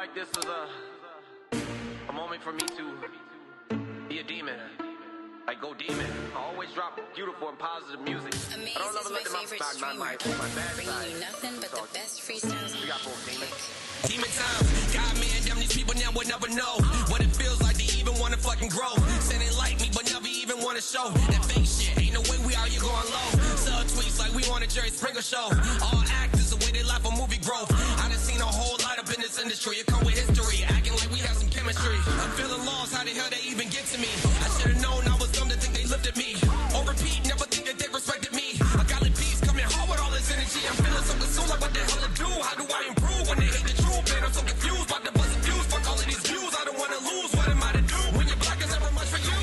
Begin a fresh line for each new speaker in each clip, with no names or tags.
like this is a moment for me to be a demon. Like go demon. I always drop beautiful and positive music.
Amaze
I don't
is
ever
my
let
favorite
my
streamer,
bad
bringing
side.
you nothing but the best freestyles.
We got both demons.
Demon time, God man, damn these people now would never know what it feels like to even wanna fucking grow. Say they like me, but never even wanna show that fake shit. Ain't no way we out here going low. Sub tweets like we on a Jerry Springer show. All actors, the way they life a movie growth. I done seen a whole lot up in this industry. It come with history, acting like we have some chemistry. I'm feeling lost, how the hell they even get to me? I should've known I was dumb to think they lifted me. On repeat, never think that they respected me. I got a piece coming hard with all this energy. I'm feeling so consumed, like what the hell to do? How do I improve when they hate the truth? Man, I'm so confused, about to buzz and views. Fuck all of these views, I don't wanna lose. What am I to do when your black is never much for you?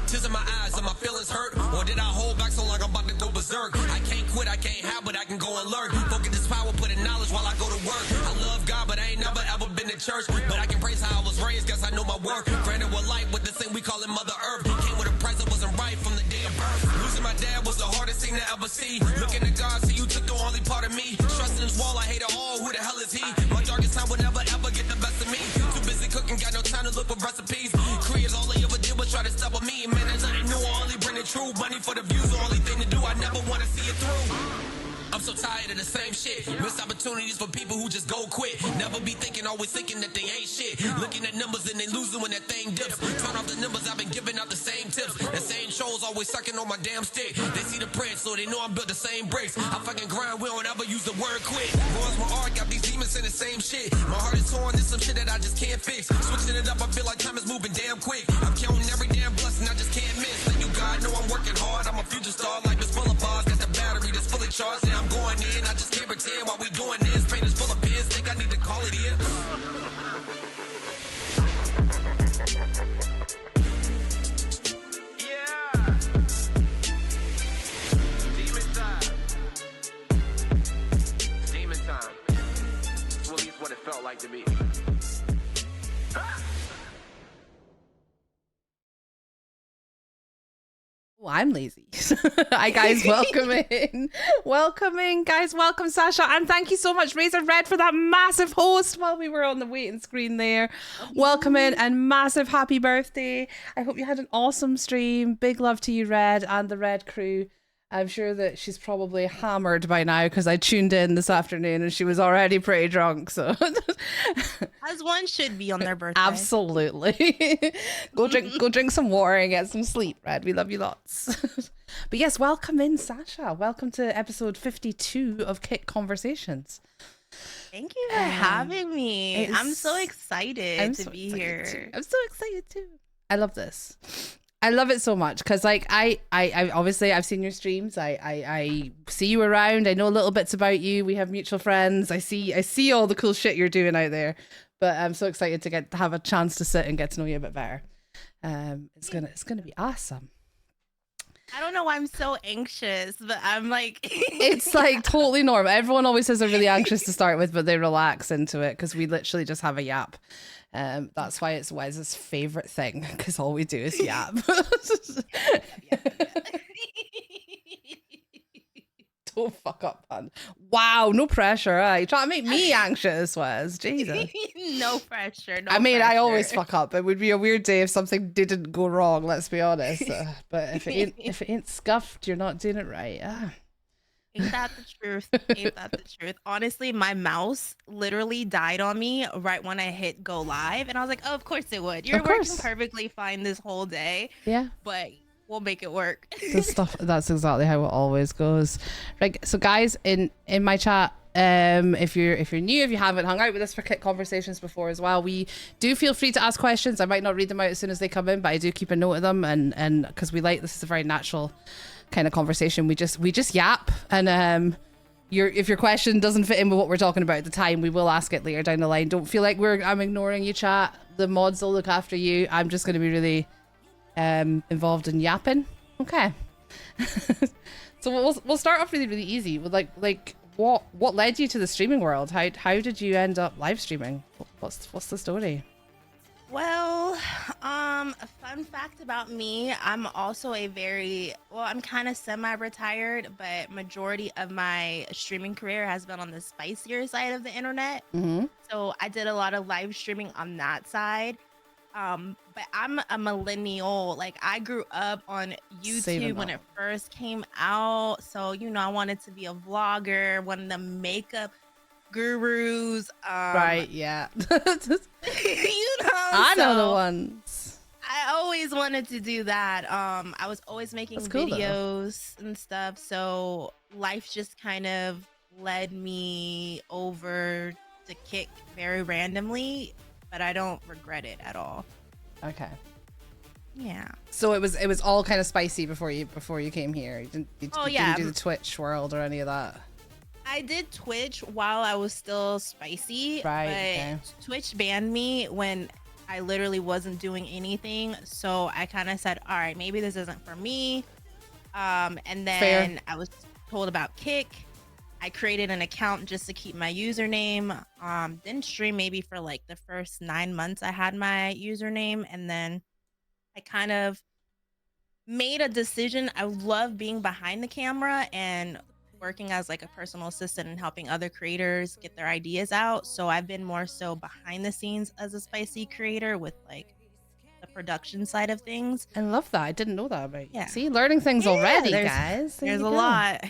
Tears in my eyes, are my feelings hurt? Or did I hold back so long I'm about to go berserk? I can't quit, I can't have, but I can go and learn. Focus this power, put in knowledge while I go to work. I love God, but I ain't never ever been to church. But I can praise how I was raised, guess I know my worth. Granted with light, with this thing we call it Mother Earth. Came with a price that wasn't right from the day of birth. Losing my dad was the hardest thing to ever see. Looking at God, see you took the only part of me. Trusting his wall, I hate it all, who the hell is he? My darkest time will never ever get the best of me. Too busy cooking, got no time to look for recipes. Creators, all they ever did was try to stop with me. Man, there's nothing new, I only bring the truth. Money for the views, the only thing to do, I never wanna see it through. I'm so tired of the same shit. Missed opportunities for people who just go quit. Never be thinking, always thinking that they ain't shit. Looking at numbers and they losing when that thing dips. Turn off the numbers, I've been giving out the same tips. The same trolls always sucking on my damn stick. They see the print, so they know I'm built the same bricks. I fucking grind, we don't ever use the word quit. Runs my art, got these demons saying the same shit. My heart is torn, there's some shit that I just can't fix. Switching it up, I feel like time is moving damn quick. I'm counting every damn blessing, I just can't miss. Let you God know I'm working hard, I'm a future star. Life is full of bars, got the battery that's fully charged. And I'm going in, I just can't pretend while we doing this. Pain is full of pins, think I need to call it in.
Yeah. Demon time. It's demon time. Well, at least what it felt like to me.
Oh, I'm lazy. Hi guys, welcome in. Guys, welcome Sasha, and thank you so much Razor Red for that massive host while we were on the waiting screen there. Welcome in and massive happy birthday. I hope you had an awesome stream. Big love to you Red and the Red crew. I'm sure that she's probably hammered by now because I tuned in this afternoon and she was already pretty drunk. So,
as one should be on their birthday.
Absolutely. Go drink some water and get some sleep, Red. We love you lots. But yes, welcome in, Sasha. Welcome to episode 52 of Kick Conversations.
Thank you for having me. I'm so excited to be here.
Too. I'm so excited too. I love this. I love it so much because like I obviously I've seen your streams. I see you around. I know little bits about you. We have mutual friends. I see all the cool shit you're doing out there. But I'm so excited to have a chance to sit and get to know you a bit better. It's gonna be awesome.
I don't know why I'm so anxious, but I'm like
it's like totally normal. Everyone always says they're really anxious to start with, but they relax into it because we literally just have a yap. That's why it's Wes's favorite thing because all we do is yap. Don't fuck up, man. Wow, no pressure. You're trying to make me anxious, Wes. Jesus.
No pressure. No
I mean,
pressure.
I always fuck up. It would be a weird day if something didn't go wrong. Let's be honest. But if it ain't scuffed, you're not doing it right.
Ain't that the truth? Ain't that the truth? Honestly, my mouse literally died on me right when I hit go live. And I was like, oh, of course it would. You're working perfectly fine this whole day.
Yeah.
But we'll make it work.
That's exactly how it always goes. Right. So guys, in my chat, if you're new, if you haven't hung out with us for Kick Conversations before as well, we do feel free to ask questions. I might not read them out as soon as they come in, but I do keep a note of them and because this is a very natural kind of conversation. We just yap, and if your question doesn't fit in with what we're talking about at the time, we will ask it later down the line. Don't feel like I'm ignoring you, chat. The mods will look after you. I'm just going to be really involved in yapping. Okay. So we'll start off really easy with like what led you to the streaming world? How did you end up live streaming? What's the story?
Well, a fun fact about me, I'm also I'm kind of semi-retired, but majority of my streaming career has been on the spicier side of the internet.
Mm-hmm.
So I did a lot of live streaming on that side. But I'm a millennial. Like I grew up on
Saving
YouTube when
up.
it first came out. So, I wanted to be a vlogger, one of the makeup gurus.
Right, yeah.
You
I know the
so
ones.
I always wanted to do that. I was always making
That's cool, though.
videos and stuff. So life just kind of led me over to Kick very randomly, but I don't regret it at all.
Okay.
Yeah.
So it was all kind of spicy before you came here. You
Oh,
didn't
yeah.
do the Twitch world or any of that.
I did Twitch while I was still spicy,
Right,
but
okay.
Twitch banned me when I literally wasn't doing anything. So I kind of said, all right, maybe this isn't for me. And then
Fair.
I was told about Kick. I created an account just to keep my username. Didn't stream maybe for like the first 9 months I had my username. And then I kind of made a decision. I love being behind the camera and working as like a personal assistant and helping other creators get their ideas out. So I've been more so behind the scenes as a spicy creator with like the production side of things.
I love that. I didn't know that about you.
Yeah.
See, learning things
Yeah,
already,
there's-
guys. There
There's
you
a
go.
lot.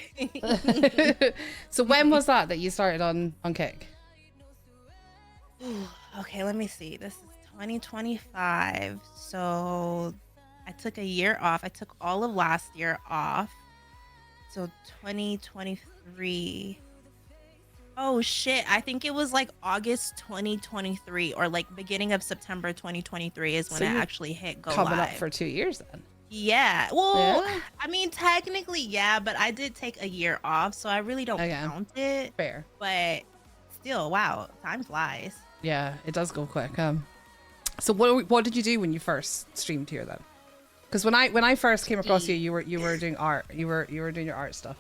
So when was that you started on Kick?
Okay, let me see. This is 2025. So I took a year off. I took all of last year off. So 2023. Oh shit. I think it was like August 2023 or like beginning of September 2023 is when
So
I
you're
actually hit go
Coming
live.
up for 2 years then.
Yeah. Well,
Yeah?
I mean technically yeah, but I did take a year off, so I really don't
Okay.
count it.
Fair.
But still, wow, time flies.
Yeah, it does go quick. So what did you do when you first streamed here then? Because when I first came across you, you were doing art. You were doing your art stuff.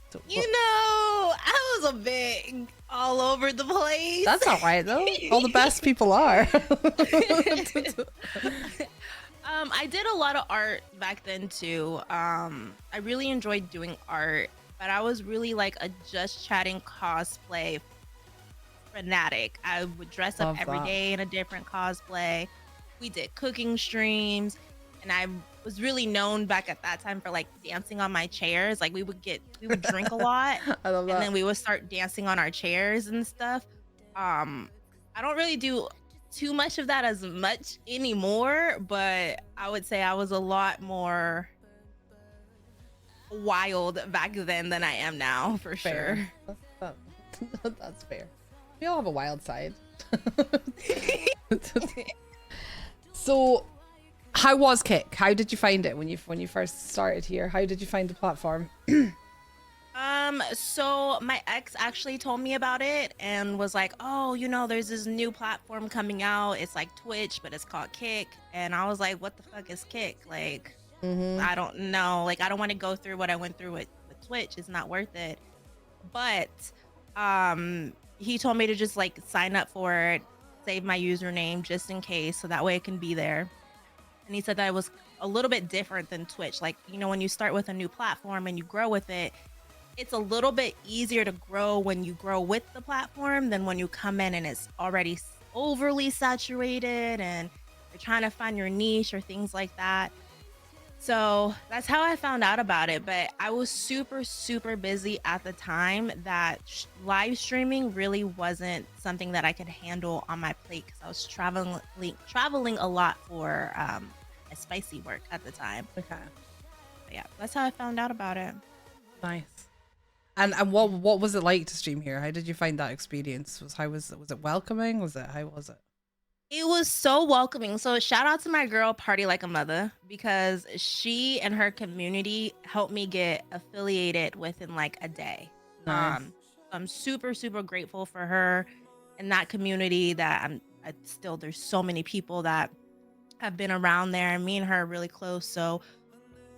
So
I was a bit all over the place.
that's all right though. All the best people are.
I did a lot of art back then too. I really enjoyed doing art, but I was really like a just chatting cosplay fanatic. I would dress up
Love
every
that.
day in a different cosplay. We did cooking streams, and I was really known back at that time for like dancing on my chairs. Like we would drink a lot,
I love
and
that.
then we would start dancing on our chairs and stuff. I don't really do too much of that as much anymore, but I would say I was a lot more wild back then than I am now, for sure.
Fair. That's fair. We all have a wild side. So, how was Kick? How did you find it when you first started here? How did you find the platform?
So my ex actually told me about it and was like, oh, there's this new platform coming out. It's like Twitch, but it's called Kick. And I was like, what the fuck is Kick? Like, I don't know. Like, I don't want to go through what I went through with Twitch. It's not worth it. But he told me to just like sign up for it, save my username just in case, so that way it can be there. And he said that it was a little bit different than Twitch. Like, when you start with a new platform and you grow with it, it's a little bit easier to grow when you grow with the platform than when you come in and it's already overly saturated and you're trying to find your niche or things like that. So that's how I found out about it. But I was super, super busy at the time that live streaming really wasn't something that I could handle on my plate because I was traveling a lot for a spicy work at the time.
Okay.
But yeah, that's how I found out about it.
Nice. And what was it like to stream here? How did you find that experience? Was it welcoming? How was it?
It was so welcoming. So shout out to my girl Party Like a Mother, because she and her community helped me get affiliated within like a day.
Nice.
I'm super, super grateful for her and that community that there's so many people that have been around there, and me and her are really close. So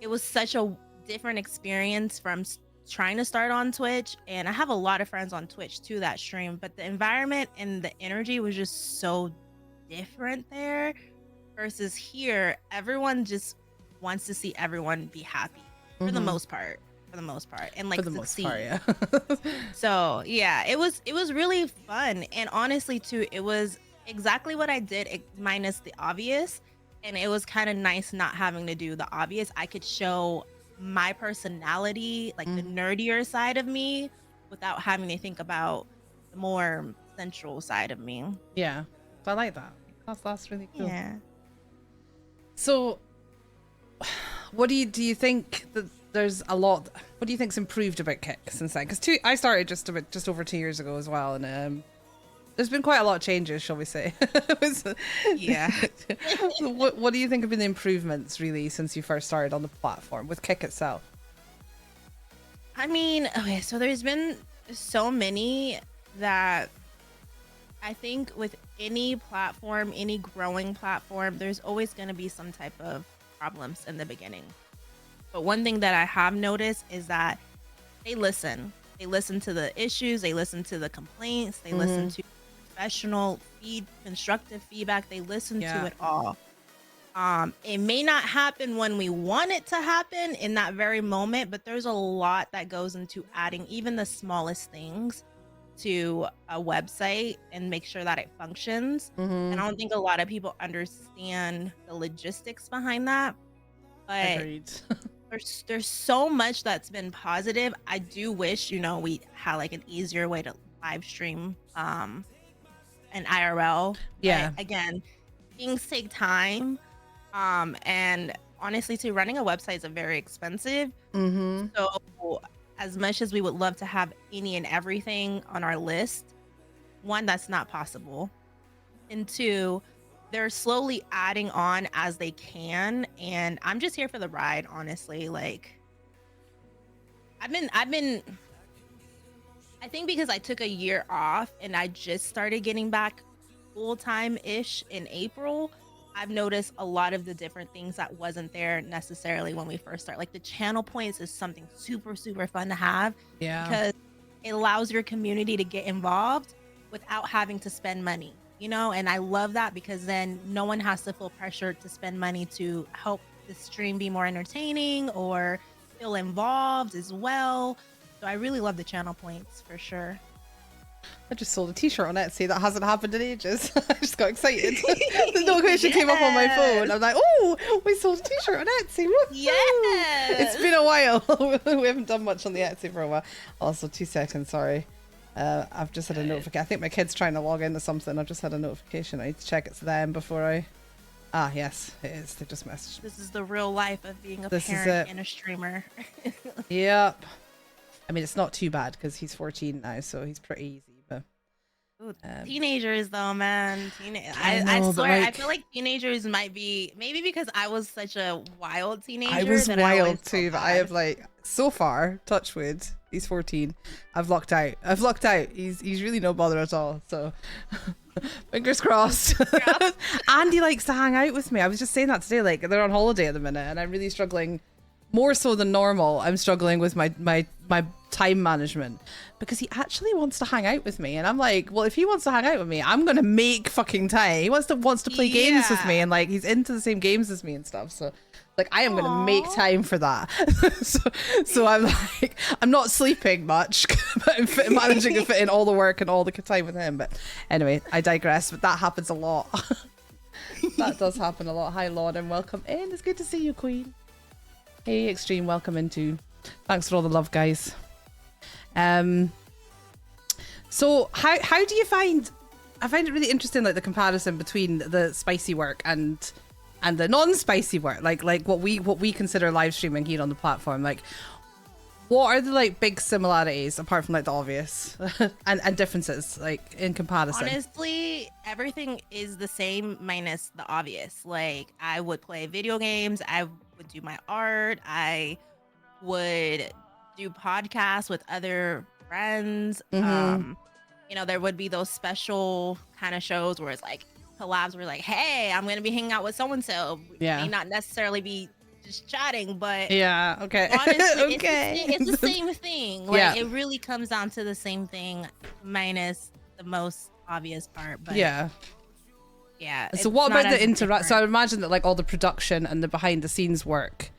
it was such a different experience from trying to start on Twitch, and I have a lot of friends on Twitch too that stream, but the environment and the energy was just so different there versus here. Everyone just wants to see everyone be happy for the most part. For the most part, and like succeed.
Yeah.
So yeah, it was really fun, and honestly too, it was exactly what I did, minus the obvious. And it was kind of nice not having to do the obvious. I could show my personality, like the nerdier side of me, without having to think about the more central side of me.
Yeah, I like that. That's really cool.
Yeah.
So, what do you think that there's a lot? What do you think's improved about Kick since then? Because I started just over 2 years ago as well, and there's been quite a lot of changes, shall we say?
Yeah.
What do you think have been the improvements really since you first started on the platform with Kick itself?
I mean, okay, so there's been so many that I think with any platform, any growing platform, there's always going to be some type of problems in the beginning. But one thing that I have noticed is that they listen. They listen to the issues. They listen to the complaints. They listen to professional constructive feedback. They listen to it all. It may not happen when we want it to happen in that very moment, but there's a lot that goes into adding even the smallest things to a website and make sure that it functions. And I don't think a lot of people understand the logistics behind that. But
Agreed.
there's so much that's been positive. I do wish, we had like an easier way to live stream an IRL.
Yeah.
But again, things take time. And honestly, too, running a website is very expensive. So as much as we would love to have any and everything on our list, one, that's not possible. And two, they're slowly adding on as they can, and I'm just here for the ride, honestly. Like I think because I took a year off and I just started getting back full-time-ish in April, I've noticed a lot of the different things that wasn't there necessarily when we first started. Like the channel points is something super, super fun to have.
Yeah.
Because it allows your community to get involved without having to spend money. And I love that because then no one has to feel pressured to spend money to help the stream be more entertaining or feel involved as well. So I really love the channel points for sure.
I just sold a t-shirt on Etsy. That hasn't happened in ages. I just got excited. The notification came up on my phone. I'm like, oh, we sold a t-shirt on Etsy. Woo-hoo.
Yes.
It's been a while. We haven't done much on the Etsy for a while. Also, 2 seconds, sorry. I've just had a notification. I think my kid's trying to log into something. I've just had a notification. I need to check it's them before I... Ah, yes, it is. They just messaged me.
This is the real life of being a
This is
parent
it.
and a streamer.
Yep. I mean, it's not too bad because he's 14 now, so he's pretty easy. But
Ooh, teenagers, though, man.
I
I
know, but,
swear, I
like-
feel like teenagers might be... Maybe because I was such a wild teenager.
I was
that
wild
always
too,
felt
but I
bad.
have like so far, touch wood, he's 14. I've lucked out. He's really no bother at all. So fingers crossed. Andy likes to hang out with me. I was just saying that today. Like they're on holiday at the minute, and I'm really struggling. More so than normal, I'm struggling with my time management because he actually wants to hang out with me, and I'm like, well, if he wants to hang out with me, I'm gonna make fucking time. He wants to play games with me, and like he's into the same games as me and stuff. So like I am gonna make time for that. so I'm like, I'm not sleeping much, but I'm managing to fit in all the work and all the time with him. But anyway, I digress. But that happens a lot. That does happen a lot. Hi, Lord, and welcome in. It's good to see you, Queen. Hey, Extreme, welcome into. Thanks for all the love, guys. So how do you find? I find it really interesting, like the comparison between the spicy work and the non-spicy work, like what we consider live streaming here on the platform. Like, what are the like big similarities apart from like the obvious and differences, like in comparison?
Honestly, everything is the same minus the obvious. Like I would play video games, I would do my art, I would do podcasts with other friends. There would be those special kind of shows where it's like collabs where like, hey, I'm gonna be hanging out with so and so.
Yeah.
May not necessarily be just chatting, but
Yeah. Okay.
honestly,
Okay.
it's the same thing. Like
Yeah.
it really comes down to the same thing minus the most obvious part. But
Yeah.
Yeah.
So
it's
what
not
about the
as
interact? So I
different.
imagine that like all the production and the behind the scenes work.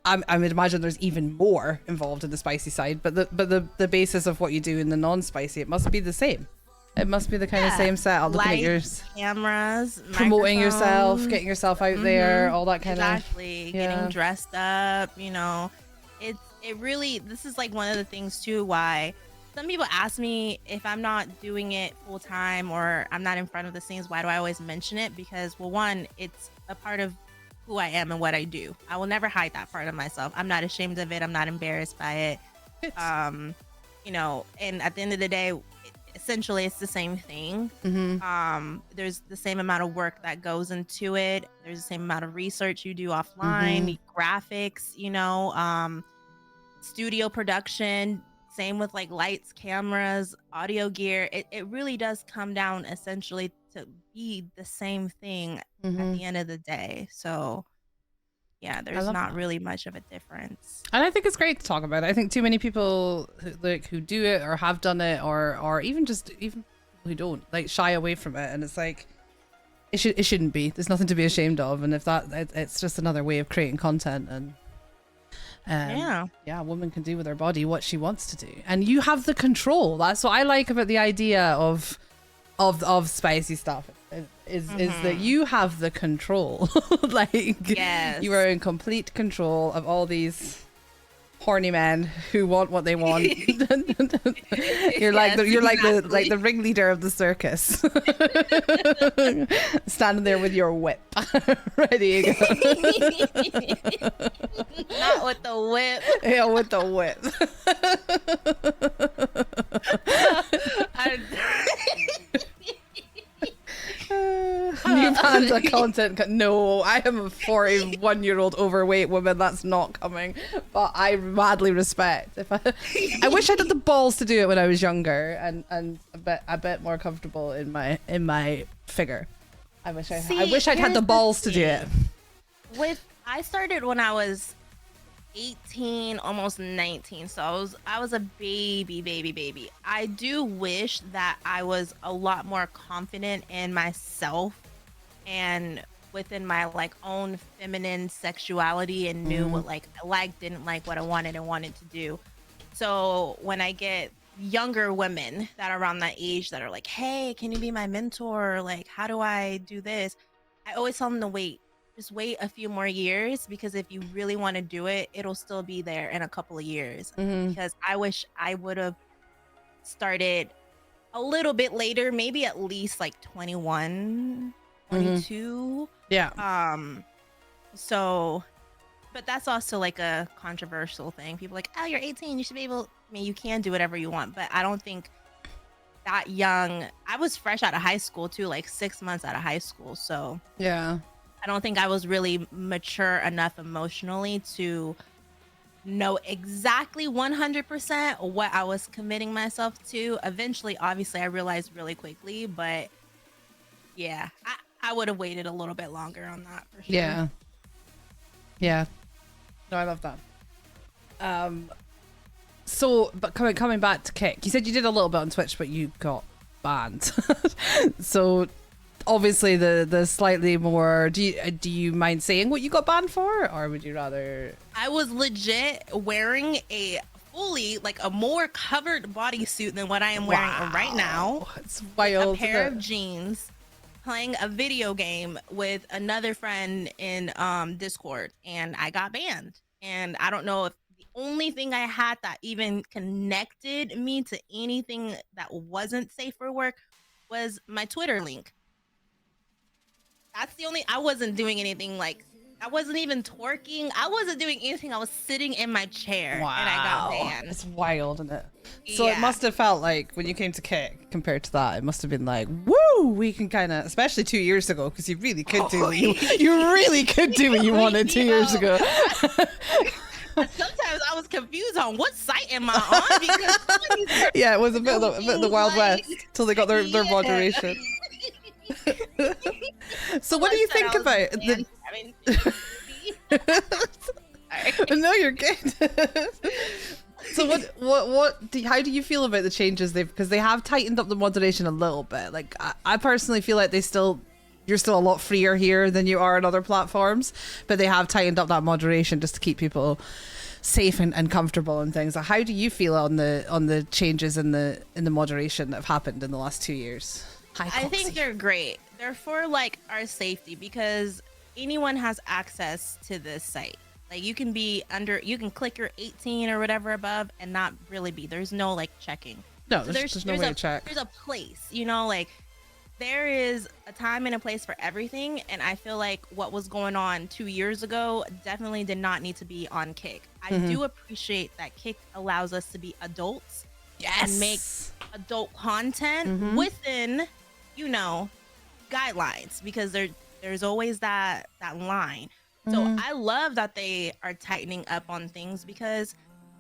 I would imagine there's even more involved in the spicy side, but the basis of what you do in the non-spicy, it must be the same. It must be the kind of same setup. Looking at yours,
cameras,
promoting yourself,
microphones.
getting yourself out there, all that kind
Exactly.
of
Getting dressed up, you know. It really, this is like one of the things too why some people ask me if I'm not doing it full time or I'm not in front of the scenes, why do I always mention it? Because, well, one, it's a part of who I am and what I do. I will never hide that part of myself. I'm not ashamed of it. I'm not embarrassed by it. You know, and at the end of the day, essentially it's the same thing. There's the same amount of work that goes into it. There's the same amount of research you do offline, graphics, you know, studio production, same with like lights, cameras, audio gear. It really does come down essentially to be the same thing at the end of the day. So yeah, there's not really much of a difference.
And I think it's great to talk about it. I think too many people who do it or have done it or even people who don't like shy away from it, and it's like it shouldn't be. There's nothing to be ashamed of, and if it's just another way of creating content, and a woman can do with her body what she wants to do, and you have the control. That's what I like about the idea of spicy stuff. Is that you have the control. Like you are in complete control of all these horny men who want what they want. You're like the ringleader of the circus. Standing there with your whip ready to go.
Not with the whip.
Yeah, with the whip. New Panda content. No, I am a 41-year-old overweight woman. That's not coming. But I madly respect. I wish I had the balls to do it when I was younger and a bit more comfortable in my figure. I wish I'd had the balls to do it.
I started when I was 18, almost 19, so I was a baby. I do wish that I was a lot more confident in myself and within my like own feminine sexuality and knew what like I liked, didn't like, what I wanted and wanted to do. So when I get younger women that are around that age that are like, hey, can you be my mentor? Like, how do I do this? I always tell them to just wait a few more years, because if you really want to do it, it'll still be there in a couple of years. Because I wish I would have started a little bit later, maybe at least like 21, 22.
Yeah.
So, but that's also like a controversial thing. People are like, oh, you're 18, you should be able, I mean, you can do whatever you want, but I don't think that young. I was fresh out of high school too, like 6 months out of high school. So
yeah.
I don't think I was really mature enough emotionally to know exactly 100% what I was committing myself to. Eventually, obviously, I realized really quickly, but yeah, I would have waited a little bit longer on that for sure.
Yeah. Yeah. No, I love that. So, but coming back to Kick, you said you did a little bit on Twitch, but you got banned. So obviously the slightly more, do you mind saying what you got banned for, or would you rather?
I was legit wearing a fully, like a more covered bodysuit than what I am wearing right now.
It's wild.
A pair of jeans, playing a video game with another friend in Discord, and I got banned. And I don't know if the only thing I had that even connected me to anything that wasn't safe for work was my Twitter link. That's the only, I wasn't doing anything, like I wasn't even twerking. I wasn't doing anything. I was sitting in my chair and I got banned.
It's wild, isn't it? So it must have felt like when you came to Kick compared to that, it must have been like, woo, we can kind of, especially 2 years ago, because you really could do what you really could do what you wanted 2 years ago.
Sometimes I was confused on what site am I on, because
yeah, it was a bit of the Wild West till they got their moderation. So what do you think about the... No, you're good. So how do you feel about the changes because they have tightened up the moderation a little bit? Like I personally feel like they still you're still a lot freer here than you are on other platforms, but they have tightened up that moderation just to keep people safe and comfortable and things. How do you feel on the changes in the moderation that have happened in the last 2 years?
I think they're great. They're for like our safety, because anyone has access to this site. Like you can click your 18 or whatever above and not really be. There's no like checking.
No, there's no way to check.
There's a place, like there is a time and a place for everything. And I feel like what was going on 2 years ago definitely did not need to be on Kick. I do appreciate that Kick allows us to be adults and make adult content within, guidelines, because there's always that line. So I love that they are tightening up on things, because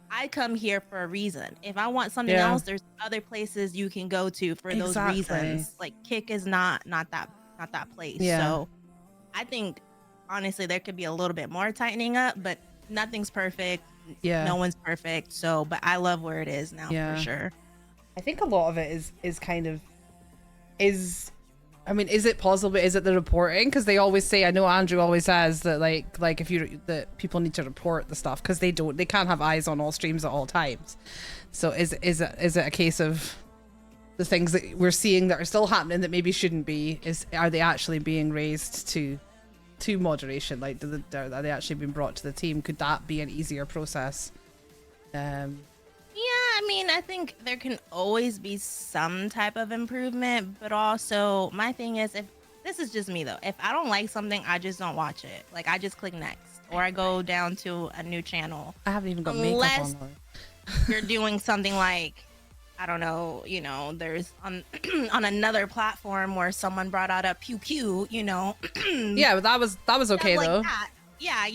I come here for a reason. If I want something else, there's other places you can go to for those reasons. Like Kick is not that place.
Yeah.
So I think honestly there could be a little bit more tightening up, but nothing's perfect.
Yeah.
No one's perfect. So, but I love where it is now for sure.
I think a lot of it is kind of is it possible? Is it the reporting? Because they always say, I know Andrew always says that like if that people need to report the stuff, because they can't have eyes on all streams at all times. So is it a case of the things that we're seeing that are still happening that maybe shouldn't be? Are they actually being raised to moderation? Like are they actually being brought to the team? Could that be an easier process?
Yeah, I think there can always be some type of improvement, but also my thing is, if this is just me though, if I don't like something, I just don't watch it. Like I just click next, or I go down to a new channel.
I haven't even got makeup on.
You're doing something like, I don't know, there's on another platform where someone brought out a pew pew,
Yeah, but that was okay
like
though.
That. Yeah,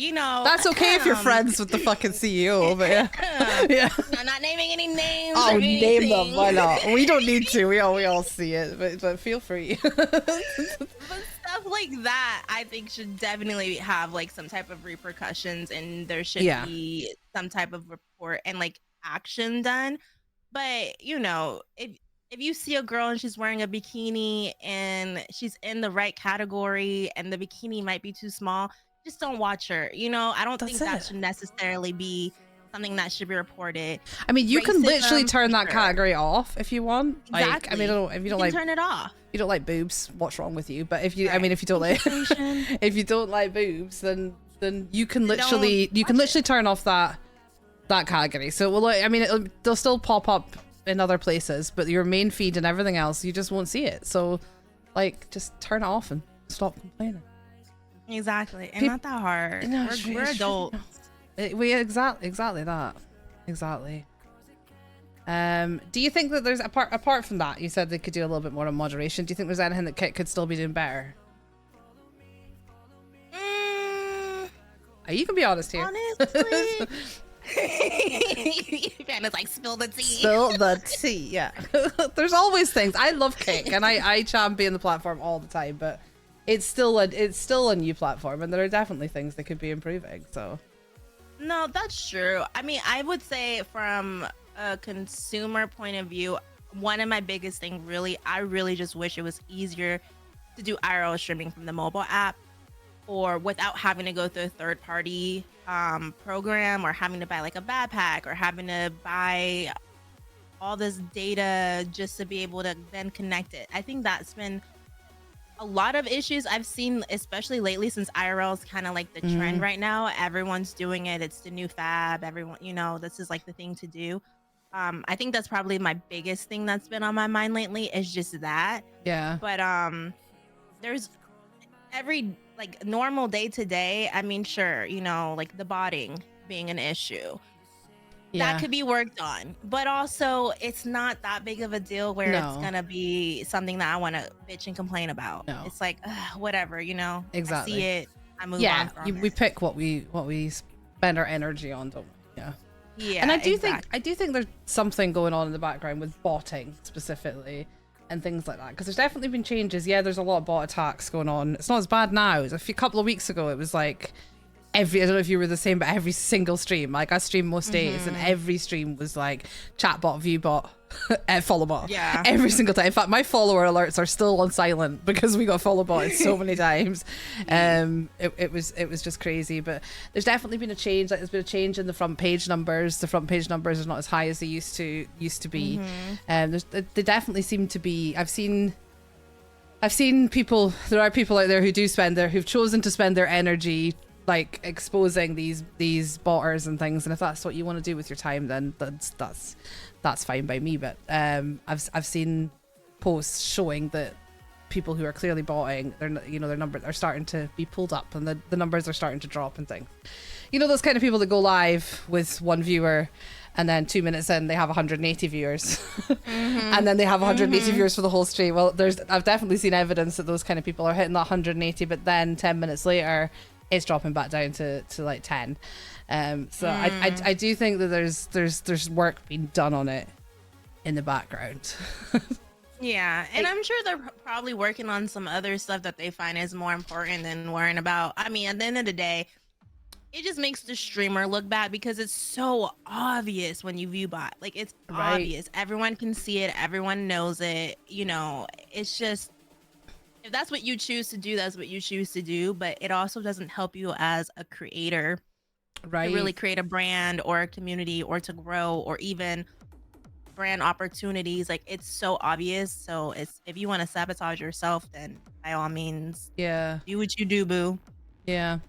That's okay if you're friends with the fucking CEO, but yeah.
I'm not naming any names.
Oh,
or
name them,
anything.
why not? We don't need to. We all see it, but feel free.
But stuff like that, I think, should definitely have like some type of repercussions, and there should be some type of report and like action done. But if you see a girl and she's wearing a bikini and she's in the right category and the bikini might be too small, just don't watch her. I don't think that should necessarily be something that should be reported.
I mean, you can literally turn that category off if you want.
Exactly.
Like, if you don't like,
turn it off.
You don't like boobs, what's wrong with you? But if you, if you don't like, if you don't like boobs, then you can literally turn off that category. So they'll still pop up in other places, but your main feed and everything else, you just won't see it. So, just turn it off and stop complaining.
Exactly, and not that hard.
No,
we're adults.
We exactly that. Exactly. Do you think that there's apart from that, you said they could do a little bit more on moderation? Do you think there's anything that Kit could still be doing better? You can be honest here.
Honestly. It's like spill the tea.
Spill the tea. Yeah. There's always things. I love Kick, and I champion the platform all the time, but it's still a new platform, and there are definitely things that could be improving. So
no, that's true. I would say from a consumer point of view, one of my biggest things, I really just wish it was easier to do IRL streaming from the mobile app, or without having to go through a third-party program, or having to buy like a backpack, or having to buy all this data just to be able to then connect it. I think that's been a lot of issues I've seen, especially lately, since IRL is kind of like the trend right now. Everyone's doing it. It's the new fab. Everyone, this is like the thing to do. I think that's probably my biggest thing that's been on my mind lately, is just that.
Yeah.
But there's every like normal day to day. Sure, like the botting being an issue. That could be worked on, but also it's not that big of a deal where it's gonna be something that I want to bitch and complain about. No. It's like whatever,
Exactly.
I see it, I move on from it.
We pick what we spend our energy on, don't we?
Yeah.
And I do think there's something going on in the background with botting specifically and things like that, because there's definitely been changes. Yeah, there's a lot of bot attacks going on. It's not as bad now. A couple of weeks ago, it was like I don't know if you were the same, but every single stream, like I stream most days, and every stream was like chatbot, viewbot, follow bot.
Yeah.
Every single time. In fact, my follower alerts are still on silent because we got follow bot so many times. It was just crazy. But there's definitely been a change. Like there's been a change in the front page numbers. The front page numbers are not as high as they used to be. They definitely seem to be. I've seen people. There are people out there who've chosen to spend their energy like exposing these botters and things, and if that's what you want to do with your time, then that's fine by me. But I've seen posts showing that people who are clearly botting, their numbers are starting to be pulled up, and the numbers are starting to drop and things. You know, those kind of people that go live with one viewer and then 2 minutes in they have 180 viewers and then they have 180 viewers for the whole stream. Well, I've definitely seen evidence that those kind of people are hitting that 180, but then 10 minutes later it's dropping back down to like 10. I do think that there's work being done on it in the background.
Yeah, and I'm sure they're probably working on some other stuff that they find is more important than worrying about. I mean, at the end of the day, it just makes the streamer look bad because it's so obvious when you view bot. Like, it's obvious. Everyone can see it. Everyone knows it. You know, it's just, if that's what you choose to do, that's what you choose to do. But it also doesn't help you as a creator to really create a brand or a community or to grow or even brand opportunities. Like, it's so obvious. So if you want to sabotage yourself, then by all means, do what you do, boo.
Yeah,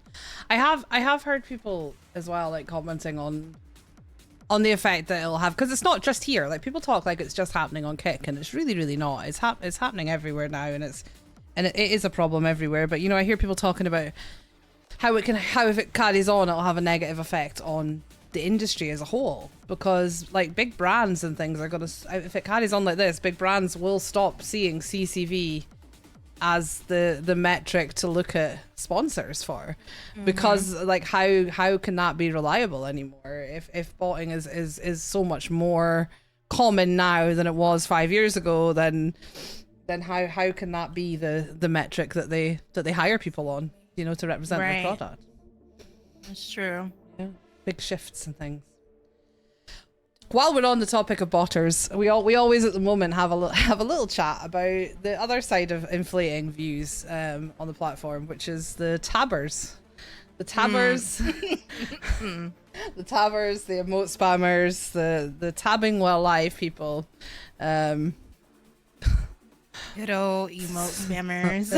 I have heard people as well like commenting on the effect that it'll have, because it's not just here. Like, people talk like it's just happening on Kick, and it's really not. It's happening everywhere now, and it is a problem everywhere. But you know, I hear people talking about how if it carries on, it'll have a negative effect on the industry as a whole, because like big brands and things are gonna, if it carries on like this, big brands will stop seeing CCV as the metric to look at sponsors for, because like how can that be reliable anymore if botting is so much more common now than it was 5 years ago? Then how can that be the metric that they hire people on, you know, to represent their product?
That's true.
Yeah, big shifts and things. While we're on the topic of botters, we always at the moment have a little chat about the other side of inflating views on the platform, which is the tabbers. The tabbers, the tabbers, the emote spammers, the tabbing while live people.
Good old emote spammers.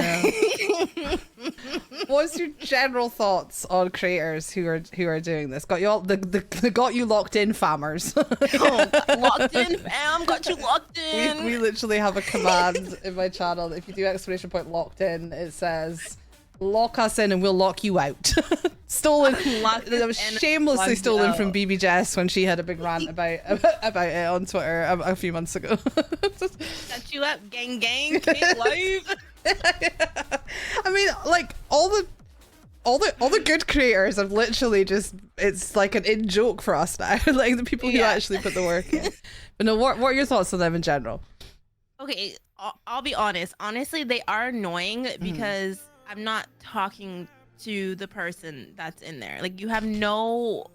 What's your general thoughts on creators who are doing this? Got you all the got you locked in fammers.
Locked in, fam. Got you locked in.
We literally have a command in my channel that if you do exclamation point locked in, it says lock us in and we'll lock you out. Stolen. That was shamelessly stolen from BB Jess when she had a big rant about it on Twitter a few months ago.
Got you up, gang, Kick live.
I mean, like all the good creators have literally just, it's like an in joke for us now. Like the people who actually put the work in. But no, what are your thoughts on them in general?
Okay, I'll be honest. Honestly, they are annoying because I'm not talking to the person that's in there. Like, you have no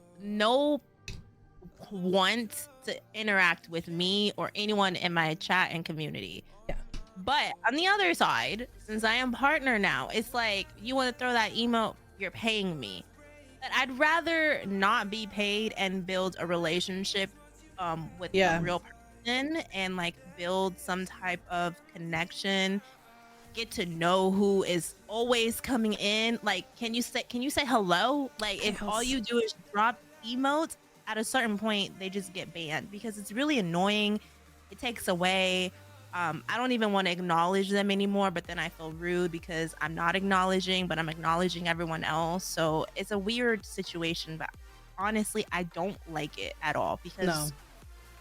want to interact with me or anyone in my chat and community.
Yeah.
But on the other side, since I am partner now, it's like, you want to throw that emote, you're paying me. But I'd rather not be paid and build a relationship with a real person and like build some type of connection, get to know who is always coming in. Like, can you say hello? Like, if all you do is drop emotes, at a certain point they just get banned because it's really annoying. It takes away. I don't even want to acknowledge them anymore, but then I feel rude because I'm not acknowledging, but I'm acknowledging everyone else. So it's a weird situation, but honestly, I don't like it at all because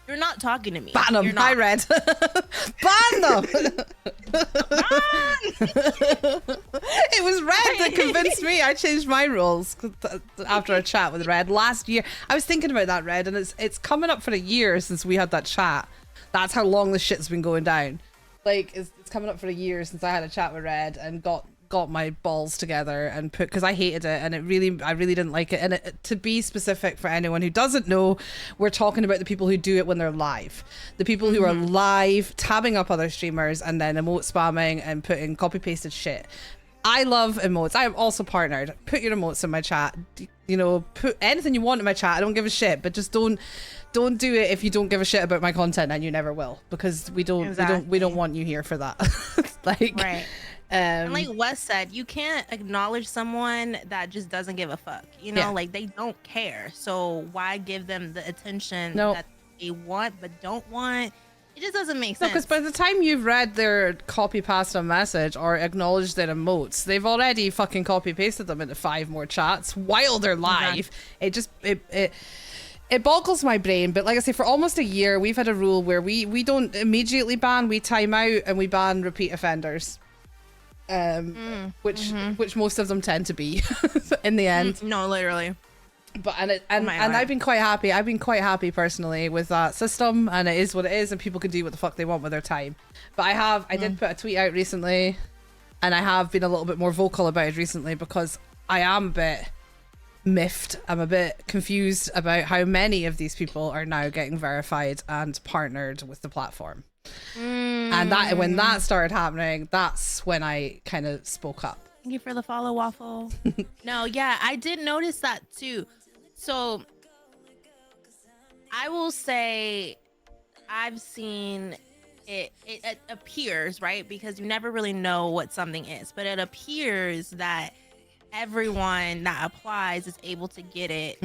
you're not talking to me.
Ban them. Hi, Red. Ban them. It was Red that convinced me. I changed my rules after a chat with Red last year. I was thinking about that, Red, and it's coming up for a year since we had that chat. That's how long this shit's been going down. Like, it's coming up for a year since I had a chat with Red and got got my balls together and put, because I hated it and I really didn't like it. And to be specific for anyone who doesn't know, we're talking about the people who do it when they're live, the people who are live tabbing up other streamers and then emote spamming and putting copy pasted shit. I love emotes. I am also partnered. Put your emotes in my chat. You know, put anything you want in my chat. I don't give a shit, but just don't do it if you don't give a shit about my content, and you never will, because we don't want you here for that. Like, right.
And like Wes said, you can't acknowledge someone that just doesn't give a fuck. You know, like they don't care. So why give them the attention that they want but don't want? It just doesn't make sense. No,
because by the time you've read their copy pasta message or acknowledged their emotes, they've already fucking copy pasted them into 5 more chats while they're live. It just it boggles my brain. But like I say, for almost a year, we've had a rule where we don't immediately ban, we time out and we ban repeat offenders. Which most of them tend to be in the end.
No, literally.
But and I've been quite happy. I've been quite happy personally with that system, and it is what it is, and people can do what the fuck they want with their time. But I did put a tweet out recently, and I have been a little bit more vocal about it recently because I am a bit miffed. I'm a bit confused about how many of these people are now getting verified and partnered with the platform. And that when that started happening, that's when I kind of spoke up.
Thank you for the follow, Waffle. No, yeah, I did notice that too. So I will say I've seen it appears, right? Because you never really know what something is, but it appears that everyone that applies is able to get it,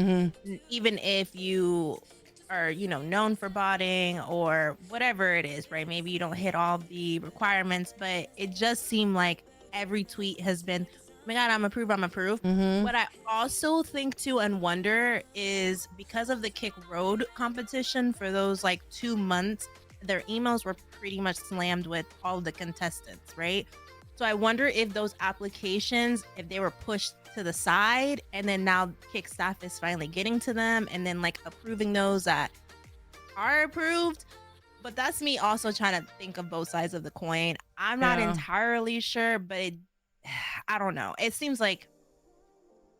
even if you are, you know, known for botting or whatever it is, right? Maybe you don't hit all the requirements, but it just seemed like every tweet has been, oh my god, I'm approved. What I also think too and wonder is because of the Kick Road competition for those like 2 months, their emails were pretty much slammed with all the contestants, right? So I wonder if those applications, if they were pushed to the side and then now Kick staff is finally getting to them and then like approving those that are approved. But that's me also trying to think of both sides of the coin. I'm not entirely sure, but I don't know. It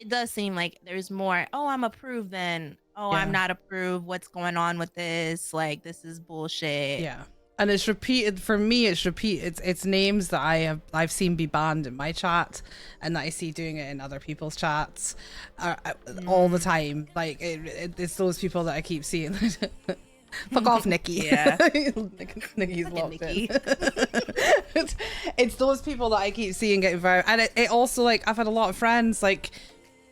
does seem like there's more, oh, I'm approved than, oh, I'm not approved. What's going on with this? Like, this is bullshit.
Yeah. And it's repeated for me. It's names that I've seen be banned in my chat, and that I see doing it in other people's chats all the time. Like it's those people that I keep seeing. Fuck off, Nikki. Yeah, Nikki's locked in. It's those people that I keep seeing getting viral, and it also, like, I've had a lot of friends, like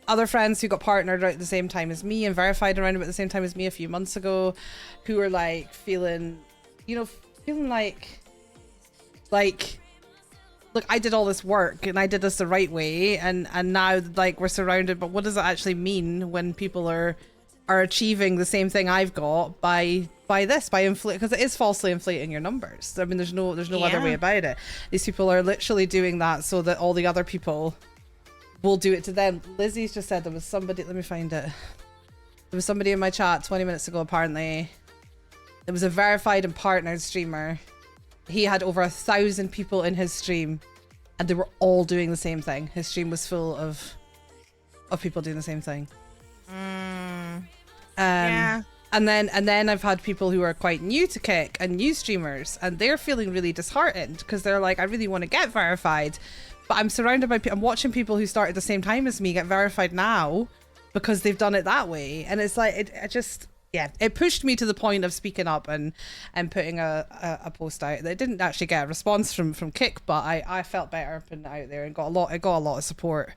other friends who got partnered right at the same time as me and verified around about the same time as me a few months ago, who are like feeling like look, I did all this work and I did this the right way, and now like we're surrounded, but what does it actually mean when people are achieving the same thing I've got by inflate, because it is falsely inflating your numbers. I mean, there's no other way about it. These people are literally doing that so that all the other people will do it to them. Lizzie's just said there was somebody, let me find it. There was somebody in my chat 20 minutes ago, apparently. There was a verified and partnered streamer. He had over 1,000 people in his stream, and they were all doing the same thing. His stream was full of people doing the same thing. And then I've had people who are quite new to Kick and new streamers, and they're feeling really disheartened because they're like, I really want to get verified, but I'm surrounded by I'm watching people who started the same time as me get verified now because they've done it that way. And it's like, it pushed me to the point of speaking up and putting a post out that didn't actually get a response from Kick, but I felt better putting it out there and got a lot of support.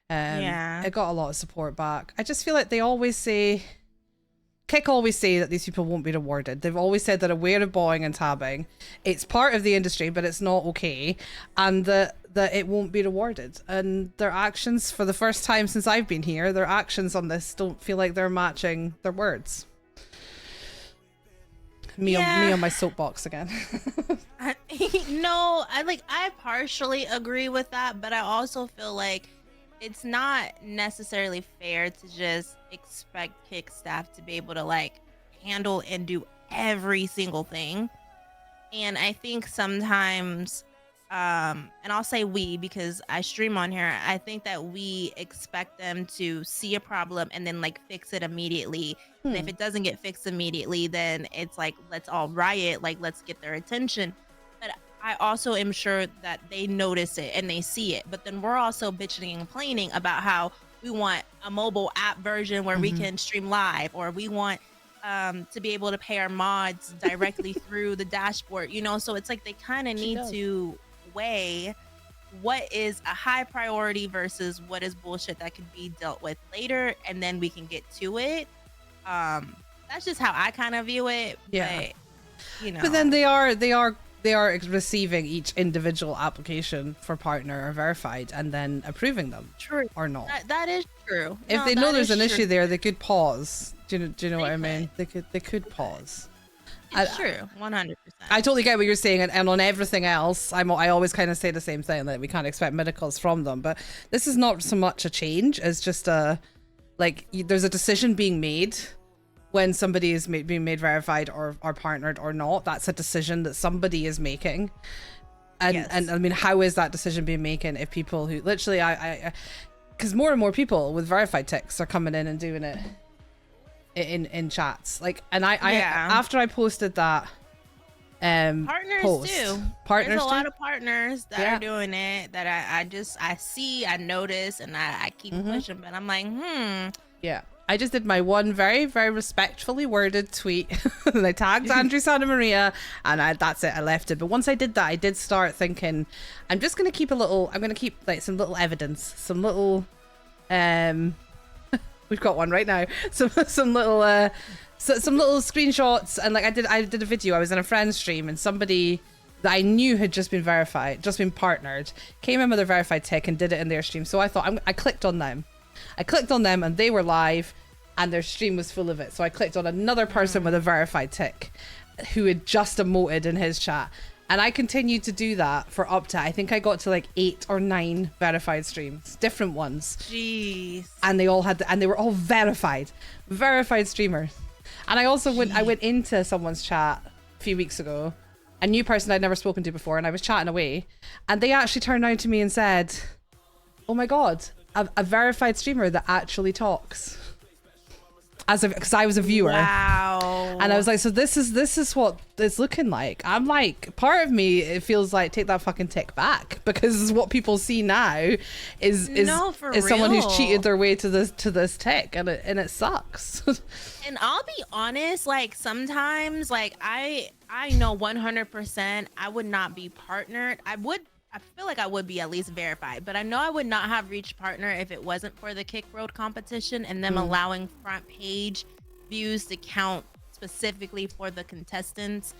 It got a lot of support back. I just feel like Kick always say that these people won't be rewarded. They've always said they're aware of botting and tabbing. It's part of the industry, but it's not okay, and that it won't be rewarded. And their actions, for the first time since I've been here, their actions on this don't feel like they're matching their words. Me on my soapbox again.
I partially agree with that, but I also feel like it's not necessarily fair to just expect Kick staff to be able to like handle and do every single thing. And I think sometimes and I'll say we because I stream on here. I think that we expect them to see a problem and then like fix it immediately. And if it doesn't get fixed immediately, then it's like, let's all riot, like let's get their attention. But I also am sure that they notice it and they see it. But then we're also bitching and complaining about how we want a mobile app version where we can stream live, or we want to be able to pay our mods directly through the dashboard, you know? So it's like they kind of need to weigh what is a high priority versus what is bullshit that could be dealt with later, and then we can get to it. That's just how I kind of view it.
Yeah.
But, you know.
But then they are receiving each individual application for partner or verified and then approving them.
True.
Or not.
That is true.
If they know there's an issue there, they could pause. Do you know what I mean? They could pause.
It's true, 100%.
I totally get what you're saying, and on everything else, I always kind of say the same thing, that we can't expect miracles from them. But this is not so much a change as just there's a decision being made when somebody is being made verified or partnered or not. That's a decision that somebody is making, and I mean, how is that decision being made if people who literally because more and more people with verified ticks are coming in and doing it in chats, like, and I after I posted that
partners
post,
too.
Partners
There's a
too?
lot of partners that are doing it that I see, I notice, and I keep pushing, but I'm like,
yeah, I just did my one very, very respectfully worded tweet and I tagged Andrew Santa Maria, and that's it, I left it. But once I did that, I did start thinking, I'm going to keep like some little evidence, some little we've got one right now. Some little some little screenshots, and like I did a video. I was in a friend's stream, and somebody that I knew had just been verified, just been partnered, came in with a verified tick and did it in their stream. So I thought I clicked on them. And they were live, and their stream was full of it. So I clicked on another person with a verified tick who had just emoted in his chat. And I continued to do that for up to, I think I got to like 8 or 9 verified streams, different ones.
jeez.
And they all had, and they were all verified streamers. And I also went into someone's chat a few weeks ago, a new person I'd never spoken to before, and I was chatting away, and they actually turned around to me and said, "Oh my God, a verified streamer that actually talks." Because I was a viewer.
Wow.
And I was like, so this is what it's looking like. I'm like, part of me, it feels like, take that fucking tick back, because what people see now is someone who's cheated their way to this tick, and it sucks.
And I'll be honest, like sometimes, like I know 100% I would not be partnered. I feel like I would be at least verified, but I know I would not have reached partner if it wasn't for the Kick Road competition and them allowing front page views to count specifically for the contestants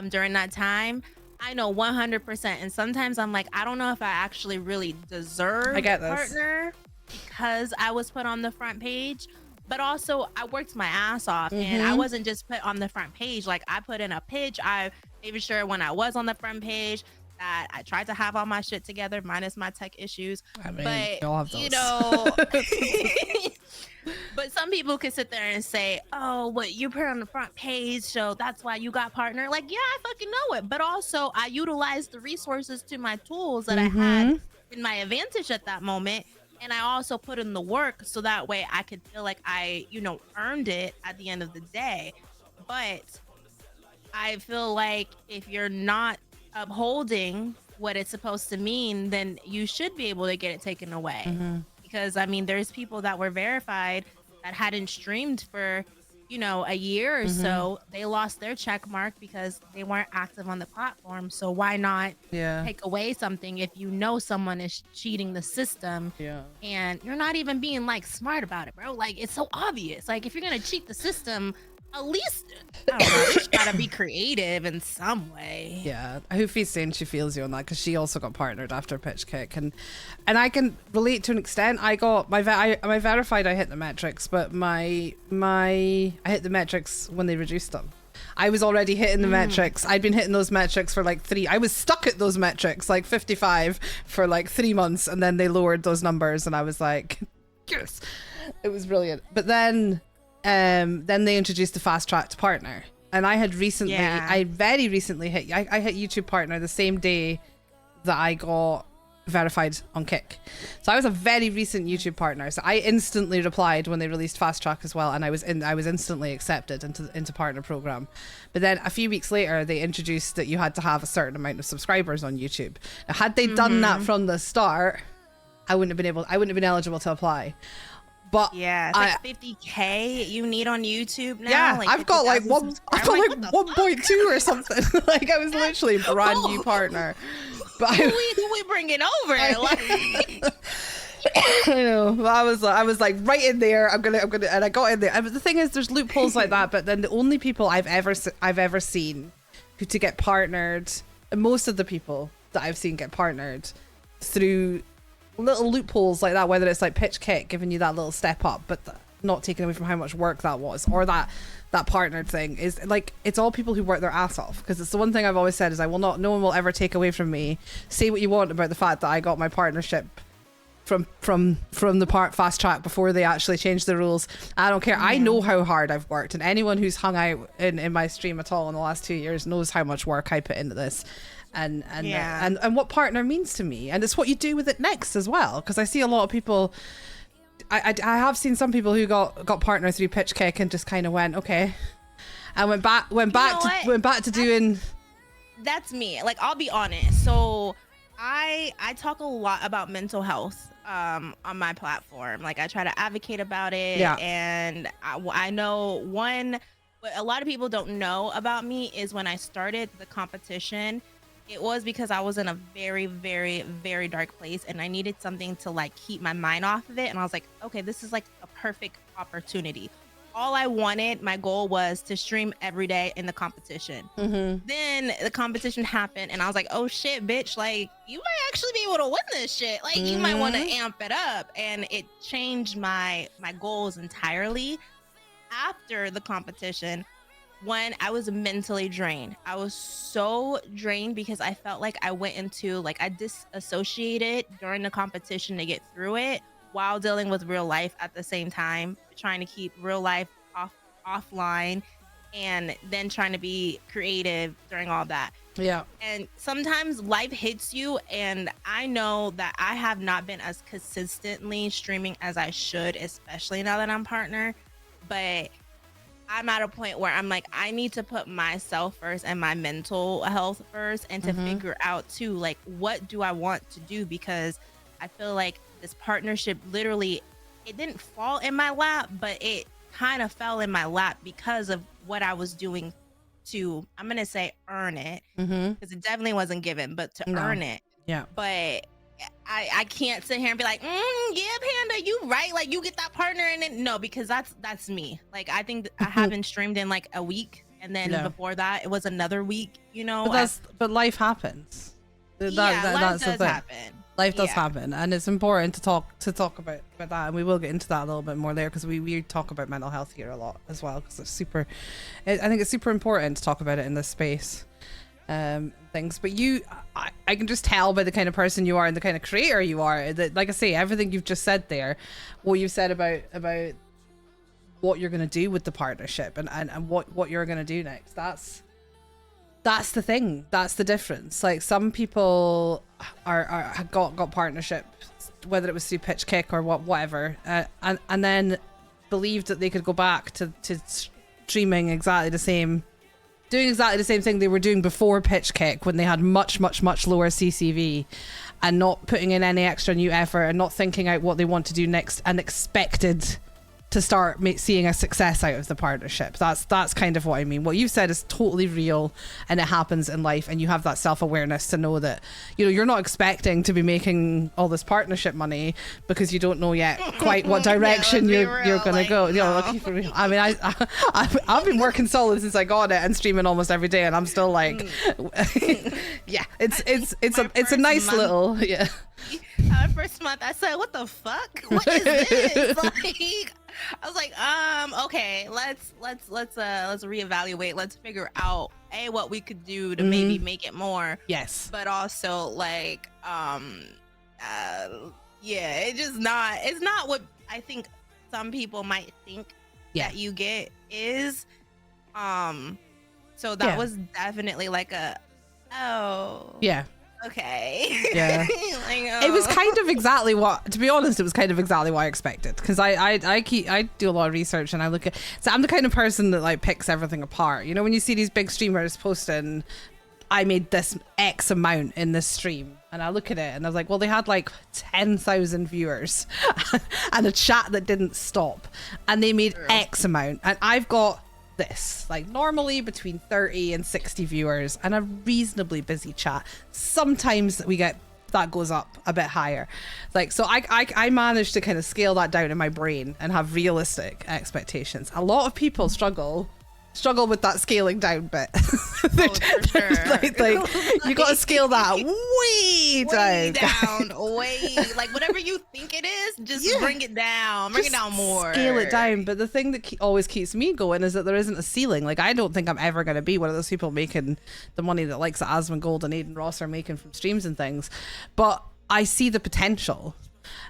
during that time. I know 100%. And sometimes I'm like, I don't know if I actually really deserve a partner because I was put on the front page. But also, I worked my ass off, and I wasn't just put on the front page. Like, I put in a pitch. I made sure when I was on the front page that I tried to have all my shit together, minus my tech issues.
I mean,
but you know, but some people could sit there and say, "Oh, what you put on the front page, so that's why you got partner." Like, yeah, I fucking know it. But also, I utilized the resources to my tools that I had in my advantage at that moment. And I also put in the work so that way I could feel like I, earned it at the end of the day. But I feel like if you're not upholding what it's supposed to mean, then you should be able to get it taken away. Because, I mean, there's people that were verified that hadn't streamed for, a year or so. They lost their check mark because they weren't active on the platform. So why not take away something if you know someone is cheating the system and you're not even being like smart about it, bro? Like, it's so obvious. Like, if you're gonna cheat the system, at least, I don't know, at least gotta be creative in some way.
Yeah, Hoofy's saying she feels you on that, because she also got partnered after Pitch Kick, and I can relate to an extent. I got my verified. I hit the metrics, but my I hit the metrics when they reduced them. I was already hitting the metrics. I'd been hitting those metrics for like 3. I was stuck at those metrics, like 55, for like 3 months, and then they lowered those numbers, and I was like, yes, it was brilliant. But then they introduced the fast track to partner, and I had recently, I very recently hit YouTube partner the same day that I got verified on Kick. So I was a very recent YouTube partner. So I instantly replied when they released Fast Track as well, and I was instantly accepted into partner program. But then a few weeks later, they introduced that you had to have a certain amount of subscribers on YouTube. Now, had they done that from the start, I wouldn't have been eligible to apply. But
yeah, it's like 50K you need on YouTube now.
Yeah,
like
I've got like 1.2 or something. Like I was literally a brand new partner. But
who we bringing over?
I know. But I was like right in there. I'm gonna, and I got in there. And the thing is, there's loopholes like that. But then the only people I've ever seen who to get partnered, and most of the people that I've seen get partnered through little loopholes like that, whether it's like Pitch Kick giving you that little step up, but not taking away from how much work that was, or that partnered thing, is like it's all people who work their ass off. Because it's the one thing I've always said is no one will ever take away from me. Say what you want about the fact that I got my partnership from the Fast Track before they actually changed the rules. I don't care. I know how hard I've worked, and anyone who's hung out in my stream at all in the last 2 years knows how much work I put into this. And what partner means to me, and it's what you do with it next as well. Because I see a lot of people. I have seen some people who got partner through Pitch Kick and just kind of went okay, and went back to doing.
That's me. Like, I'll be honest. So I talk a lot about mental health on my platform. Like, I try to advocate about it.
Yeah.
And I know what a lot of people don't know about me is when I started the competition, it was because I was in a very, very, very dark place, and I needed something to like keep my mind off of it. And I was like, okay, this is like a perfect opportunity. All I wanted, my goal was to stream every day in the competition. Then the competition happened, and I was like, oh shit, bitch, like you might actually be able to win this shit. Like you might want to amp it up. And it changed my goals entirely. After the competition, when I was mentally drained, I was so drained because I felt like I went into like I disassociated during the competition to get through it while dealing with real life at the same time, trying to keep real life offline and then trying to be creative during all that.
Yeah. And
sometimes life hits you, and I know that I have not been as consistently streaming as I should, especially now that I'm partner, but I'm at a point where I'm like, I need to put myself first and my mental health first, and to figure out too, like, what do I want to do? Because I feel like this partnership literally, it didn't fall in my lap, but it kind of fell in my lap because of what I was doing to, I'm going to say earn it, because it definitely wasn't given, but to earn it.
Yeah.
But I can't sit here and be like, yeah, Panda, you right, like you get that partner, and then no, because that's me. Like I think I haven't streamed in like a week, and then before that it was another week, you know.
But life happens.
Life
That's
does happen.
Life does happen, and it's important to talk about that, and we will get into that a little bit more later, because we talk about mental health here a lot as well, because I think it's super important to talk about it in this space. Things, but I can just tell by the kind of person you are and the kind of creator you are that, like I say, everything you've just said there, what you've said about what you're going to do with the partnership and what you're going to do next, that's the thing, that's the difference. Like some people got partnerships, whether it was through Pitch Kick or whatever, and then believed that they could go back to streaming doing exactly the same thing they were doing before Pitch Kick, when they had much lower CCV, and not putting in any extra new effort and not thinking out what they want to do next, and expected to start seeing a success out of the partnership. That's kind of what I mean. What you've said is totally real, and it happens in life, and you have that self-awareness to know that, you know, you're not expecting to be making all this partnership money because you don't know yet quite what direction you're gonna go. You know, keep it real. I mean, I've been working solid since I got it and streaming almost every day, and I'm still like yeah, it's a nice little
Our first month, I said, "What the fuck? What is this?" Like, I was like, okay, let's reevaluate. Let's figure out what we could do to maybe make it more.
Yes,
but also like, it's not what I think some people might think that you get is. So that was definitely like okay.
Yeah.
Like,
It was kind of exactly what, to be honest, it was kind of exactly what I expected. Because I do a lot of research and I look at, so I'm the kind of person that like picks everything apart. You know, when you see these big streamers posting, I made this X amount in this stream, and I look at it and I was like, well, they had like 10,000 viewers and a chat that didn't stop, and they made X amount, and I've got this like normally between 30 and 60 viewers and a reasonably busy chat. Sometimes we get that goes up a bit higher, like, so I managed to kind of scale that down in my brain and have realistic expectations. A lot of people struggle with that scaling down bit.
for sure.
like you got to scale that way down.
Like whatever you think it is, just bring it down. Bring it down more.
Scale it down. But the thing that always keeps me going is that there isn't a ceiling. Like, I don't think I'm ever going to be one of those people making the money that likes that Asmongold and Aiden Ross are making from streams and things. But I see the potential.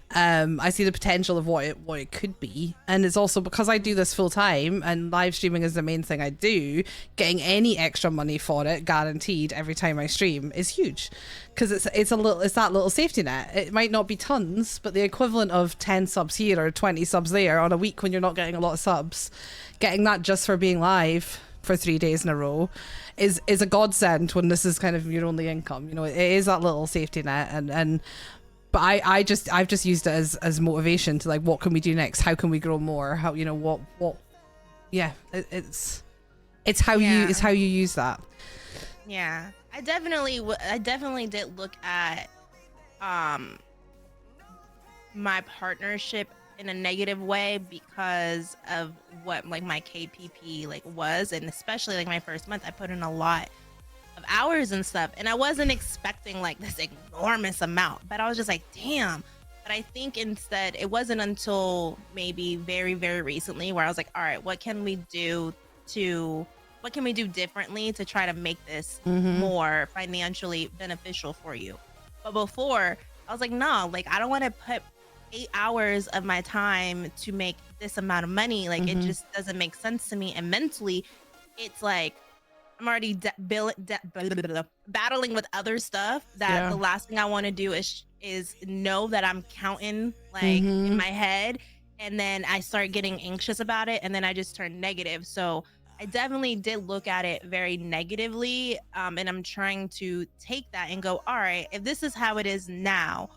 I see the potential of what it could be, and it's also because I do this full time and live streaming is the main thing I do. Getting any extra money for it, guaranteed every time I stream, is huge, because it's that little safety net. It might not be tons, but the equivalent of 10 subs here or 20 subs there on a week when you're not getting a lot of subs, getting that just for being live for 3 days in a row is a godsend when this is kind of your only income. You know, it is that little safety net, and but I've just used it as motivation to like, what can we do next? How can we grow more? How, you know, what yeah, it's how you use that.
Yeah, I definitely did look at my partnership in a negative way because of what like my KPP like was, and especially like my first month I put in a lot of hours and stuff, and I wasn't expecting like this enormous amount, but I was just like, damn. But I think instead it wasn't until maybe very, very recently where I was like, all right, what can we do differently to try to make this more financially beneficial for you? But before I was like, no, like I don't want to put 8 hours of my time to make this amount of money. Like it just doesn't make sense to me, and mentally it's like I'm already battling with other stuff that the last thing I want to do is know that I'm counting like in my head, and then I start getting anxious about it, and then I just turn negative. So I definitely did look at it very negatively, and I'm trying to take that and go, all right, if this is how it is now,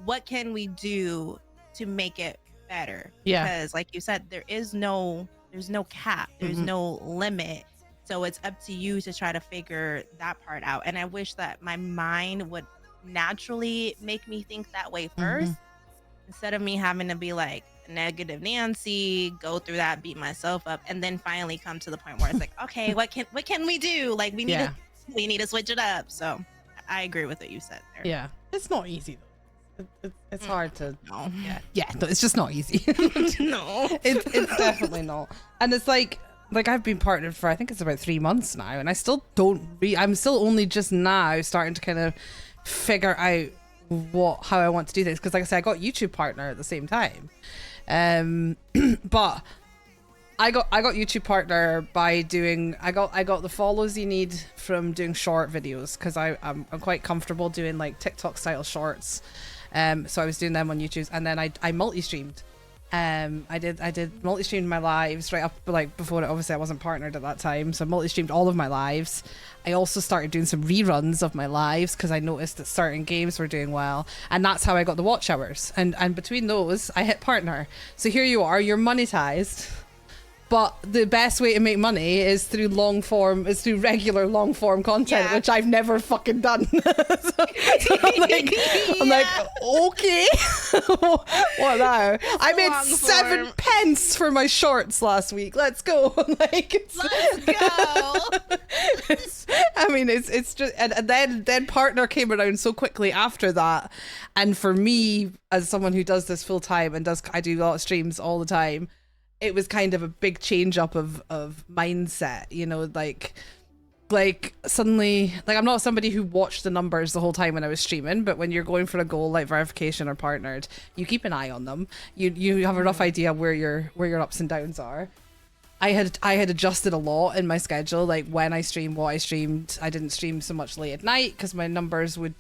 what can we do to make it better? Because like you said, there's no cap, there's no limit. So it's up to you to try to figure that part out. And I wish that my mind would naturally make me think that way first, instead of me having to be like negative Nancy, go through that, beat myself up, and then finally come to the point where it's like, okay, what can we do? Like we need to switch it up. So I agree with what you said there.
Yeah, it's not easy though. It's hard to.
No.
Yeah, no, it's just not easy.
No,
it's definitely not. And it's like I've been partnered for, I think it's about 3 months now, and I still I'm still only just now starting to kind of figure out how I want to do things, because like I said, I got YouTube partner at the same time, but I got YouTube partner by doing, I got the follows you need from doing short videos, because I'm quite comfortable doing like TikTok style shorts, so I was doing them on YouTube, and then I multi-streamed. I did multi-streamed my lives right up, like before it, obviously I wasn't partnered at that time, so I multi-streamed all of my lives. I also started doing some reruns of my lives because I noticed that certain games were doing well, and that's how I got the watch hours, and between those I hit partner. So here you are, you're monetized, but the best way to make money is through regular long form content, which I've never fucking done. so I'm like, okay. What now? I made 7 pence for my shorts last week. Let's go. Let's
go.
It's just, and then partner came around so quickly after that. And for me, as someone who does this full time and I do a lot of streams all the time, it was kind of a big change up of mindset, you know, like suddenly, like I'm not somebody who watched the numbers the whole time when I was streaming, but when you're going for a goal like verification or partnered, you keep an eye on them. You have a rough idea where your ups and downs are. I had adjusted a lot in my schedule, like when I streamed, what I streamed. I didn't stream so much late at night because my numbers would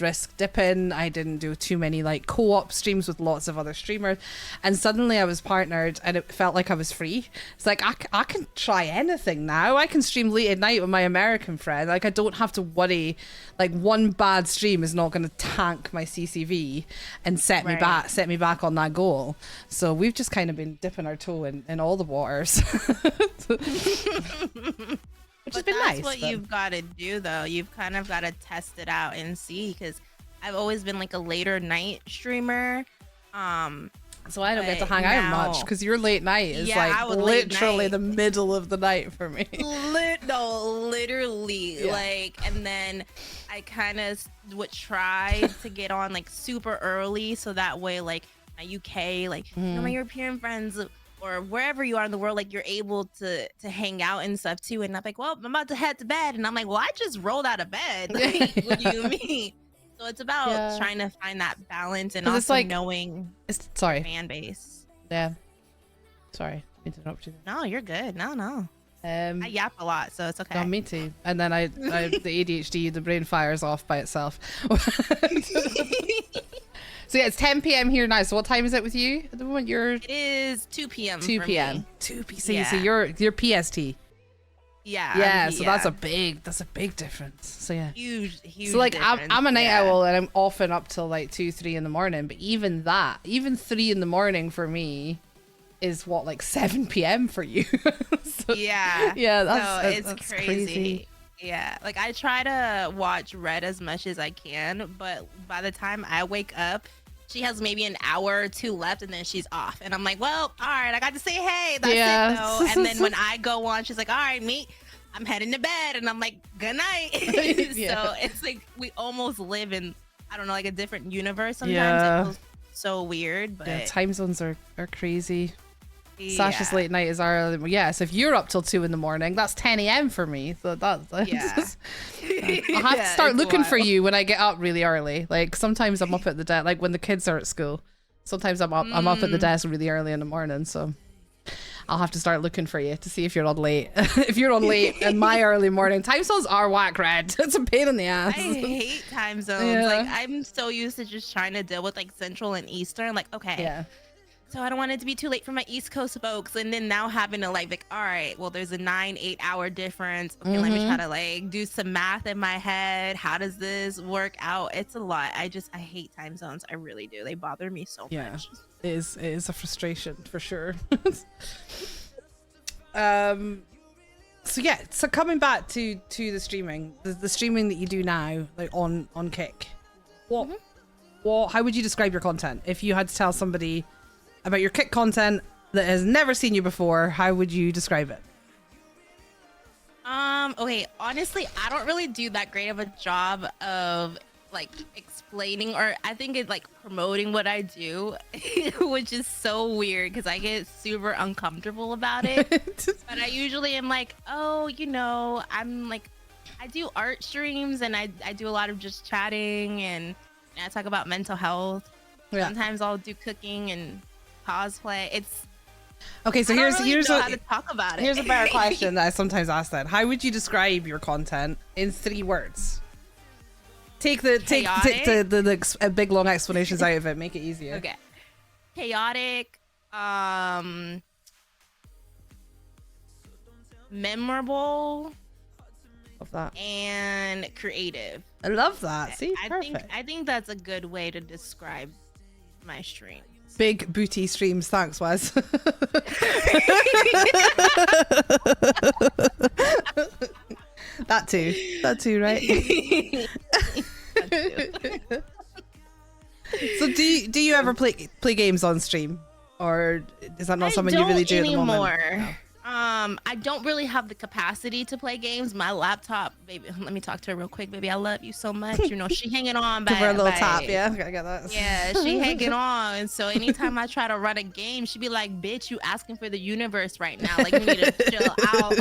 risk dipping. I didn't do too many like co-op streams with lots of other streamers, and suddenly I was partnered and it felt like I was free. It's like I can try anything now. I can stream late at night with my American friend. Like I don't have to worry. Like one bad stream is not going to tank my CCV and set me back on that goal. So we've just kind of been dipping our toe in all the waters. Which has been nice.
That's what you've got to do, though. You've kind of got to test it out and see, because I've always been like a later night streamer.
So I don't get to hang out much because your late night is like literally the middle of the night for me.
Literally. Like, and then I kind of would try to get on like super early, so that way like my UK, like my European friends or wherever you are in the world, like you're able to hang out and stuff too. And I'm like, well, I'm about to head to bed, and I'm like, well, I just rolled out of bed. Like, what do you mean? So it's about trying to find that balance and also like, knowing fan base.
Yeah. Sorry, I interrupted you.
No, you're good. No. I yap a lot, so it's okay.
No, me too. And then I the ADHD, the brain fires off by itself. So yeah, it's 10 p.m. here now. So what time is it with you at the moment?
It is 2 p.m.
2 p.m. 2 p.m. So you're PST.
Yeah.
So that's a big difference. So yeah.
Huge.
So like I'm a night owl and I'm often up till like 2-3 in the morning. But even 3 in the morning for me is what, like 7 p.m. for you. So,
that's crazy. Yeah, like I try to watch Red as much as I can, but by the time I wake up, she has maybe an hour or two left, and then she's off. And I'm like, well, all right, I got to say hey. That's it, though. And then when I go on, she's like, all right, me, I'm heading to bed. And I'm like, good night. So it's like we almost live in, I don't know, like a different universe sometimes. It feels so weird, but
time zones are crazy. Sasha's late night is our early. So if you're up till 2 in the morning, that's 10 a.m. for me. So that's I'll have to start looking for you when I get up really early. Like sometimes I'm up at the desk, like when the kids are at school. Sometimes I'm up at the desk really early in the morning. So I'll have to start looking for you to see if you're on late. If you're on late in my early morning, time zones are whack, Red. It's a pain in the ass.
I hate time zones. Like I'm so used to just trying to deal with like Central and Eastern. Like so I don't want it to be too late for my East Coast folks, and then now having to like all right, well, there's a 9-8 hour difference. Okay, let me try to like do some math in my head. How does this work out? It's a lot. I hate time zones. I really do. They bother me so much.
It is a frustration for sure. So coming back to the streaming, the streaming that you do now, like on Kick, what how would you describe your content if you had to tell somebody about your Kick content that has never seen you before? How would you describe it?
Okay, honestly, I don't really do that great of a job of like explaining, or I think it's like promoting what I do, which is so weird because I get super uncomfortable about it. But I usually am like, oh, I'm like, I do art streams and I do a lot of just chatting and I talk about mental health. Sometimes I'll do cooking and cosplay. It's
okay. So
here's how to talk about it.
Here's a better question that I sometimes ask. That how would you describe your content in 3 words? Take the big long explanations out of it. Make it easier.
Okay. Chaotic. Memorable.
Love that.
And creative.
I love that. See,
I think that's a good way to describe my stream.
Big booty streams. Thanks, Wes. That too, right? So do you ever play games on stream, or is that not something you really do
anymore?
At the moment? No.
I don't really have the capacity to play games. My laptop, baby, let me talk to her real quick, baby. I love you so much. She hanging on.
Give her a little tap, yeah. I get that.
Yeah, she hanging on. And so anytime I try to run a game, she be like, "Bitch, you asking for the universe right now? Like, you need to chill out."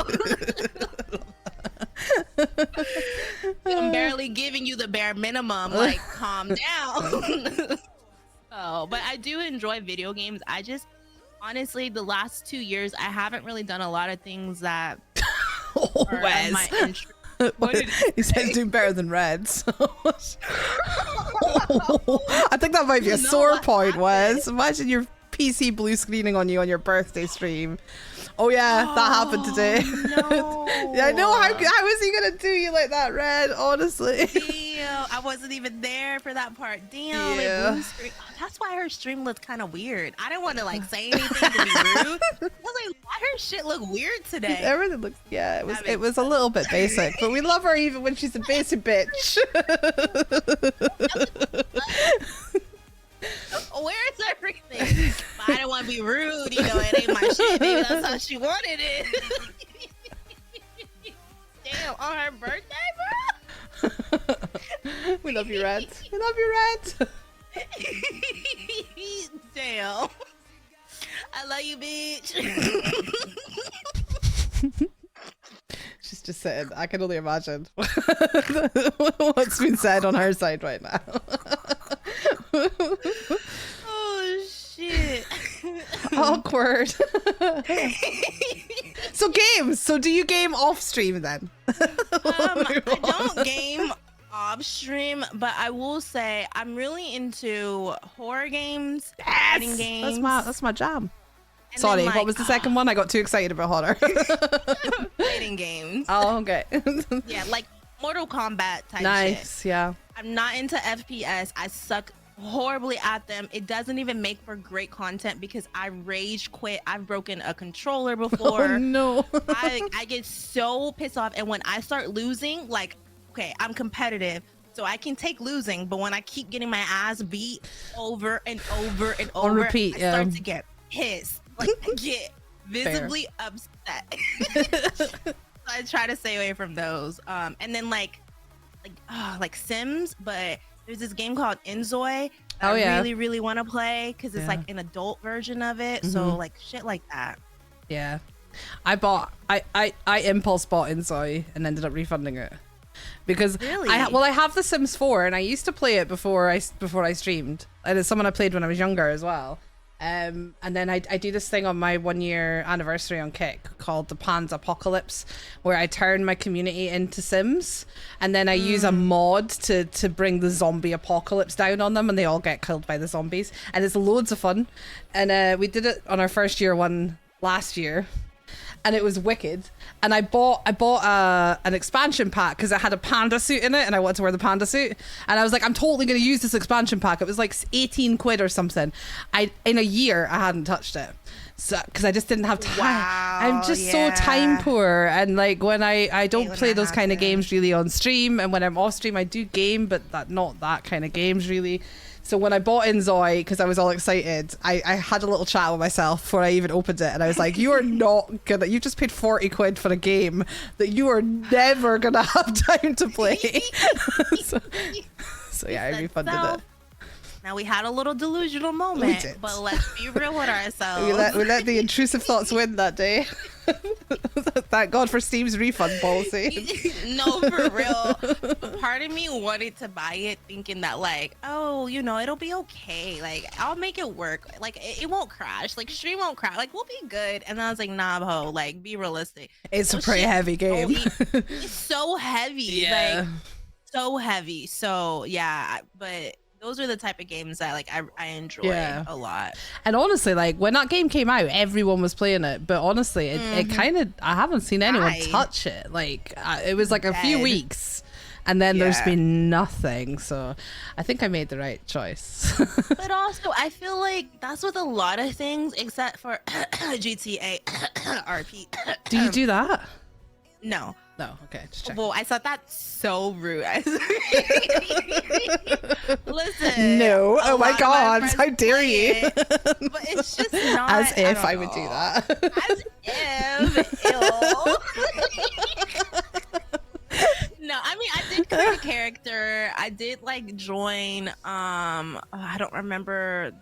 I'm barely giving you the bare minimum. Like, calm down. Oh, but I do enjoy video games. Honestly, the last 2 years, I haven't really done a lot of things that
Oh,
are of
Wes.
my interest. What did it
He says doing better than red. So. I think that might be a
know
sore
what
point,
happened?
Wes. Imagine your PC blue screening on you on your birthday stream. Oh yeah, that happened today.
No.
Yeah, I know. How is he gonna do you like that, Red? Honestly.
Damn, I wasn't even there for that part. Damn,
Yeah.
blue screen. That's why her stream looked kind of weird. I didn't want to like say anything to be rude. I was like, why her shit look weird today?
Everything looks. Yeah, it was.
That
It
makes
was a little bit basic, but we love her even when she's a basic bitch.
Where's everything? But I didn't want to be rude. You know, it ain't my shit. Maybe that's how she wanted it. Damn, on her birthday, bro.
We love you, Red. We love you, Red.
Damn. I love you, bitch.
She's just sitting. I can only imagine what's been said on her side right now.
Oh shit.
Awkward. So games. So do you game off stream then?
I don't game off stream, but I will say I'm really into horror games, fighting games.
That's my jam.
and
Sorry,
then,
what was the second one? I got too excited about horror.
fighting games.
Oh, okay.
Yeah, like Mortal Kombat type shit.
Nice, yeah.
I'm not into FPS. I suck horribly at them. It doesn't even make for great content because I rage quit. I've broken a controller before.
Oh no.
I get so pissed off, and when I start losing, like, okay, I'm competitive, so I can take losing, but when I keep getting my ass beat over and over and over,
repeat,
I
yeah.
start to get pissed. Like, I get visibly upset. So I try to stay away from those. And then like Sims, but there's this game called Enzoy.
Oh, yeah.
I really, really want to play because it's
Yeah.
like an adult version of it. So like shit like that.
Yeah. I impulse bought Insoy and ended up refunding it. Because
Really?
I have The Sims 4 and I used to play it before I streamed. And it's someone I played when I was younger as well. And then I do this thing on my 1 year anniversary on Kick called the Pans Apocalypse, where I turn my community into Sims, and then I use a mod to bring the zombie apocalypse down on them, and they all get killed by the zombies, and it's loads of fun. And we did it on our first year one last year, and it was wicked. And I bought an expansion pack because it had a panda suit in it, and I wanted to wear the panda suit. And I was like, I'm totally going to use this expansion pack. It was like 18 quid or something. In a year, I hadn't touched it. So, because I just didn't have time.
Wow,
I'm just so
yeah.
time poor. And like when I don't
when
play
that
those kind of
happens.
games really on stream. And when I'm off stream, I do game, but not that kind of games really. So when I bought Enzoy, because I was all excited, I had a little chat with myself before I even opened it, and I was like, "You are not gonna. You just paid 40 quid for a game that you are never gonna have time to play." so yeah, I
Said
refunded
so.
it.
Now we had a little delusional moment,
did.
but let's be real with ourselves.
We let the intrusive thoughts win that day. Thank God for Steam's refund policy.
No, for real. Part of me wanted to buy it thinking that like, oh, you know, it'll be okay. Like, I'll make it work. Like, it won't crash. Like, stream won't crash. Like, we'll be good. And then I was like, nah, ho, like, be realistic.
It's a
Those
pretty
shit-
heavy game.
It's so heavy. Like, so heavy. So, yeah, but those are the type of games that like I enjoy a lot.
And honestly, like when that game came out, everyone was playing it. But honestly, it kind of, I haven't seen anyone
Died.
touch it. Like it was like a few
Dead.
weeks, and then there's
Yeah.
been nothing. So I think I made the right choice.
But also, I feel like that's with a lot of things except for GTA RP.
Do you do that?
No.
No. Okay. Just check.
Well, I thought that's so rude. Listen.
No.
a
Oh my
lot of
God.
friends
How dare
play
you?
it, but it's just not.
As if
don't
I would do
know.
that.
As if. Ew. No, I mean I did create a character. I did like join. I don't remember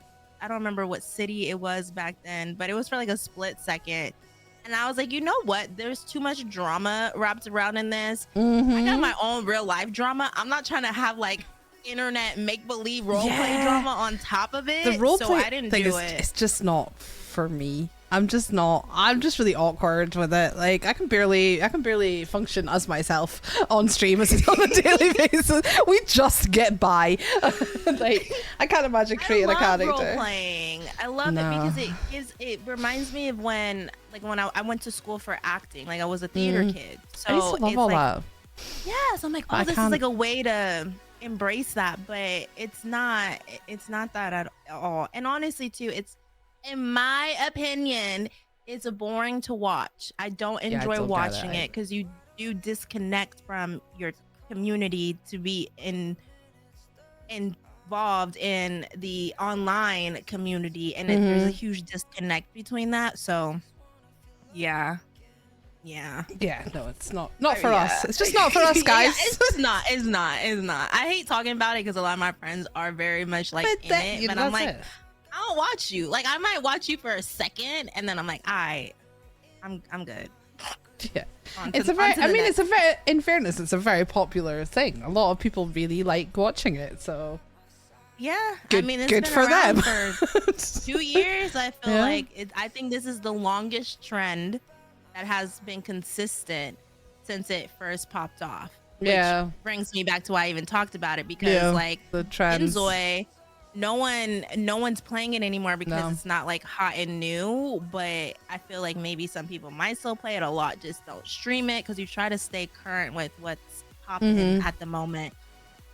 what city it was back then, but it was for like a split second. And I was like, you know what? There's too much drama wrapped around in this. I got my own real life drama. I'm not trying to have like internet make believe role play drama on top of it.
The role
so
play
I didn't
thing
do
is
it.
it's just not for for me. I'm just really awkward with it. Like I can barely function as myself on stream as on a daily basis. We just get by. Like I can't imagine creating a character.
Role playing. I love it because it reminds me of when I went to school for acting. Like I was a theater kid. So
I used to love all that.
Yes, I'm like, oh, this is like a way to embrace that, but it's not that at all. And honestly too, it's, in my opinion, it's boring to watch. I don't enjoy watching it because you do disconnect from your community to be involved in the online community, and there's a huge disconnect between that. So yeah, no, it's not for us. It's just not for us, guys. It's just not. It's not. I hate talking about it because a lot of my friends are very much like in it, but I'm like, I don't watch you. Like I might watch you for a second, and then I'm like, I'm good.
Yeah, in fairness, it's a very popular thing. A lot of people really like watching it. So
yeah,
good,
it's
good
been
for them.
For 2 years. I feel like I think this is the longest trend that has been consistent since it first popped off. Which brings me back to why I even talked about it, because like
the trends.
Inzoi, no one's playing it anymore because it's not like hot and new, but I feel like maybe some people might still play it a lot, just don't stream it because you try to stay current with what's popping at the moment,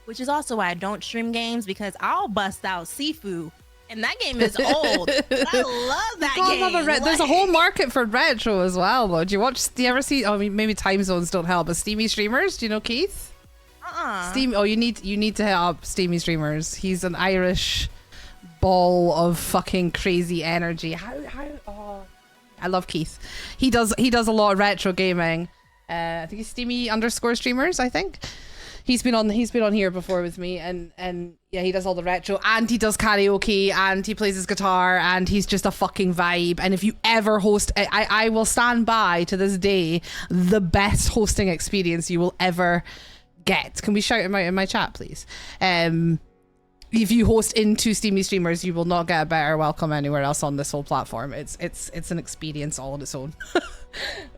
which is also why I don't stream games, because I'll bust out Sifu, and that game is old. But I love that game.
There's a whole market for retro as well, though. Do you ever see, I mean, maybe time zones don't help, but Steamy streamers, do you know Keith? You need to hit up Steamy streamers. He's an Irish ball of fucking crazy energy. I love Keith. He does a lot of retro gaming. I think he's Steamy_streamers, I think. He's been on here before with me, and yeah, he does all the retro, and he does karaoke, and he plays his guitar, and he's just a fucking vibe. And if you ever host, I will stand by to this day the best hosting experience you will ever get. Can we shout him out in my chat, please? If you host into Steamy streamers, you will not get a better welcome anywhere else on this whole platform. It's an experience all on its own.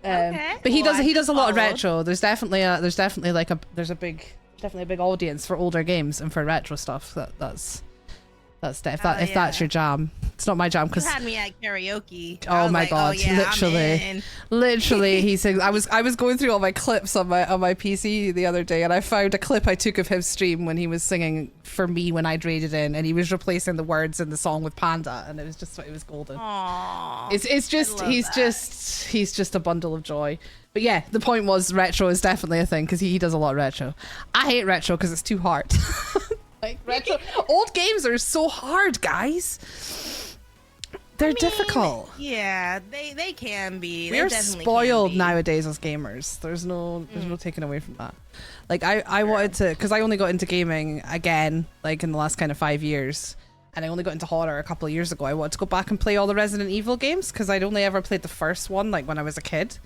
But he does a lot of retro. There's definitely a big audience for older games and for retro stuff. If that's your jam. It's not my jam, because
you had me at karaoke.
Oh my god, literally he sings. I was going through all my clips on my PC the other day, and I found a clip I took of his stream when he was singing For Me when I traded in, and he was replacing the words in the song with Panda, and it was golden.
Aww,
he's just a bundle of joy. But yeah, the point was retro is definitely a thing, because he does a lot of retro. I hate retro because it's too hard. Like retro old games are so hard, guys. They're difficult.
Yeah, they can be.
We're spoiled nowadays as gamers. There's no taking away from that. Like I wanted to, because I only got into gaming again like in the last kind of 5 years, and I only got into horror a couple of years ago. I wanted to go back and play all the Resident Evil games, because I'd only ever played the first one like when I was a kid.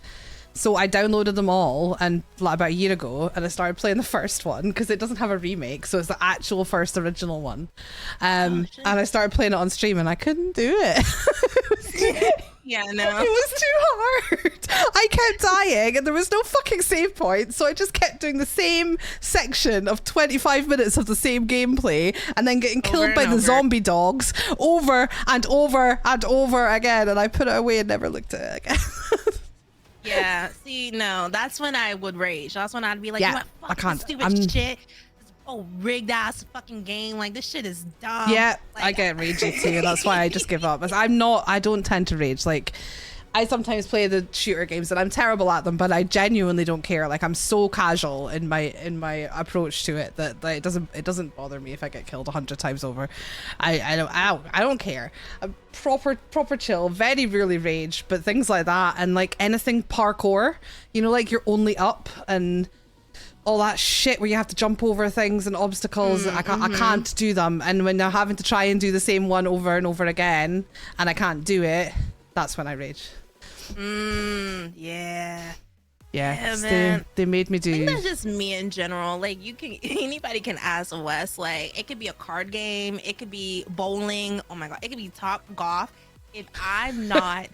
So I downloaded them all and like about a year ago, and I started playing the first one because it doesn't have a remake, so it's the actual first original one. And I started playing it on stream, and I couldn't do it.
Yeah, no.
It was too hard. I kept dying, and there was no fucking save point, so I just kept doing the same section of 25 minutes of the same gameplay, and then getting killed by the zombie dogs over and over and over again, and I put it away and never looked at it again.
Yeah, see, no, that's when I would rage. That's when I'd be like,
yeah,
you know what, fucking stupid shit. Oh, rigged ass fucking game. Like, this shit is dumb.
Yeah,
like,
I get ragey too. That's why I just give up. I don't tend to rage. Like, I sometimes play the shooter games and I'm terrible at them, but I genuinely don't care. Like, I'm so casual in my approach to it that it doesn't bother me if I get killed 100 times over. I don't care. I'm proper chill, very rarely rage, but things like that, and like anything parkour, you know, like you're only up and all that shit where you have to jump over things and obstacles. I can't do them, and when they're having to try and do the same one over and over again and I can't do it, that's when I rage.
Yeah,
man. They made me do.
I think that's just me in general. Like, anybody can ask Wes. Like, it could be a card game, it could be bowling. Oh my god, it could be Top Golf. if I'm not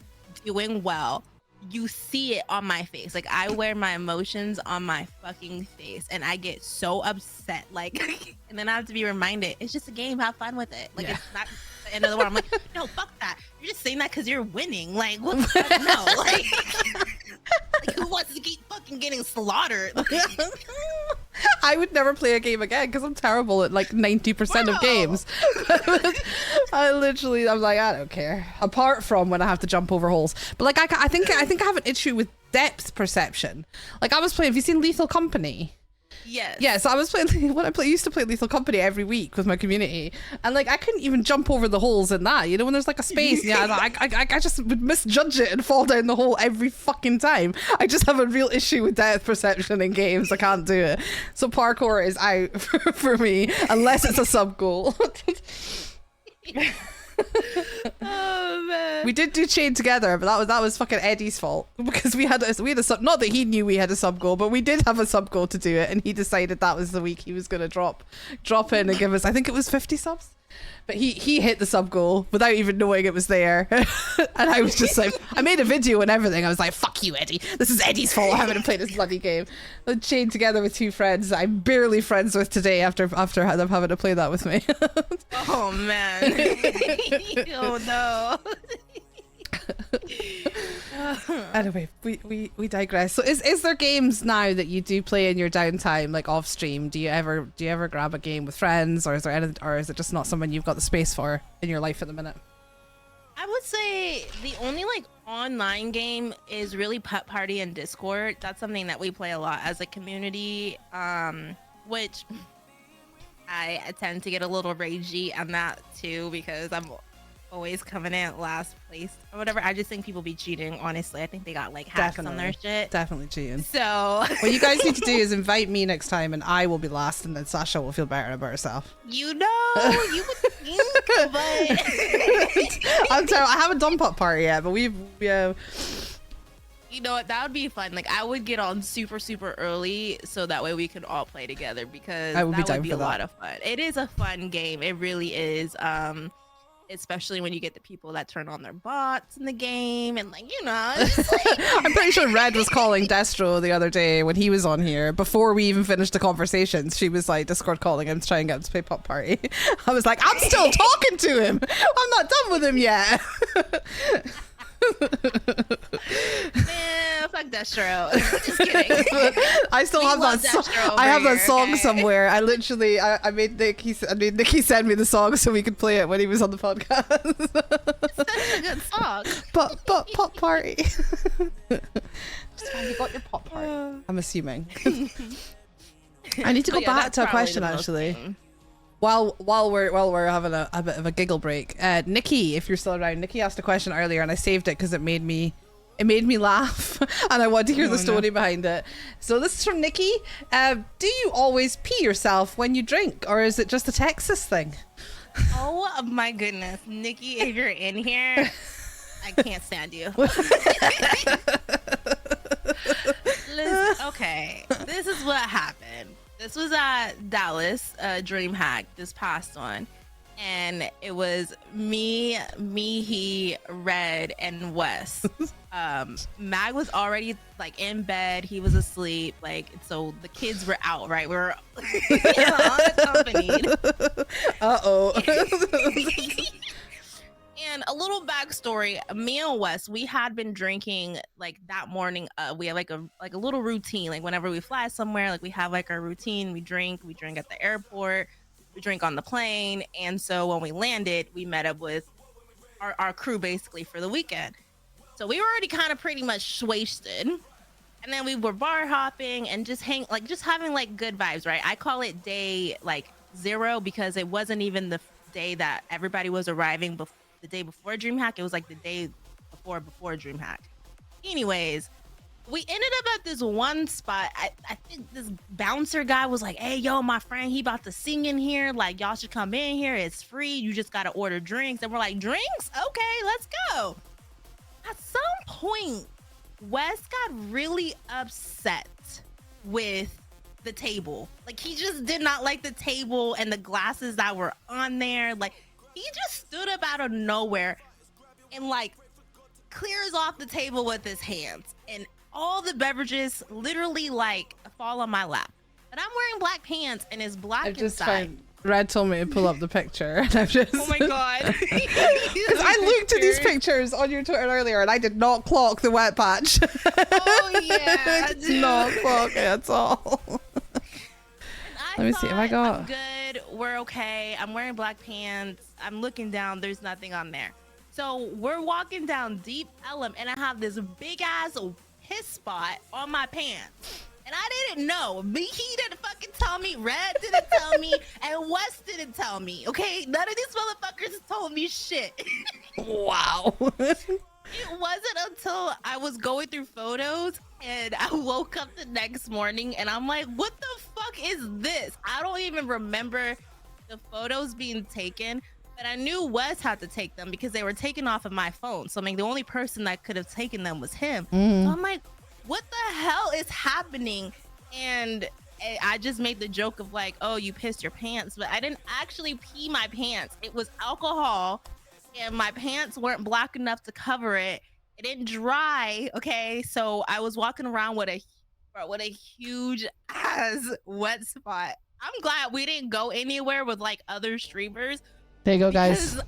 doing well, you see it on my face. Like I wear my emotions on my fucking face and I get so upset. Like, and then I have to be reminded, it's just a game, have fun with it. Like it's not the end of the world. I'm like, no, fuck that. You're just saying that because you're winning. Like, what the fuck? No. Like who wants to keep fucking getting slaughtered?
I would never play a game again because I'm terrible at like 90% of games. I'm like, I don't care. Apart from when I have to jump over holes. But like, I think I have an issue with depth perception. Like I was playing, have you seen Lethal Company?
Yes.
Yeah, so I was playing used to play Lethal Company every week with my community, and like I couldn't even jump over the holes in that. You know, when there's like a space, I just would misjudge it and fall down the hole every fucking time. I just have a real issue with depth perception in games. I can't do it. So parkour is out for me unless it's a sub goal.
Oh man.
We did do Chain Together, but that was fucking Eddie's fault because we had a sub. Not that he knew we had a sub goal, but we did have a sub goal to do it, and he decided that was the week he was going to drop in and give us. I think it was 50 subs. But he hit the sub goal without even knowing it was there. And I was just like, I made a video and everything. I was like, fuck you, Eddie. This is Eddie's fault having to play this bloody game. I chained together with 2 friends I'm barely friends with today after them having to play that with me.
Oh, man. Oh, no.
Anyway, we digress. So is there games now that you do play in your downtime, like off stream? Do you ever grab a game with friends, or is it just not something you've got the space for in your life at the minute?
I would say the only like online game is really Putt Party and Discord. That's something that we play a lot as a community, which I tend to get a little ragey on that too because I'm always coming in at last place or whatever. I just think people be cheating, honestly. I think they got like hacks on their shit. Definitely
cheating.
So
what you guys need to do is invite me next time and I will be last, and then Sasha will feel better about herself.
You know, you would think, but
I'm sorry, I haven't done Putt Party yet, but we've
you know what, that would be fun. Like I would get on super early so that way we could all play together because that would be a lot of fun. It is a fun game. It really is. Especially when you get the people that turn on their bots in the game and like, you know, it's like...
I'm pretty sure Red was calling Destro the other day when he was on here before we even finished the conversations. She was like Discord calling him to try and get him to play Putt Party. I was like, I'm still talking to him. I'm not done with him yet.
Man, fuck Destro. Just kidding.
I still have that song. I have that song somewhere. I literally, I made Nikki send me the song so we could play it when he was on the podcast.
It's such a good song.
Putt Party. Just find you got your Putt Party. I'm assuming. I need to go back to a question actually. While we're having a bit of a giggle break, Nikki, if you're still around, Nikki asked a question earlier and I saved it because it made me laugh and I wanted to hear the story behind it. So this is from Nikki. Do you always pee yourself when you drink, or is it just a Texas thing?
Oh my goodness, Nikki, if you're in here, I can't stand you. Listen, okay, this is what happened. This was at Dallas DreamHack this past one, and it was me, he, Red, and Wes. Mag was already like in bed; he was asleep. Like, so the kids were out, right? We were unaccompanied. And a little backstory: me and Wes, we had been drinking like that morning. We have like a little routine. Like whenever we fly somewhere, like we have like our routine. We drink at the airport, we drink on the plane, and so when we landed, we met up with our crew basically for the weekend. So we were already kind of pretty much wasted, and then we were bar hopping and just having like good vibes, right? I call it day like 0 because it wasn't even the day that everybody was arriving before. The day before DreamHack, it was like the day before DreamHack. Anyways, we ended up at this one spot. I think this bouncer guy was like, hey, yo, my friend, he about to sing in here. Like, y'all should come in here. It's free. You just got to order drinks. And we're like, drinks? Okay, let's go. At some point, Wes got really upset with the table. Like, he just did not like the table and the glasses that were on there. Like, he just stood up out of nowhere, and like clears off the table with his hands, and all the beverages literally like fall on my lap. But I'm wearing black pants and it's black inside.
Red told me to pull up the picture, and I'm just.
Oh my god!
Because I looked at these pictures on your Twitter earlier, and I did not clock the wet patch.
Oh yeah,
I did not clock it at all. Let me see. Have I got?
I'm good. We're okay. I'm wearing black pants. I'm looking down. There's nothing on there. So we're walking down Deep Ellum, and I have this big ass piss spot on my pants. And I didn't know. He didn't fucking tell me. Red didn't tell me. And Wes didn't tell me. Okay? None of these motherfuckers told me shit.
Wow.
It wasn't until I was going through photos and I woke up the next morning and I'm like, what the fuck is this? I don't even remember the photos being taken, but I knew Wes had to take them because they were taken off of my phone. So I mean, the only person that could have taken them was him. So I'm like, what the hell is happening? And I just made the joke of like, oh, you pissed your pants, but I didn't actually pee my pants. It was alcohol, and my pants weren't black enough to cover it. It didn't dry, okay? So I was walking around with a huge ass wet spot. I'm glad we didn't go anywhere with like other streamers.
There you go, guys.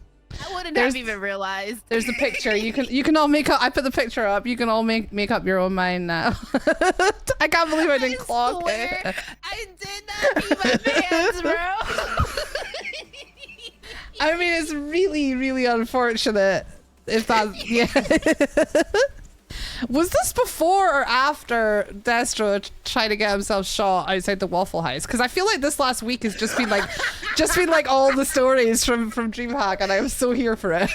I wouldn't have even realized.
There's the picture. You can all make up. I put the picture up. You can all make up your own mind now. I can't believe I didn't clock it.
I did not pee my pants, bro.
I mean, it's really, really unfortunate. If that, yeah. Was this before or after Destro tried to get himself shot outside the Waffle House? Because I feel like this last week has just been like all the stories from DreamHack, and I'm so here for it.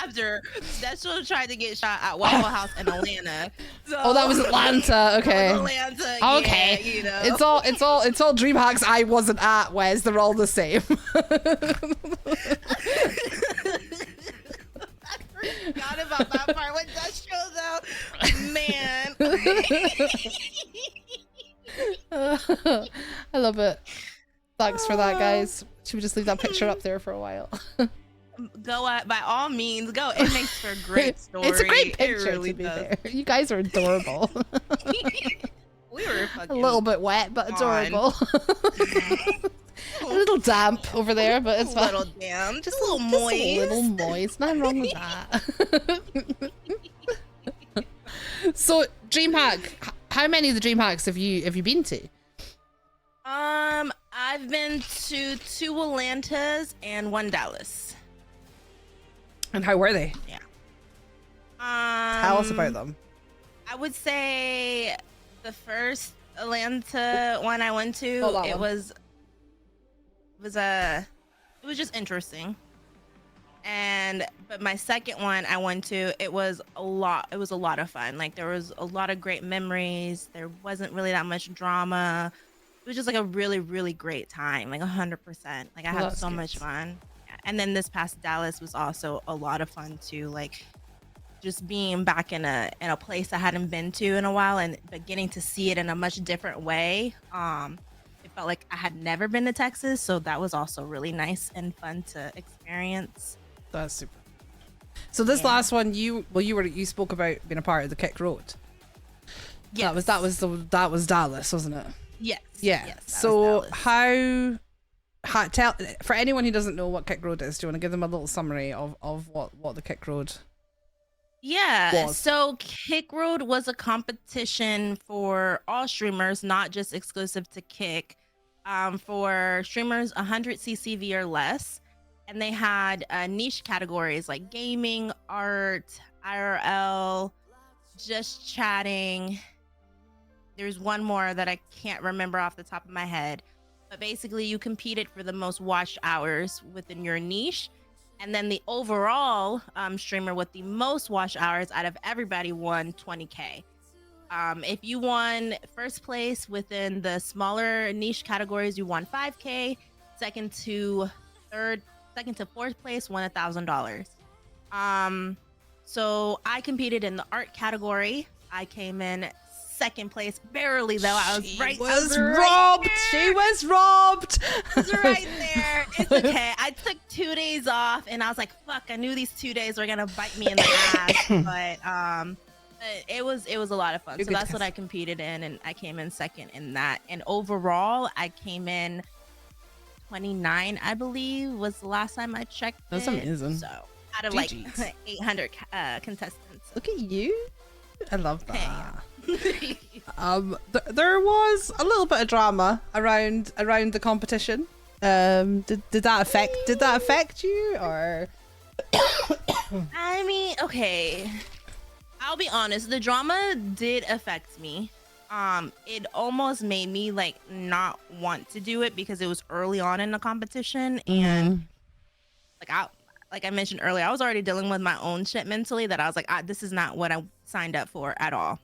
After Destro tried to get shot at Waffle House in Atlanta. So,
oh, that was Atlanta. Okay.
Atlanta.
Okay.
Yeah, you know.
It's all DreamHacks I wasn't at, Wes. They're all the same.
Forgot about that part with Destro though. Man.
I love it. Thanks for that, guys. Should we just leave that picture up there for a while?
Go by all means, go. It makes for a great story.
It's a great picture,
really
to be fair. You guys are adorable.
We were fucking
a little bit wet, but adorable. A little damp over there, but it's fine.
A little damp, just a little moist.
A little moist. Nothing wrong with that. So, DreamHack, how many of the DreamHacks have you been to?
I've been to 2 Atlantas and 1 Dallas.
And how were they?
Yeah.
Tell us about them.
I would say the first Atlanta one I went to, it was just interesting. But my second one I went to, it was a lot of fun. Like there was a lot of great memories. There wasn't really that much drama. It was just like a really, really great time, like 100%. Like I had so much fun. Yeah. And then this past Dallas was also a lot of fun too. Like just being back in a place I hadn't been to in a while, but getting to see it in a much different way. It felt like I had never been to Texas, so that was also really nice and fun to experience.
That's super. So this last one, you spoke about being a part of the Kick Road.
Yes.
That was Dallas, wasn't it?
Yes.
Yeah.
Yes,
so how tell for anyone who doesn't know what Kick Road is, do you want to give them a little summary of what the Kick Road?
Yeah. So Kick Road was a competition for all streamers, not just exclusive to Kick, for streamers 100 CCV or less. And they had niche categories like gaming, art, IRL, just chatting. There's one more that I can't remember off the top of my head. But basically, you competed for the most watched hours within your niche. And then the overall streamer with the most watched hours out of everybody won $20K. If you won first place within the smaller niche categories, you won $5K. Second to fourth place won $1,000. So I competed in the art category. I came in second place, barely though. I was
She
right.
was
right
robbed.
there.
She was robbed.
I was right there. It's okay. I took 2 days off, and I was like, "Fuck!" I knew these 2 days were gonna bite me in the ass, but it was a lot of fun. So that's what I competed in, and I came in second in that. And overall, I came in 29, I believe, was the last time I checked.
That's
it.
amazing.
So out of like 800 contestants.
Look at you. I love that.
Hey.
There was a little bit of drama around the competition. Did that affect you, or?
I mean, okay. I'll be honest, the drama did affect me. It almost made me like not want to do it because it was early on in the competition, and like I mentioned earlier, I was already dealing with my own shit mentally that I was like, this is not what I signed up for at all.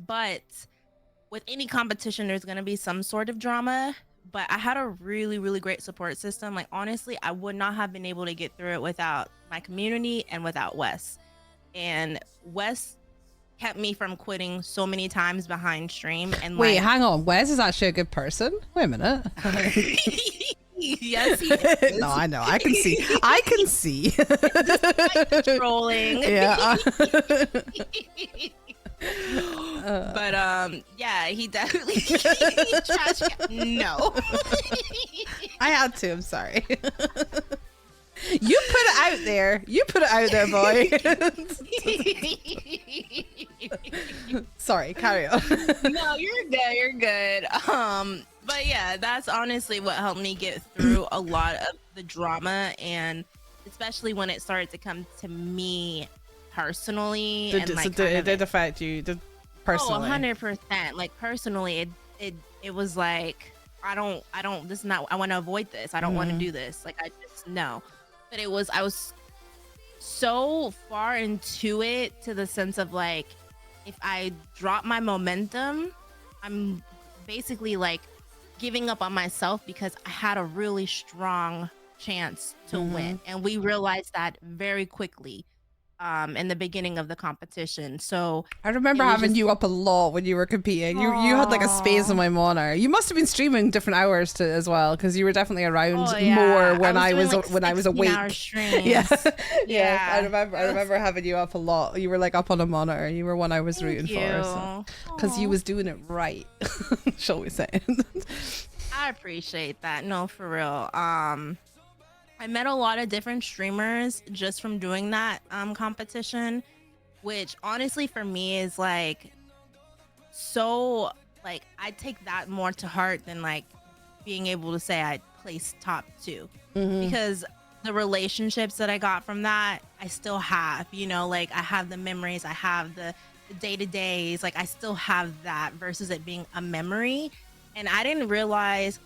But with any competition, there's gonna be some sort of drama. But I had a really, really great support system. Like honestly, I would not have been able to get through it without my community and without Wes. And Wes kept me from quitting so many times behind stream. And
wait, hang on, Wes is actually a good person. Wait a minute.
Yes, he is.
No, I know. I can see.
Trolling.
Yeah.
But yeah, he definitely trash. No.
I had to. I'm sorry. You put it out there. Boy. Sorry, carry on.
No, you're good. But yeah, that's honestly what helped me get through a lot of the drama, and especially when it started to come to me personally.
It did affect you personally.
100%. Like personally, it was like I don't. This is not. I want to avoid this. I don't want to do this. Like I just no. But I was so far into it to the sense of like, if I drop my momentum, I'm basically like giving up on myself because I had a really strong chance to win. And we realized that very quickly in the beginning of the competition. So
I remember having you up a lot when you were competing. You had like a space in my monitor. You must have been streaming different hours as well, because you were definitely around more when I was awake. Yeah. Yeah. I remember having you up a lot. You were like up on a monitor. You were one I was rooting for, because you was doing it right. Shall we say?
I appreciate that. No, for real. I met a lot of different streamers just from doing that competition, which honestly for me is like so like I take that more to heart than like being able to say I placed top 2, because the relationships that I got from that I still have, you know, like I have the memories, I have the day-to-days, like I still have that versus it being a memory. And I didn't realize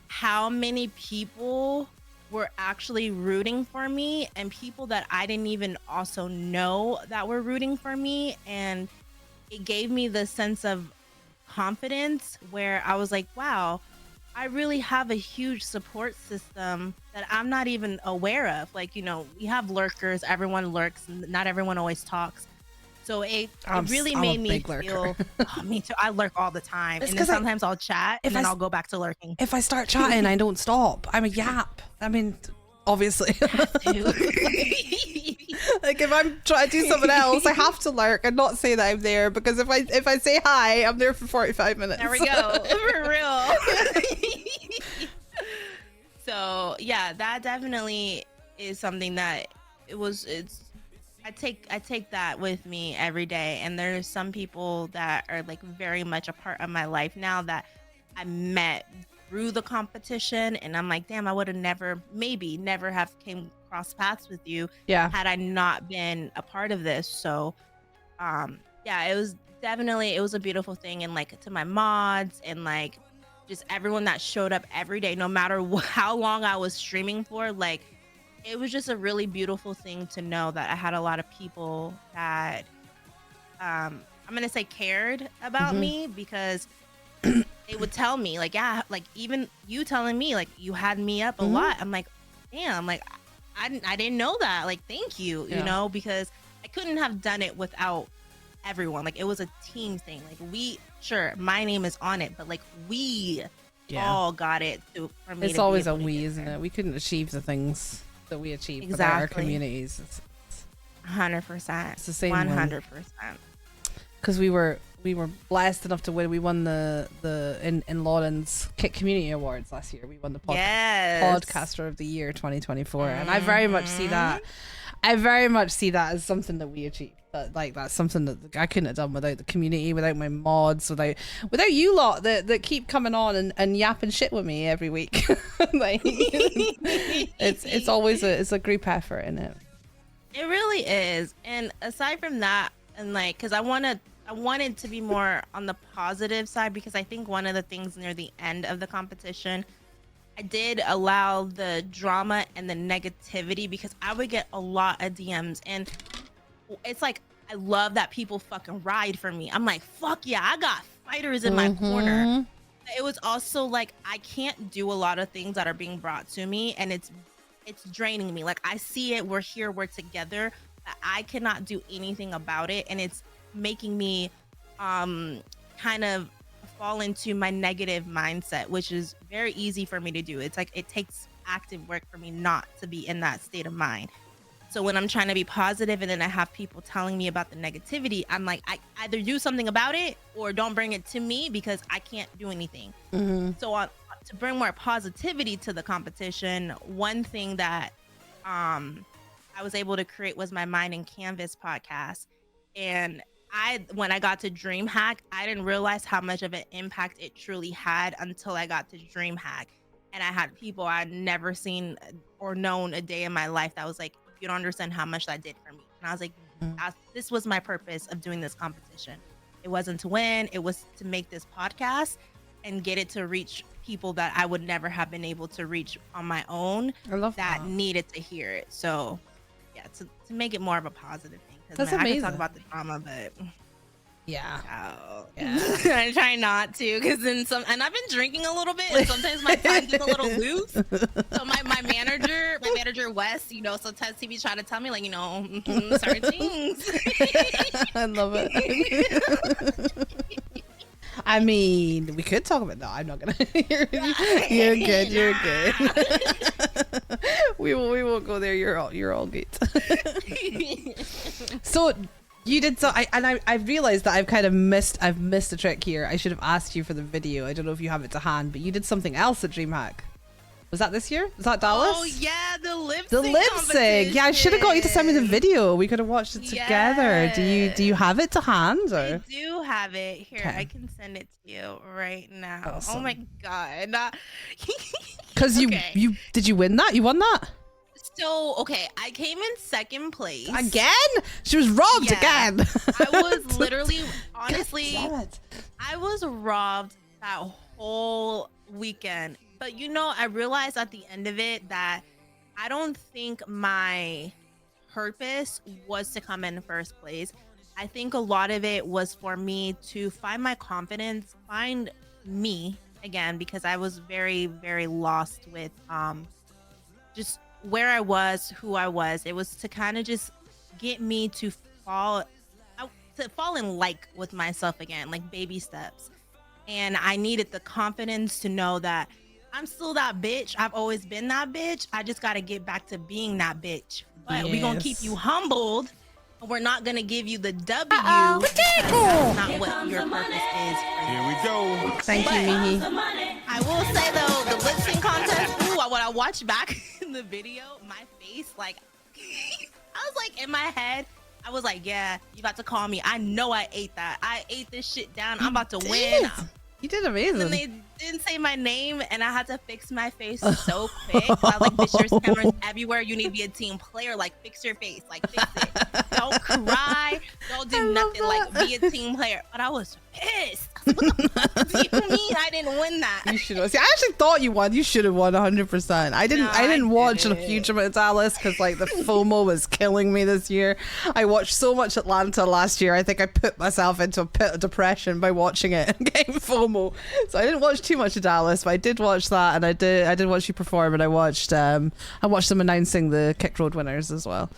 how many people were actually rooting for me, and people that I didn't even also know that were rooting for me. And it gave me the sense of confidence where I was like, wow, I really have a huge support system that I'm not even aware of. Like, you know, we have lurkers, everyone lurks, not everyone always talks. So it really made me feel, me too. I lurk all the time. And then sometimes I'll chat and then I'll go back to lurking.
If I start chatting, I don't stop. I'm a yap. I mean, obviously. Like if I'm trying to do something else, I have to lurk and not say that I'm there, because if I say hi, I'm there for 45 minutes.
There we go. For real. So yeah, that definitely is something that I take that with me every day. And there's some people that are like very much a part of my life now that I met through the competition, and I'm like, damn, I would have never have came cross paths with you had I not been a part of this. So yeah, it was a beautiful thing. And like to my mods and like just everyone that showed up every day, no matter how long I was streaming for, like it was just a really beautiful thing to know that I had a lot of people that I'm gonna say cared about me, because they would tell me like, yeah, like even you telling me like you had me up a lot. I'm like, damn, like I didn't know that. Like, thank you, you know, because I couldn't have done it without everyone. Like it was a team thing. Like sure, my name is on it, but like we all got it for me.
It's always a we, isn't it? We couldn't achieve the things that we achieved without our communities.
100%.
It's the same
100%.
Because we were blessed enough to win. We won in Lauren's Kick Community Awards last year. We won the Podcaster of the Year 2024, and I very much see that. I very much see that as something that we achieved. That's something that I couldn't have done without the community, without my mods, without you lot that keep coming on and yapping shit with me every week. Like, it's always a group effort, isn't it?
It really is. And aside from that, and like, because I wanted to be more on the positive side, because I think one of the things near the end of the competition, I did allow the drama and the negativity, because I would get a lot of DMs, and it's like, I love that people fucking ride for me. I'm like, fuck yeah, I got fighters in my corner. It was also like, I can't do a lot of things that are being brought to me, and it's draining me. Like, I see it, we're here, we're together, but I cannot do anything about it, and it's making me kind of fall into my negative mindset, which is very easy for me to do. It's like, it takes active work for me not to be in that state of mind. So when I'm trying to be positive and then I have people telling me about the negativity, I'm like, I either do something about it or don't bring it to me, because I can't do anything. So to bring more positivity to the competition, one thing that I was able to create was my Mind and Canvas podcast. And when I got to DreamHack, I didn't realize how much of an impact it truly had until I got to DreamHack. And I had people I'd never seen or known a day in my life that was like, you don't understand how much that did for me. And I was like, this was my purpose of doing this competition. It wasn't to win. It was to make this podcast and get it to reach people that I would never have been able to reach on my own. I love that needed to hear it. So yeah, to make it more of a positive thing.
That's amazing.
I can talk about the drama, but
yeah.
I try not to, because then and I've been drinking a little bit, and sometimes my tongue gets a little loose. So my manager Wes, sometimes he be trying to tell me, like, certain things.
I love it. I mean, we could talk about that. I'm not gonna. You're good. You're good. we won't go there. You're all good. So you did so. I realized that I've missed a trick here. I should have asked you for the video. I don't know if you have it to hand, but you did something else at DreamHack. Was that this year? Was that Dallas?
Oh yeah, the lip sync.
The lip sync. Yeah, I should have got you to send me the video. We could have watched it together. Do you have it to hand? Or?
I do have it here. Okay. I can send it to you right now. Awesome. Oh my god.
Because you did you win that? You won that?
So I came in second place
again. She was robbed again.
I was literally, honestly, I was robbed that whole weekend. But I realized at the end of it that I don't think my purpose was to come in first place. I think a lot of it was for me to find my confidence, find me again, because I was very, very lost with just where I was, who I was. It was to kind of just get me to fall in like with myself again, like baby steps. And I needed the confidence to know that I'm still that bitch. I've always been that bitch. I just got to get back to being that bitch. But we're going to keep you humbled. We're not going to give you the W. That's not what your purpose is.
Here we go.
Thank you, Mihi.
I will say, though, the lip sync contest, when I watched back in the video, my face, like, I was like, in my head, I was like, yeah, you about to call me. I know I ate that. I ate this shit down. I'm about to win.
You did amazing.
And they didn't say my name, and I had to fix my face so quick. I was like, bitch, there's cameras everywhere. You need to be a team player. Like, fix your face. Like, fix it. Don't cry. Don't do nothing. Like, be a team player. But I was pissed. What the fuck do you mean I didn't win that?
You should have. See, I actually thought you won. You should have won 100%. I didn't watch a huge amount of Dallas because like the FOMO was killing me this year. I watched so much Atlanta last year. I think I put myself into a pit of depression by watching it and getting FOMO. So I didn't watch too much of Dallas, but I did watch that, and I did watch you perform, and I watched them announcing the Kick Road winners as well.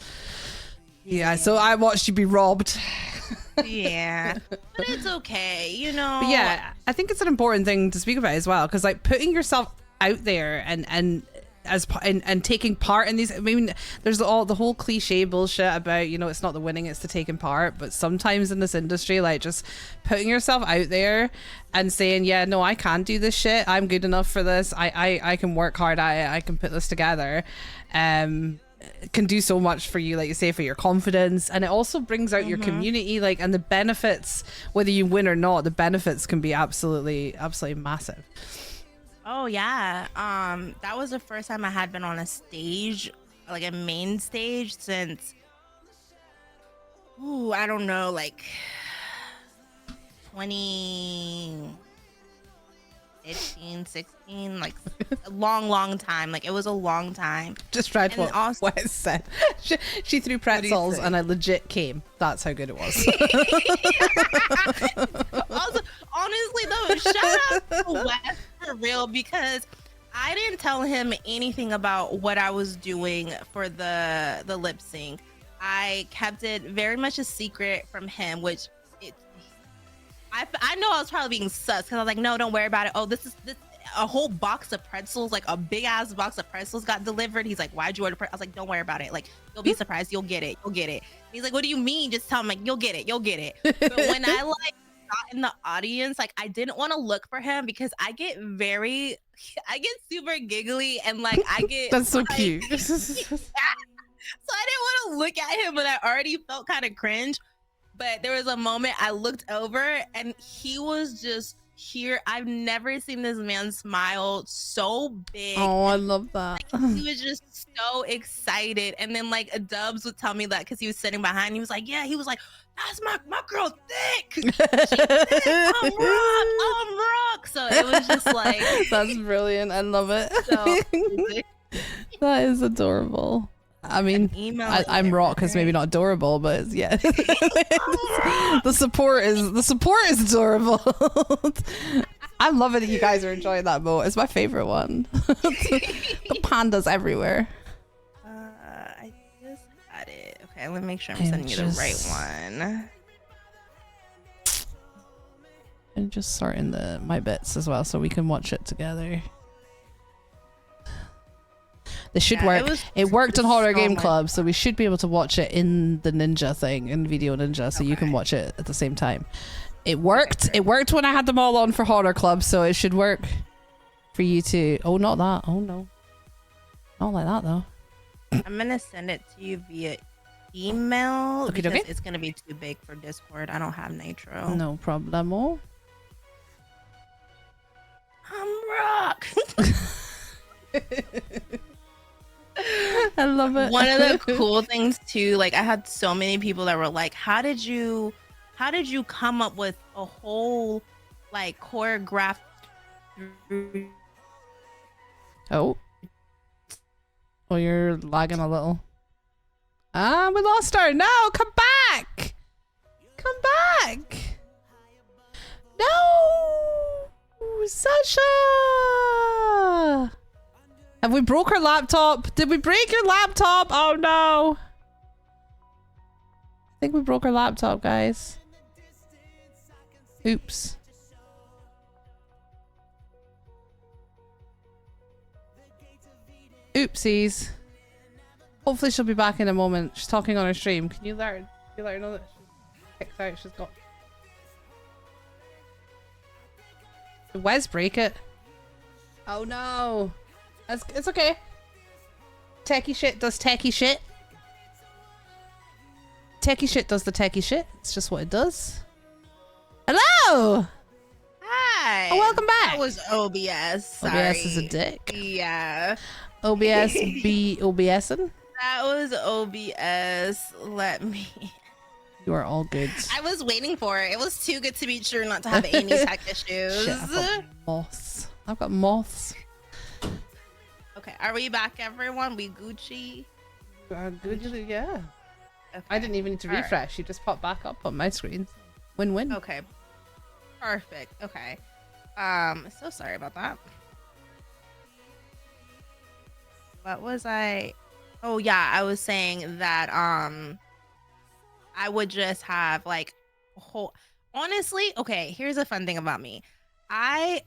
Yeah, so I watched you be robbed.
Yeah, but it's okay, you know.
But yeah, I think it's an important thing to speak about as well, because like putting yourself out there and and taking part in these. I mean, there's all the whole cliche bullshit about, you know, it's not the winning, it's the taking part. But sometimes in this industry, like just putting yourself out there and saying, yeah, no, I can do this shit. I'm good enough for this. I can work hard at it. I can put this together. Can do so much for you, like you say, for your confidence, and it also brings out your community, like, and the benefits, whether you win or not, the benefits can be absolutely massive.
Oh yeah. That was the first time I had been on a stage, like a main stage, since I don't know, like 2015, 16, like a long time. Like it was a long time.
Just tried
And
what Wes said. She threw pretzels and I legit came. That's how good it was.
Also, honestly though, shout out to Wes for real, because I didn't tell him anything about what I was doing for the lip sync. I kept it very much a secret from him, which I know I was probably being sus, because I was like, no, don't worry about it. Oh, this a whole box of pretzels, like a big ass box of pretzels got delivered. He's like, why'd you order I was like, don't worry about it. Like, you'll be surprised. You'll get it. You'll get it. He's like, what do you mean? Just tell him, like, you'll get it. You'll get it. But when I like got in the audience, like I didn't want to look for him because I get super giggly and like I get
that's so
like,
cute.
So I didn't want to look at him, but I already felt kind of cringe. But there was a moment I looked over and he was just here. I've never seen this man smile so big.
Oh, I love that.
Like, he was just so excited. And then like Dubs would tell me that because he was sitting behind. He was like, yeah, he was like, that's my girl thick. She's thick. I'm rock. So it was just like,
that's brilliant. I love it.
So,
that is adorable. I mean, I'm rock is maybe not adorable, but yeah, the support is adorable. I love it that you guys are enjoying that boat. It's my favorite one. The pandas everywhere.
I just got it. Okay, let me make sure I'm sending you the right one.
And just sorting my bits as well so we can watch it together. This should work. It worked on Horror Game Club, so we should be able to watch it in the Ninja thing, in Video Ninja, so you can watch it at the same time. It worked. It worked when I had them all on for Horror Club, so it should work for you to. Oh, not that. Oh no, not like that though.
I'm gonna send it to you via email because
okay.
it's gonna be too big for Discord. I don't have Nitro.
No problemo.
I'm rock.
I love it.
One of the cool things too, like I had so many people that were like, how did you come up with a whole like choreographed
oh, you're lagging a little. We lost her. No, come back. No, Sasha. Have we broke her laptop? Did we break your laptop? Oh no. I think we broke her laptop, guys. Oops. Oopsies. Hopefully she'll be back in a moment. She's talking on her stream. Can you let her know that she's kicked out? She's got... Did Wes break it? Oh no. It's okay. Techie shit does techie shit. Techie shit does the techie shit. It's just what it does. Hello!
Hi.
Oh, welcome back.
That was OBS. Sorry.
OBS is a dick.
Yeah.
OBS be OBSing.
That was OBS. Let me.
You are all good.
I was waiting for it. It was too good to be true not to have any tech issues.
Shit, I've got moths. I've got moths.
Okay, are we back, everyone? We Gucci?
Gucci, yeah.
Okay.
I didn't even need to refresh. Right. You just popped back up on my screen. Win-win.
Okay. Perfect. Okay. So sorry about that. What was I? Oh yeah, I was saying that I would just have like whole honestly, okay, here's a fun thing about me. I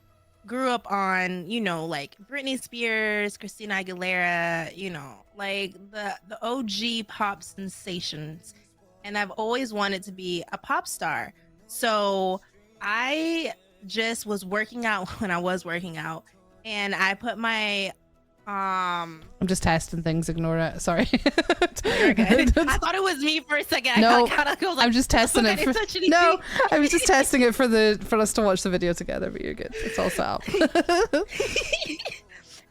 grew up on, like Britney Spears, Christina Aguilera, like the OG pop sensations. And I've always wanted to be a pop star. So I just was working out when I was working out, and I put my
I'm just testing things. Ignore it. Sorry.
you're good. I thought it was me for a second.
No,
I was like,
I'm just testing it. No, I was just testing it for us to watch the video together. But you're good. It's all set up.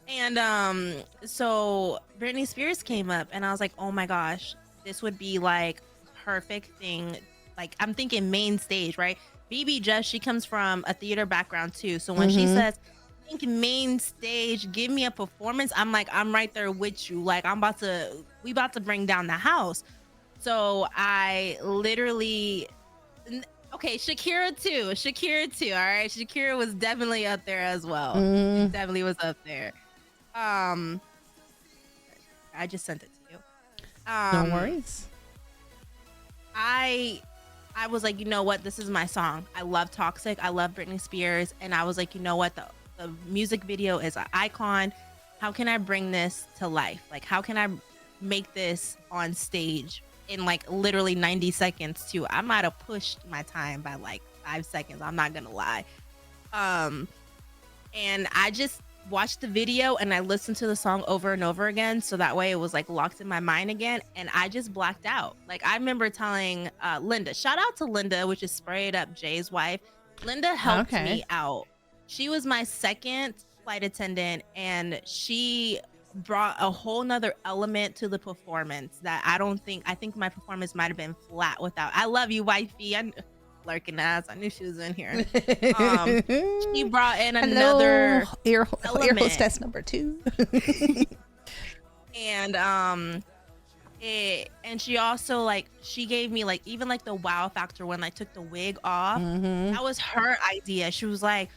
And so Britney Spears came up, and I was like, oh my gosh, this would be like perfect thing. Like, I'm thinking main stage, right? BB Just, she comes from a theater background too. So when she says, think main stage, give me a performance, I'm like, I'm right there with you. Like, we about to bring down the house. So I literally, okay, Shakira too. All right. Shakira was definitely up there as well. She definitely was up there. I just sent it to you.
No worries.
I was like, you know what? This is my song. I love Toxic. I love Britney Spears. And I was like, you know what? The music video is an icon. How can I bring this to life? Like, how can I make this on stage in like literally 90 seconds too? I might have pushed my time by like 5 seconds. I'm not going to lie. And I just watched the video and I listened to the song over and over again. So that way it was like locked in my mind again. And I just blacked out. Like, I remember telling Linda, shout out to Linda, which is Sprayed Up Jay's wife. Linda helped me out. She was my second flight attendant, and she brought a whole nother element to the performance that I think my performance might have been flat without. I love you, wifey. Lurking ass. I knew she was in here. She brought in another
air hostess number 2.
And and she also, like, she gave me like even like the wow factor when I took the wig off. That was her idea. She was like,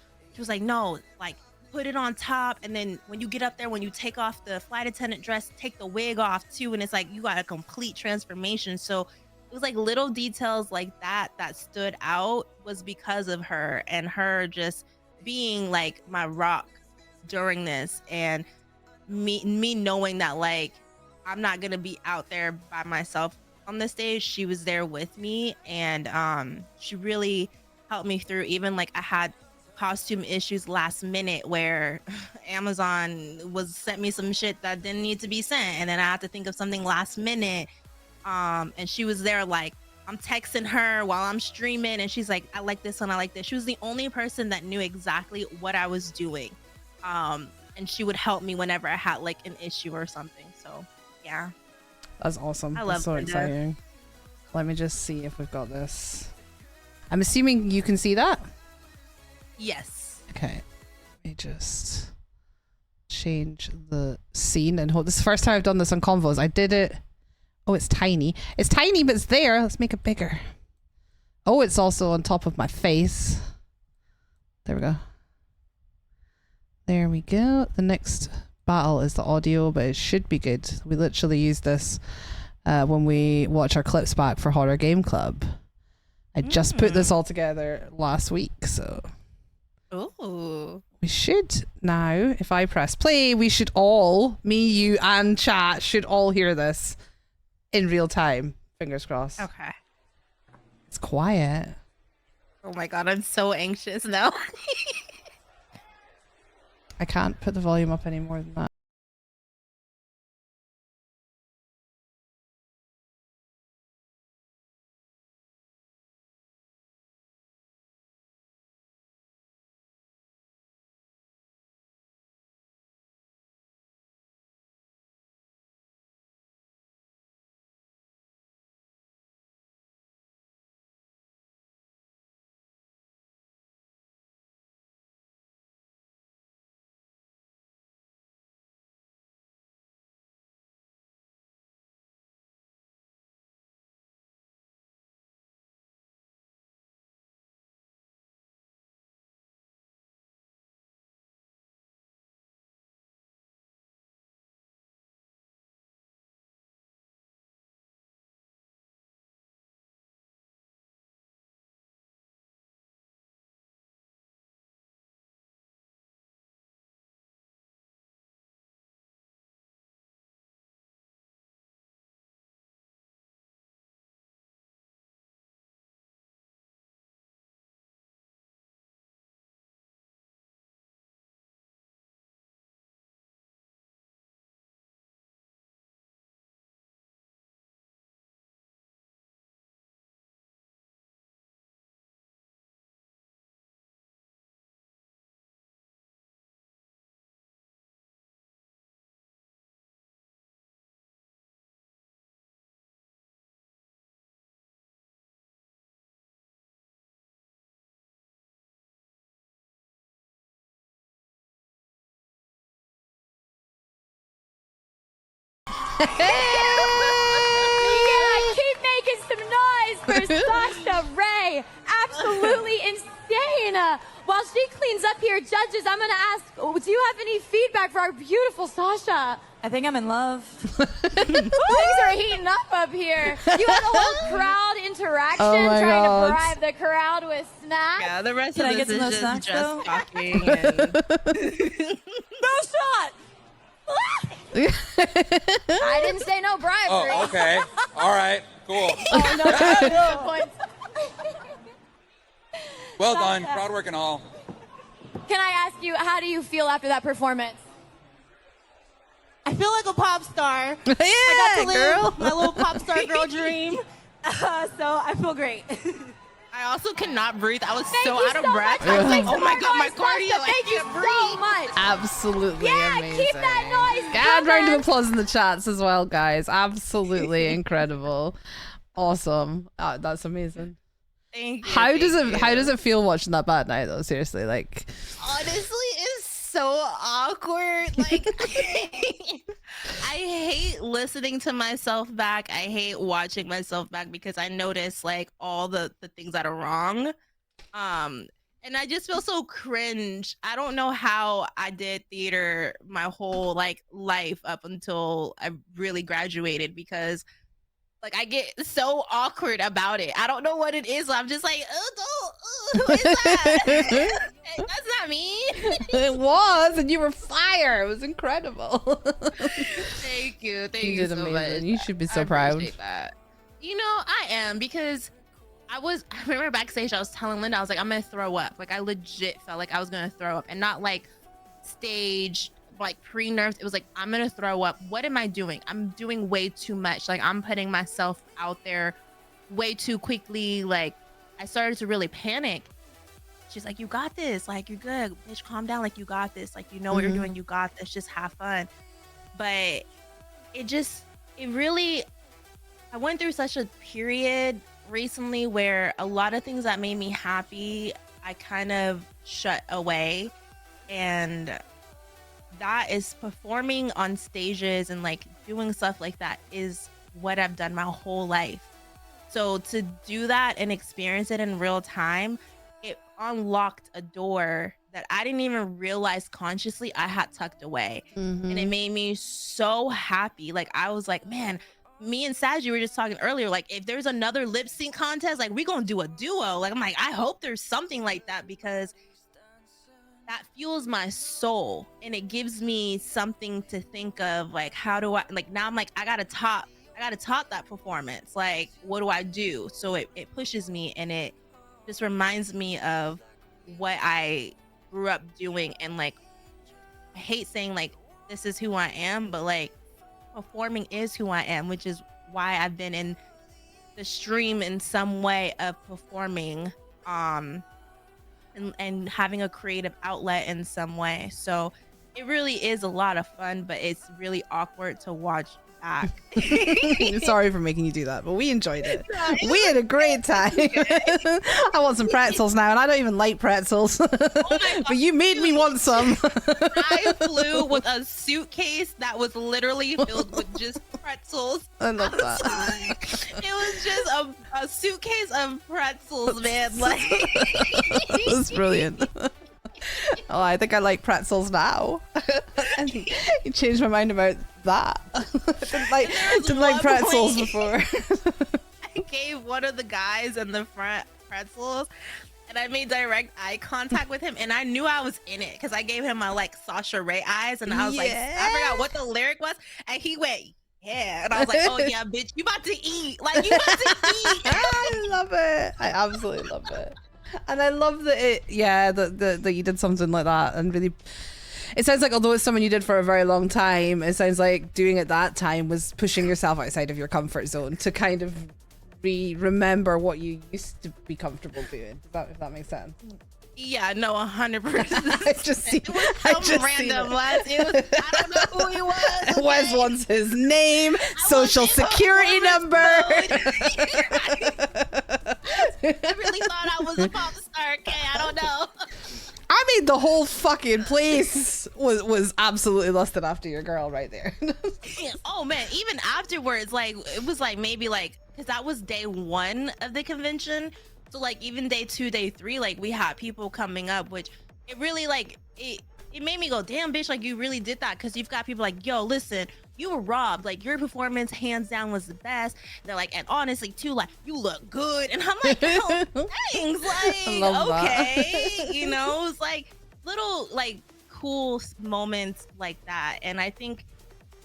no, like, put it on top, and then when you get up there, when you take off the flight attendant dress, take the wig off too, and it's like you got a complete transformation. So it was like little details like that stood out was because of her, and her just being like my rock during this, and me knowing that, like, I'm not gonna be out there by myself on the stage. She was there with me, and she really helped me through. Even like I had costume issues last minute where Amazon sent me some shit that didn't need to be sent, and then I had to think of something last minute. And she was there, like, I'm texting her while I'm streaming, and she's like, I like this one, I like this. She was the only person that knew exactly what I was doing. And she would help me whenever I had like an issue or something. So yeah.
That's awesome.
I love
That's so
Linda.
exciting. Let me just see if we've got this. I'm assuming you can see that?
Yes.
Okay. Let me just change the scene and hold. This is the first time I've done this on Convos. I did it. Oh, it's tiny. It's tiny, but it's there. Let's make it bigger. Oh, it's also on top of my face. There we go. There we go. The next battle is the audio, but it should be good. We literally use this when we watch our clips back for Horror Game Club. I just put this all together last week, so
Ooh.
we should now, if I press play, we should all, me, you, and chat, should all hear this in real time. Fingers crossed.
Okay.
It's quiet.
Oh my god, I'm so anxious now.
I can't put the volume up any more than that.
keep making some noise for xoSashaRae. Absolutely insane. While she cleans up here, judges, I'm going to ask, do you have any feedback for our beautiful Sasha?
I think I'm in love.
Things are heating up here. You had a whole crowd interaction trying to bribe the crowd with snacks.
Yeah, the rest
Can I
of
get
this
some
is
of those snacks, though?
talking. And...
No shot. I didn't say no bribery.
Oh, okay. All right. Cool.
Oh, no points.
Well done. Proud work and all.
Can I ask you, how do you feel after that performance?
I feel like a pop star.
Yeah,
I got to live
girl.
my little pop star girl dream. So I feel great.
I also cannot breathe. I was
Thank
so
you
out of
so
breath.
much.
I was like,
Make
oh my
some
god, my
more noise,
cardio.
Sasha.
I
Thank you
can't
so
breathe.
much.
Absolutely
Yeah,
amazing.
keep that noise
And round of
coming.
applause in the chats as well, guys. Absolutely incredible. Awesome. That's amazing.
Thank you.
How does
thank
it
you.
feel watching that bad night though? Seriously, like
Honestly, it's so awkward. Like, I hate listening to myself back. I hate watching myself back because I notice like all the things that are wrong. And I just feel so cringe. I don't know how I did theater my whole like life up until I really graduated because like I get so awkward about it. I don't know what it is. I'm just like, who is that? That's not me.
it was, and you were fire. It was incredible.
Thank you. Thank
You
you
did
so
amazing.
much.
You should be so
I
proud.
appreciate that. You know, I am because I remember backstage, I was telling Linda, I was like, I'm going to throw up. Like, I legit felt like I was going to throw up and not like stage, like pre-nerves. It was like, I'm going to throw up. What am I doing? I'm doing way too much. Like, I'm putting myself out there way too quickly. Like, I started to really panic. She's like, you got this. Like, you're good. Bitch, calm down. Like, you got this. Like, you know what you're doing. You got this. Just have fun. But it really, I went through such a period recently where a lot of things that made me happy, I kind of shut away. And that is performing on stages and like doing stuff like that is what I've done my whole life. So to do that and experience it in real time, it unlocked a door that I didn't even realize consciously I had tucked away. And it made me so happy. Like I was like, man, me and Saj, you were just talking earlier, like if there's another lip sync contest, like we're gonna do a duo. Like I'm like, I hope there's something like that because that fuels my soul and it gives me something to think of. Like, how do I, like now I'm like, I gotta top that performance. Like, what do I do? So it pushes me and it just reminds me of what I grew up doing. And like, I hate saying like, this is who I am, but like performing is who I am, which is why I've been in the stream in some way of performing, and having a creative outlet in some way. So it really is a lot of fun, but it's really awkward to watch back.
Sorry for making you do that, but we enjoyed it. We had a great time. I want some pretzels now, and I don't even like pretzels. But you made me want some.
I flew with a suitcase that was literally filled with just pretzels.
I love that.
It was just a suitcase of pretzels, man. Like
That's brilliant. Oh, I think I like pretzels now. I think you changed my mind about that. I didn't like pretzels before.
I gave one of the guys in the front pretzels and I made direct eye contact with him and I knew I was in it because I gave him my like xoSashaRae eyes and I was like, I forgot what the lyric was and he went, yeah, and I was like, oh yeah, bitch, you about to eat. Like, you about to eat.
I love it. I absolutely love it. And I love that that you did something like that and really, it sounds like although it's something you did for a very long time, it sounds like doing it that time was pushing yourself outside of your comfort zone to kind of remember what you used to be comfortable doing. If that makes sense.
Yeah, no, 100%.
I just see
It was some random Wes. It was, I don't know who he was. Okay?
Wes wants his name, social security number.
I really thought I was a pop star. Okay, I don't know.
I mean, the whole fucking place was absolutely lusted after your girl right there.
Oh man, even afterwards, like it was like maybe like because that was day 1 of the convention. So like even day 2, day 3, like we had people coming up, which it really like it made me go, damn bitch, like you really did that, because you've got people like, yo, listen, you were robbed, like your performance hands down was the best. They're like, and honestly too, like you look good. And I'm like, oh, thanks, like okay. You know, it's like little like cool moments like that. And I think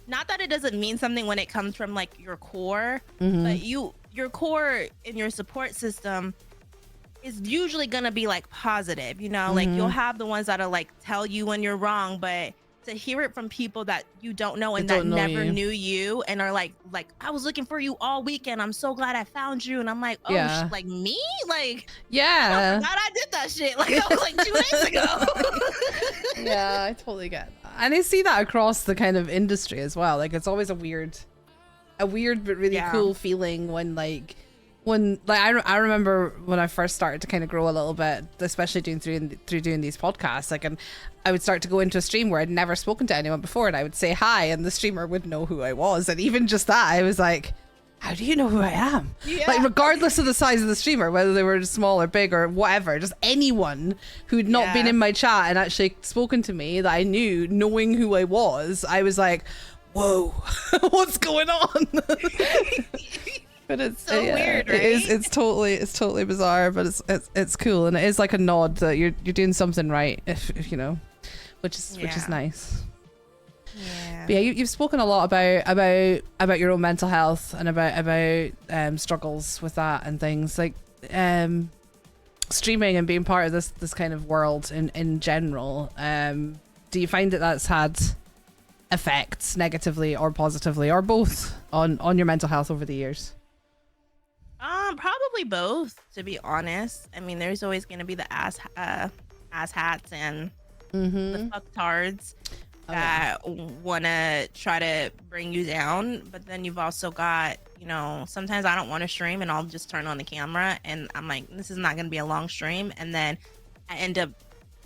not that it doesn't mean something when it comes from like your core, but your core in your support system is usually gonna be like positive, you know, like you'll have the ones that'll like tell you when you're wrong, but to hear it from people that you don't know and that never knew you and are like I was looking for you all weekend, I'm so glad I found you. And I'm like, oh, like me, like I forgot I did that shit, like that was like 2 days ago.
Yeah, I totally get that. And I see that across the kind of industry as well. Like it's always a weird but really cool feeling when I remember when I first started to kind of grow a little bit, especially through doing these podcasts, like, and I would start to go into a stream where I'd never spoken to anyone before, and I would say hi, and the streamer would know who I was. And even just that, I was like, how do you know who I am? Yeah. Like, regardless of the size of the streamer, whether they were small or big or whatever, just anyone who'd not been in my chat and actually spoken to me that I knew, knowing who I was like, whoa, what's going on? But it's so weird, right? It's totally bizarre, but it's cool, and it is like a nod that you're doing something right, if you know, which is nice. Yeah. But yeah, you've spoken a lot about your own mental health and about struggles with that and things like streaming and being part of this kind of world in general. Do you find that that's had effects negatively or positively or both on your mental health over the years?
Probably both, to be honest. I mean, there's always going to be the ass hats and the fucktards that want to try to bring you down. But then you've also got, you know, sometimes I don't want to stream and I'll just turn on the camera and I'm like, this is not going to be a long stream. And then I end up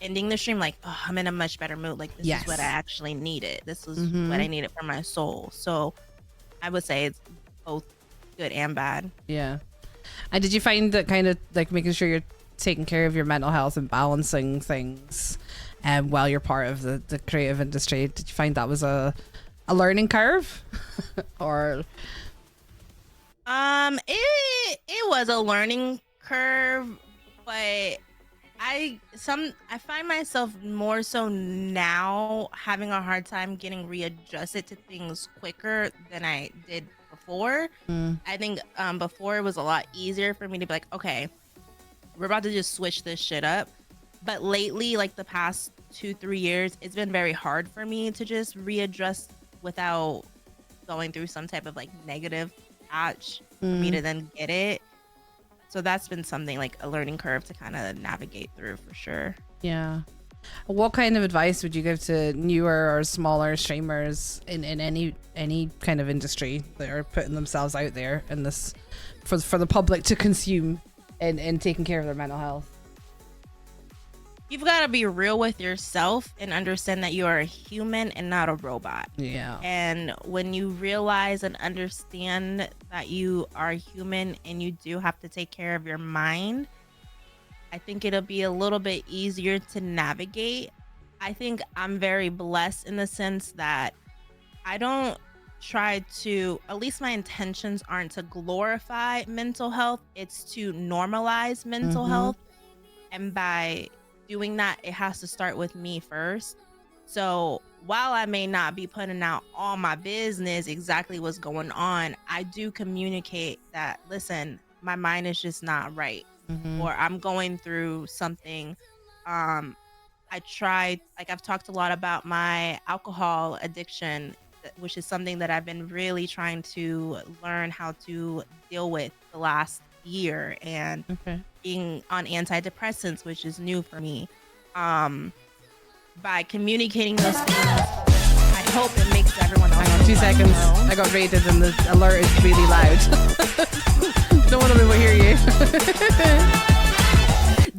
ending the stream like, oh, I'm in a much better mood. Like, this is what I actually needed. This was what I needed for my soul. So I would say it's both good and bad. Yeah.
And did you find that kind of like making sure you're taking care of your mental health and balancing things while you're part of the creative industry, did you find that was a learning curve? Or
it was a learning curve, but I find myself more so now having a hard time getting readjusted to things quicker than I did before. I think before it was a lot easier for me to be like, okay, we're about to just switch this shit up. But lately, like the past 2-3 years, it's been very hard for me to just readjust without going through some type of like negative patch for me to then get it. So that's been something like a learning curve to kind of navigate through for sure.
Yeah. What kind of advice would you give to newer or smaller streamers in any kind of industry that are putting themselves out there in this for the public to consume and taking care of their mental health?
You've got to be real with yourself and understand that you are a human and not a robot.
Yeah.
And when you realize and understand that you are human and you do have to take care of your mind, I think it'll be a little bit easier to navigate. I think I'm very blessed in the sense that I don't try to, at least my intentions aren't to glorify mental health. It's to normalize mental health. And by doing that, it has to start with me first. So while I may not be putting out all my business, exactly what's going on, I do communicate that, listen, my mind is just not right. Or I'm going through something. I tried, like I've talked a lot about my alcohol addiction, which is something that I've been really trying to learn how to deal with the last year, and being on antidepressants, which is new for me. By communicating those things, I hope it makes everyone else.
Hang on 2 seconds. I got rated and the alert is really loud. No one will hear you.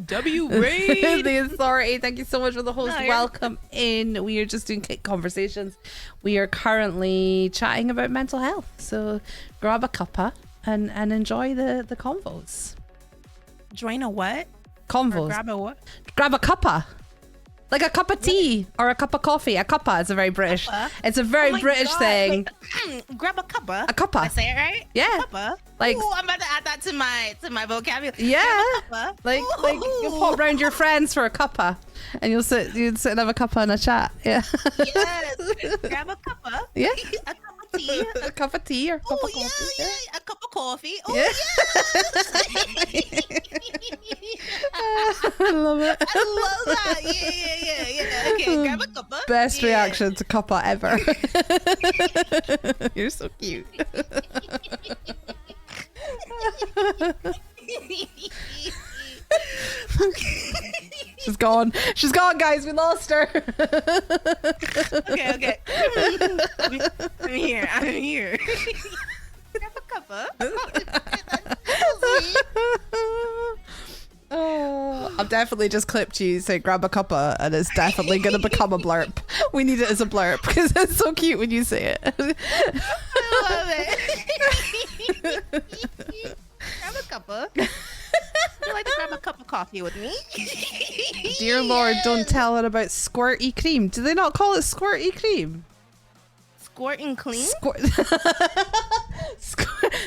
Reed.
The authority. Thank you so much for the host. Welcome in. We are just doing Kick Conversations. We are currently chatting about mental health. So grab a cuppa and enjoy the convos.
Join a what?
Convos.
Or grab a what?
Grab a cuppa. Like a cup of tea or a cup of coffee. A cuppa is a very British.
Cuppa?
It's a very British thing.
Wait, grab a cuppa.
A cuppa.
I say it right?
Yeah.
A cuppa.
Like,
ooh, I'm about to add that to my vocabulary.
yeah.
Grab a cuppa.
Like you pop round your friends for a cuppa, and you'd sit and have a cuppa and a chat. Yeah.
Yes. Grab a cuppa.
Yeah.
A cup of tea.
A cup of tea or a cup
Oh
of coffee.
yeah, a cup of coffee. Oh
Yeah. I love it.
I love that. Yeah. Okay, grab a cuppa.
Best reaction to cuppa ever. You're so cute. She's gone. She's gone, guys. We lost her.
Okay. I'm here. Grab a cuppa.
Oh, I've definitely just clipped you say grab a cuppa, and it's definitely going to become a blurb. We need it as a blurb because it's so cute when you say it.
I love it. Grab a cuppa. Would you like to grab a cup of coffee with me?
Dear Lord, don't tell her about squirty cream. Do they not call it squirty cream?
Squirt and clean?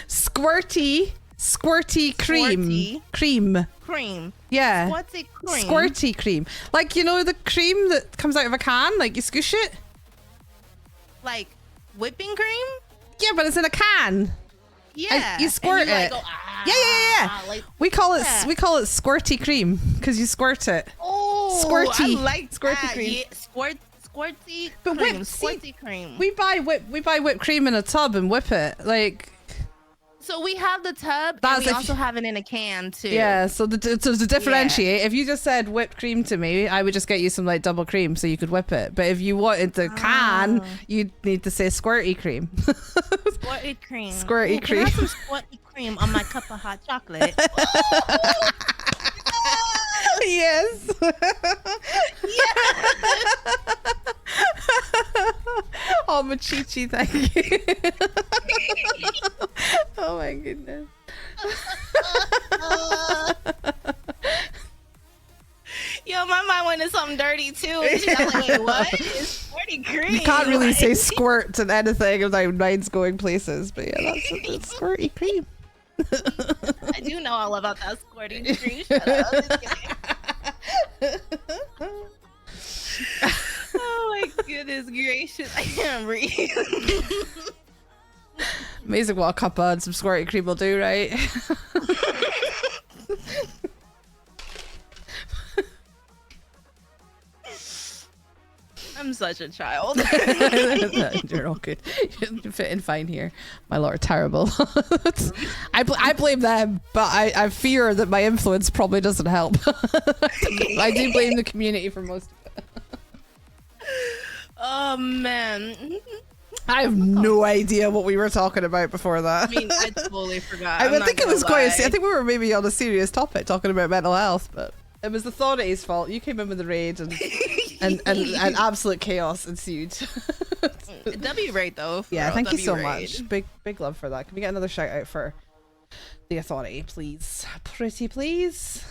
Squirty cream.
Squirty.
Cream. Yeah.
Squirty cream.
Squirty cream. Like, you know the cream that comes out of a can? Like, you scoosh it?
Like whipping cream?
Yeah, but it's in a can.
Yeah.
And you squirt
and you,
it.
Like, go,
Yeah.
like,
we call it
yeah.
squirty cream because you squirt it.
oh,
Squirty.
I like
Squirty
that.
cream.
Yeah, squirty
But
cream. Squirty cream.
We buy whipped cream in a tub and whip it. Like,
So we have the tub,
That's
and we
if-
also have it in a can too.
yeah, so to differentiate, if you just said whipped cream to me, I would just get you some like double cream so you could whip it. But if you wanted the can, you'd need to say squirty cream.
Squirty cream.
Squirty
Ooh,
cream.
Can I have some squirty cream on my cup of hot chocolate?
Yes. Oh, Machichi, thank you. Oh my goodness.
Yo, my mind went to something dirty too. And she's like, wait, what? It's squirty cream.
You can't really say squirt to anything without minds going places, but yeah, that's squirty cream.
I do know all about that squirty cream. Shut up. Just kidding. Oh my goodness gracious. I can't breathe.
Amazing what a cuppa and some squirty cream will do, right?
I'm such a child.
You're all good. You're fitting fine here. My lot are terrible. I blame them, but I fear that my influence probably doesn't help. I do blame the community for most of it.
Oh man.
I have no idea what we were talking about before that.
I mean, I totally forgot.
I think it was quite. I think we were maybe on a serious topic talking about mental health, but it was the authorities' fault. You came in with the raid and absolute chaos ensued.
W rate though.
Yeah, thank you so
W-rate.
much. Big love for that. Can we get another shout out for the authority, please? Pretty please.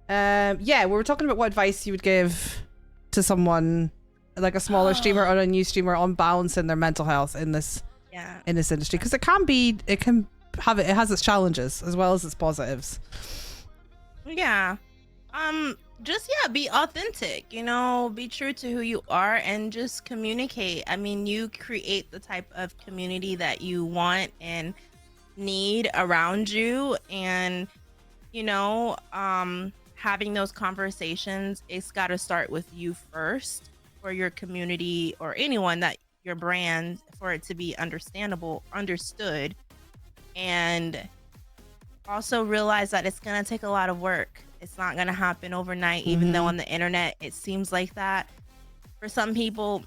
Yeah, we were talking about what advice you would give to someone like a smaller streamer or a new streamer on balancing their mental health in this industry, because it has its challenges as well as its positives.
Yeah. Just be authentic, be true to who you are and just communicate. I mean, you create the type of community that you want and need around you, and having those conversations, it's got to start with you first for your community or anyone that your brand, for it to be understood, and also realize that it's going to take a lot of work. It's not going to happen overnight, even though on the internet it seems like that. For some people,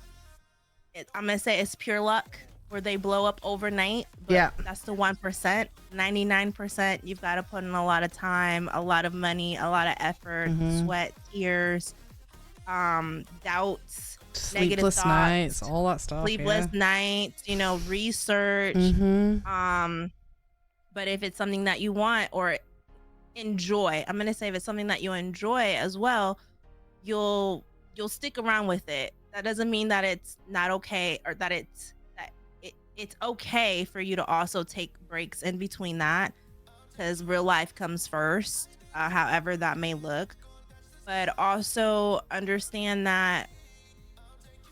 I'm going to say it's pure luck. where they blow up overnight. But that's the 1%. 99%, you've got to put in a lot of time, a lot of money, a lot of effort, sweat, tears, doubts, negative
sleepless
thoughts,
nights, all that stuff.
Sleepless nights, you know, research. But if it's something that you want or enjoy, I'm gonna say if it's something that you enjoy as well, you'll stick around with it. That doesn't mean that it's not okay, or that it's okay for you to also take breaks in between that, because real life comes first, however that may look. But also understand that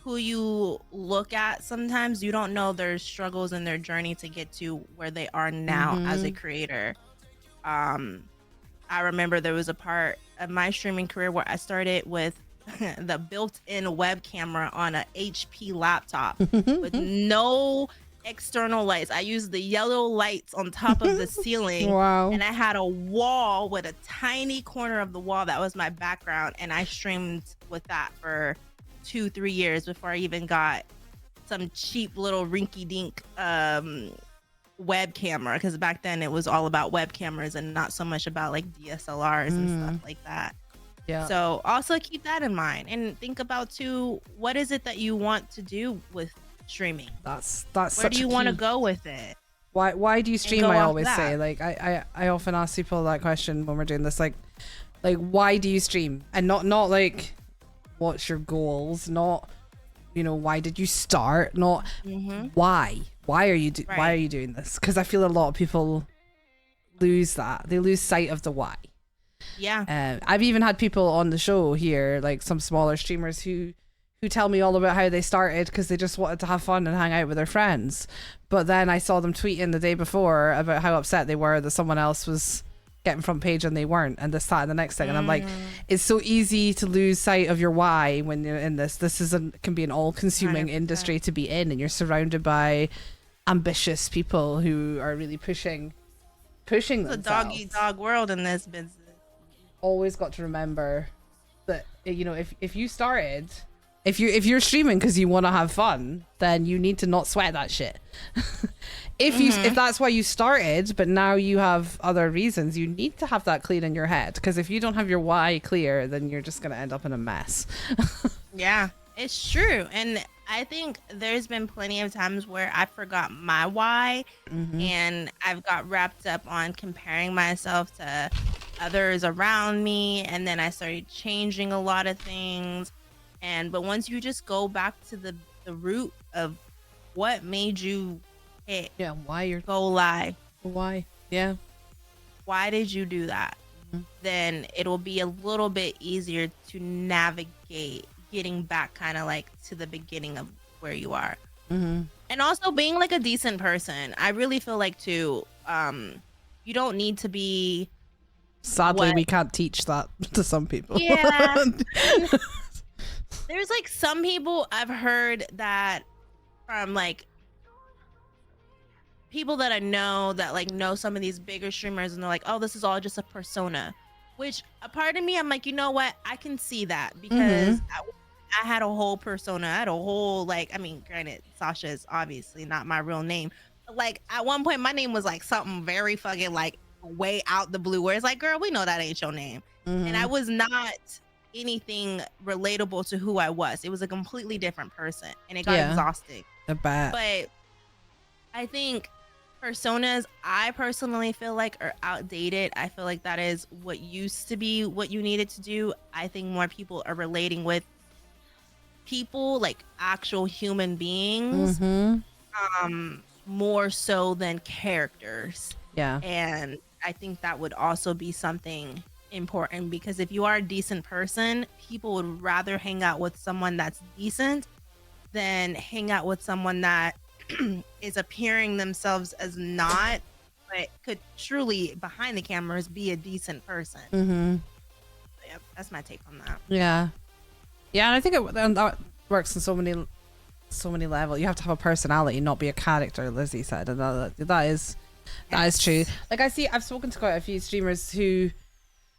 who you look at, sometimes you don't know their struggles and their journey to get to where they are now as a creator. I remember there was a part of my streaming career where I started with the built-in web camera on a HP laptop with no external lights. I used the yellow lights on top of the ceiling.
Wow.
And I had a wall with a tiny corner of the wall that was my background, and I streamed with that for 2-3 years before I even got some cheap little rinky-dink web camera, because back then it was all about web cameras and not so much about like DSLRs and stuff like that.
Yeah.
So also keep that in mind, and think about too, what is it that you want to do with streaming?
That's
where do you want to go with it?
Why do you stream? I always say, like, I often ask people that question when we're doing this, like why do you stream? And not like what's your goals, not, you know, why did you start, not why are you doing this? Because I feel a lot of people lose that. They lose sight of the why. I've even had people on the show here, like some smaller streamers who tell me all about how they started because they just wanted to have fun and hang out with their friends, but then I saw them tweeting the day before about how upset they were that someone else was getting front page and they weren't, and this, that, and the next thing. And I'm like, it's so easy to lose sight of your why when you're in this. This can be an all-consuming 100%. Industry to be in, and you're surrounded by ambitious people who are really pushing themselves.
It's a dog-eat-dog world in this business.
Always got to remember that, you know, if you started, if you're streaming because you want to have fun, then you need to not sweat that shit. If that's why you started, but now you have other reasons, you need to have that clear in your head, because if you don't have your why clear, then you're just gonna end up in a mess.
Yeah, it's true. And I think there's been plenty of times where I forgot my why, and I've got wrapped up on comparing myself to others around me, and then I started changing a lot of things. But once you just go back to the root of what made you hit,
why you're
go live,
why
did you do that, then it'll be a little bit easier to navigate getting back kind of like to the beginning of where you are. And also being like a decent person. I really feel like too, you don't need to be,
sadly we can't teach that to some people.
There's like some people I've heard that from like people that I know that like know some of these bigger streamers, and they're like, oh, this is all just a persona, which a part of me, I'm like, you know what, I can see that, because I had a whole persona. I had a whole, like, I mean, granted, Sasha is obviously not my real name, but like at one point my name was like something very fucking like way out the blue, where it's like, girl, we know that ain't your name. And I was not anything relatable to who I was. It was a completely different person, and it got exhausting. But I think personas, I personally feel like, are outdated. I feel like that is what used to be what you needed to do. I think more people are relating with people, like actual human beings, more so than characters. And I think that would also be something important, because if you are a decent person, people would rather hang out with someone that's decent than hang out with someone that is appearing themselves as not, but could truly behind the cameras be a decent person. Yeah, that's my take on that.
And I think that works in so many levels. You have to have a personality, not be a character, Lizzie said, and that is true. Like I've spoken to quite a few streamers who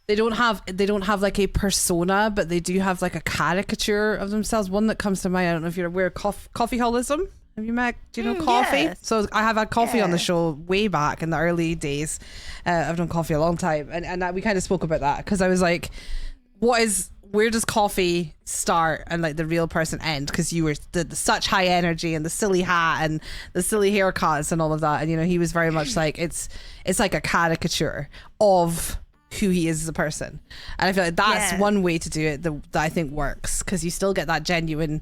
they don't have like a persona, but they do have like a caricature of themselves. One that comes to mind, I don't know if you're aware of coffeeholism. Have you met? Do you know Coffee?
Yes.
So I have had Coffee on the show way back in the early days. I've known Coffee a long time, and that we kind of spoke about that because I was like, where does Coffee start and like the real person end? Because you were such high energy and the silly hat and the silly haircuts and all of that, and you know he was very much like it's like a caricature of who he is as a person, and I feel like that's one way to do it that I think works, because you still get that genuine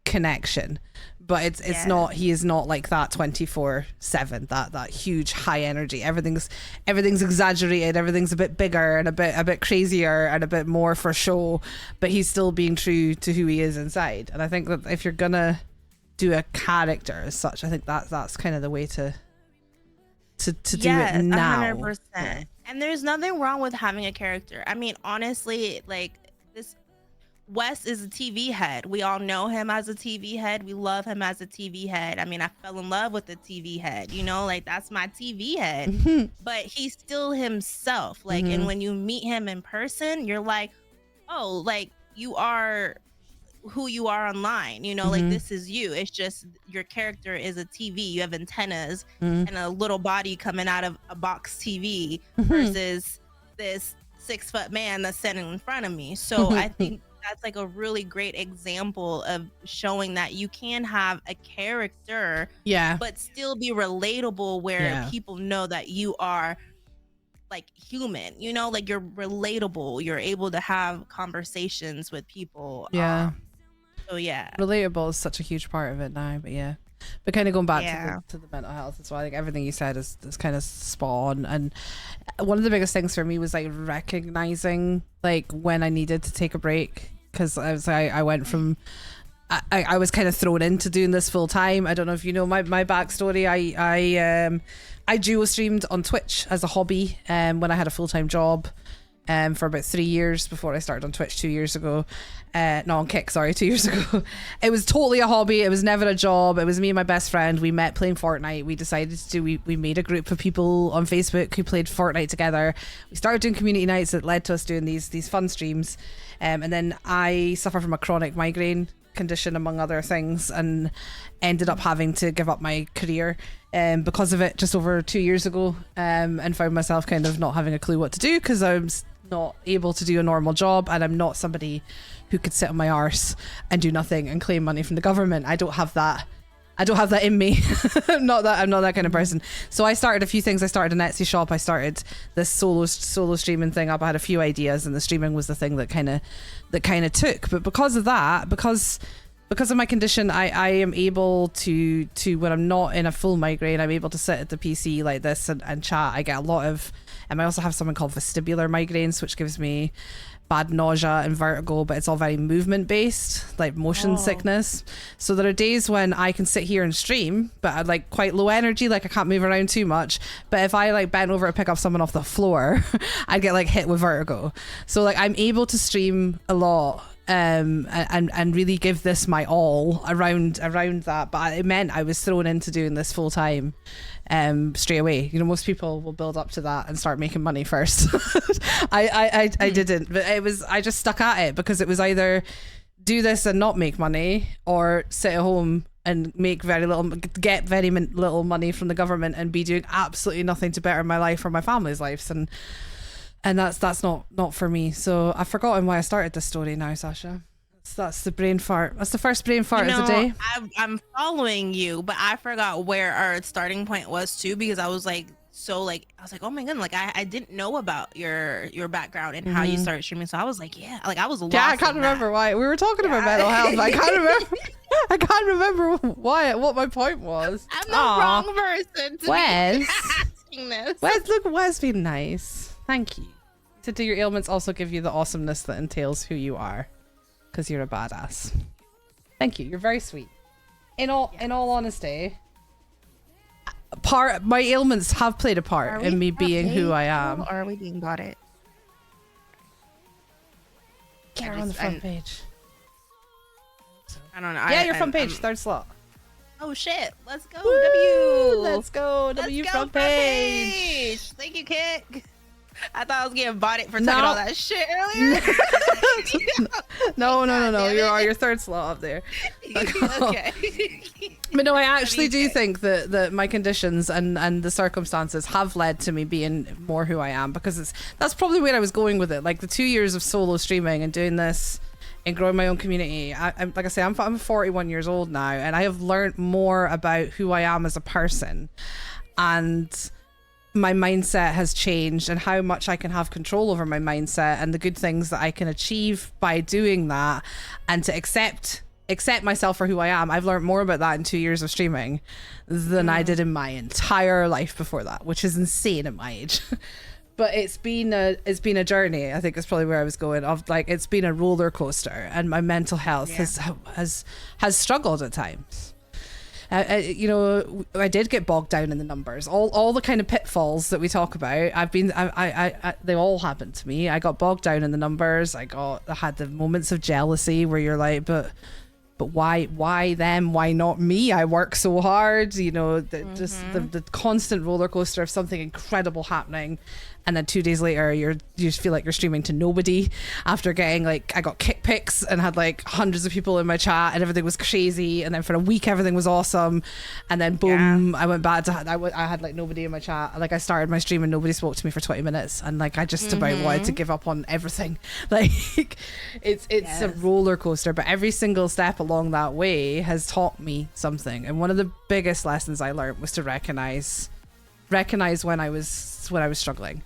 connection, but it's not, he is not like that 24/7, that huge high energy, everything's exaggerated, everything's a bit bigger and a bit crazier and a bit more for show, but he's still being true to who he is inside. And I think that if you're gonna do a character as such, I think that's kind of the way to do it now.
100%. And there's nothing wrong with having a character. I mean, honestly, like this Wes is a TV head. We all know him as a TV head. We love him as a TV head. I mean, I fell in love with the TV head, you know, like that's my TV head. But he's still himself. Like, and when you meet him in person, you're like, oh, like you are who you are online, you know, like this is you. It's just your character is a TV. You have antennas and a little body coming out of a box TV versus this 6-foot man that's sitting in front of me. So I think that's like a really great example of showing that you can have a character, but still be relatable, where people know that you are like human, you know, like you're relatable, you're able to have conversations with people. So
relatable is such a huge part of it now. But kind of going back to the mental health as well, I think everything you said is kind of spot on. And one of the biggest things for me was like recognizing like when I needed to take a break, because I went from I was kind of thrown into doing this full time. I don't know if you know my backstory. I duo streamed on Twitch as a hobby when I had a full-time job for about 3 years before I started on Twitch 2 years ago. No, on Kick, sorry, 2 years ago. It was totally a hobby. It was never a job. It was me and my best friend. We met playing Fortnite. We decided to do, we made a group of people on Facebook who played Fortnite together. We started doing community nights that led to us doing these fun streams. And then I suffer from a chronic migraine condition, among other things, and ended up having to give up my career because of it just over 2 years ago, and found myself kind of not having a clue what to do, because I'm not able to do a normal job, and I'm not somebody who could sit on my arse and do nothing and claim money from the government. I don't have that in me. I'm not that kind of person. So I started a few things. I started an Etsy shop. I started this solo streaming thing up. I had a few ideas, and the streaming was the thing that kind of took. But because of that, because of my condition, I am able to when I'm not in a full migraine, I'm able to sit at the PC like this and chat. I get a lot of, I also have something called vestibular migraines, which gives me bad nausea and vertigo, but it's all very movement based, like motion sickness. So there are days when I can sit here and stream, but I'm like quite low energy, like I can't move around too much. But if I like bent over to pick up someone off the floor, I'd get like hit with vertigo. So like I'm able to stream a lot and really give this my all around that. But it meant I was thrown into doing this full time straight away. You know, most people will build up to that and start making money first. I didn't, but I just stuck at it, because it was either do this and not make money, or sit at home and get very little money from the government and be doing absolutely nothing to better my life or my family's lives. And that's not for me. So I've forgotten why I started this story now, Sasha. That's the brain fart. That's the first brain fart of the day.
I'm following you, but I forgot where our starting point was too, because I was like, oh my god, like I didn't know about your background and how you started streaming. So I was like, I was lost.
I can't remember why we were talking about mental health. But I can't remember what my point was.
I'm the wrong person to
Wes.
be asking this.
Wes being nice. Thank you. To do your ailments also give you the awesomeness that entails who you are, because you're a badass. Thank you. You're very sweet. In all honesty, my ailments have played a part in me being who I am.
Or are we being bought it?
Get her on the front page.
I don't know.
Yeah, your front page, third slot.
Oh shit! Let's go.
Woo!
W.
Let's go. W front page.
Thank you, Kit. I thought I was getting bodied for talking all that shit earlier.
No. You're third slot up there.
Okay.
But no, I actually do think that my conditions and the circumstances have led to me being more who I am, because that's probably where I was going with it. Like the 2 years of solo streaming and doing this and growing my own community. I'm like I say, I'm 41 years old now, and I have learned more about who I am as a person, and my mindset has changed, and how much I can have control over my mindset and the good things that I can achieve by doing that, and to accept myself for who I am. I've learned more about that in 2 years of streaming than I did in my entire life before that, which is insane at my age. But it's been a journey. I think that's probably where I was going. Of like, it's been a roller coaster, and my mental health has struggled at times. You know, I did get bogged down in the numbers. All the kind of pitfalls that we talk about, they all happened to me. I got bogged down in the numbers. I had the moments of jealousy where you're like, but why them? Why not me? I work so hard. You know, the constant roller coaster of something incredible happening, and then 2 days later you just feel like you're streaming to nobody after getting, like, I got kick pics and had like hundreds of people in my chat and everything was crazy, and then for a week everything was awesome, and then boom, I went back to I had like nobody in my chat. Like, I started my stream and nobody spoke to me for 20 minutes, and like I just about wanted to give up on everything. Like, it's a roller coaster, but every single step along that way has taught me something. And one of the biggest lessons I learned was to recognize when I was struggling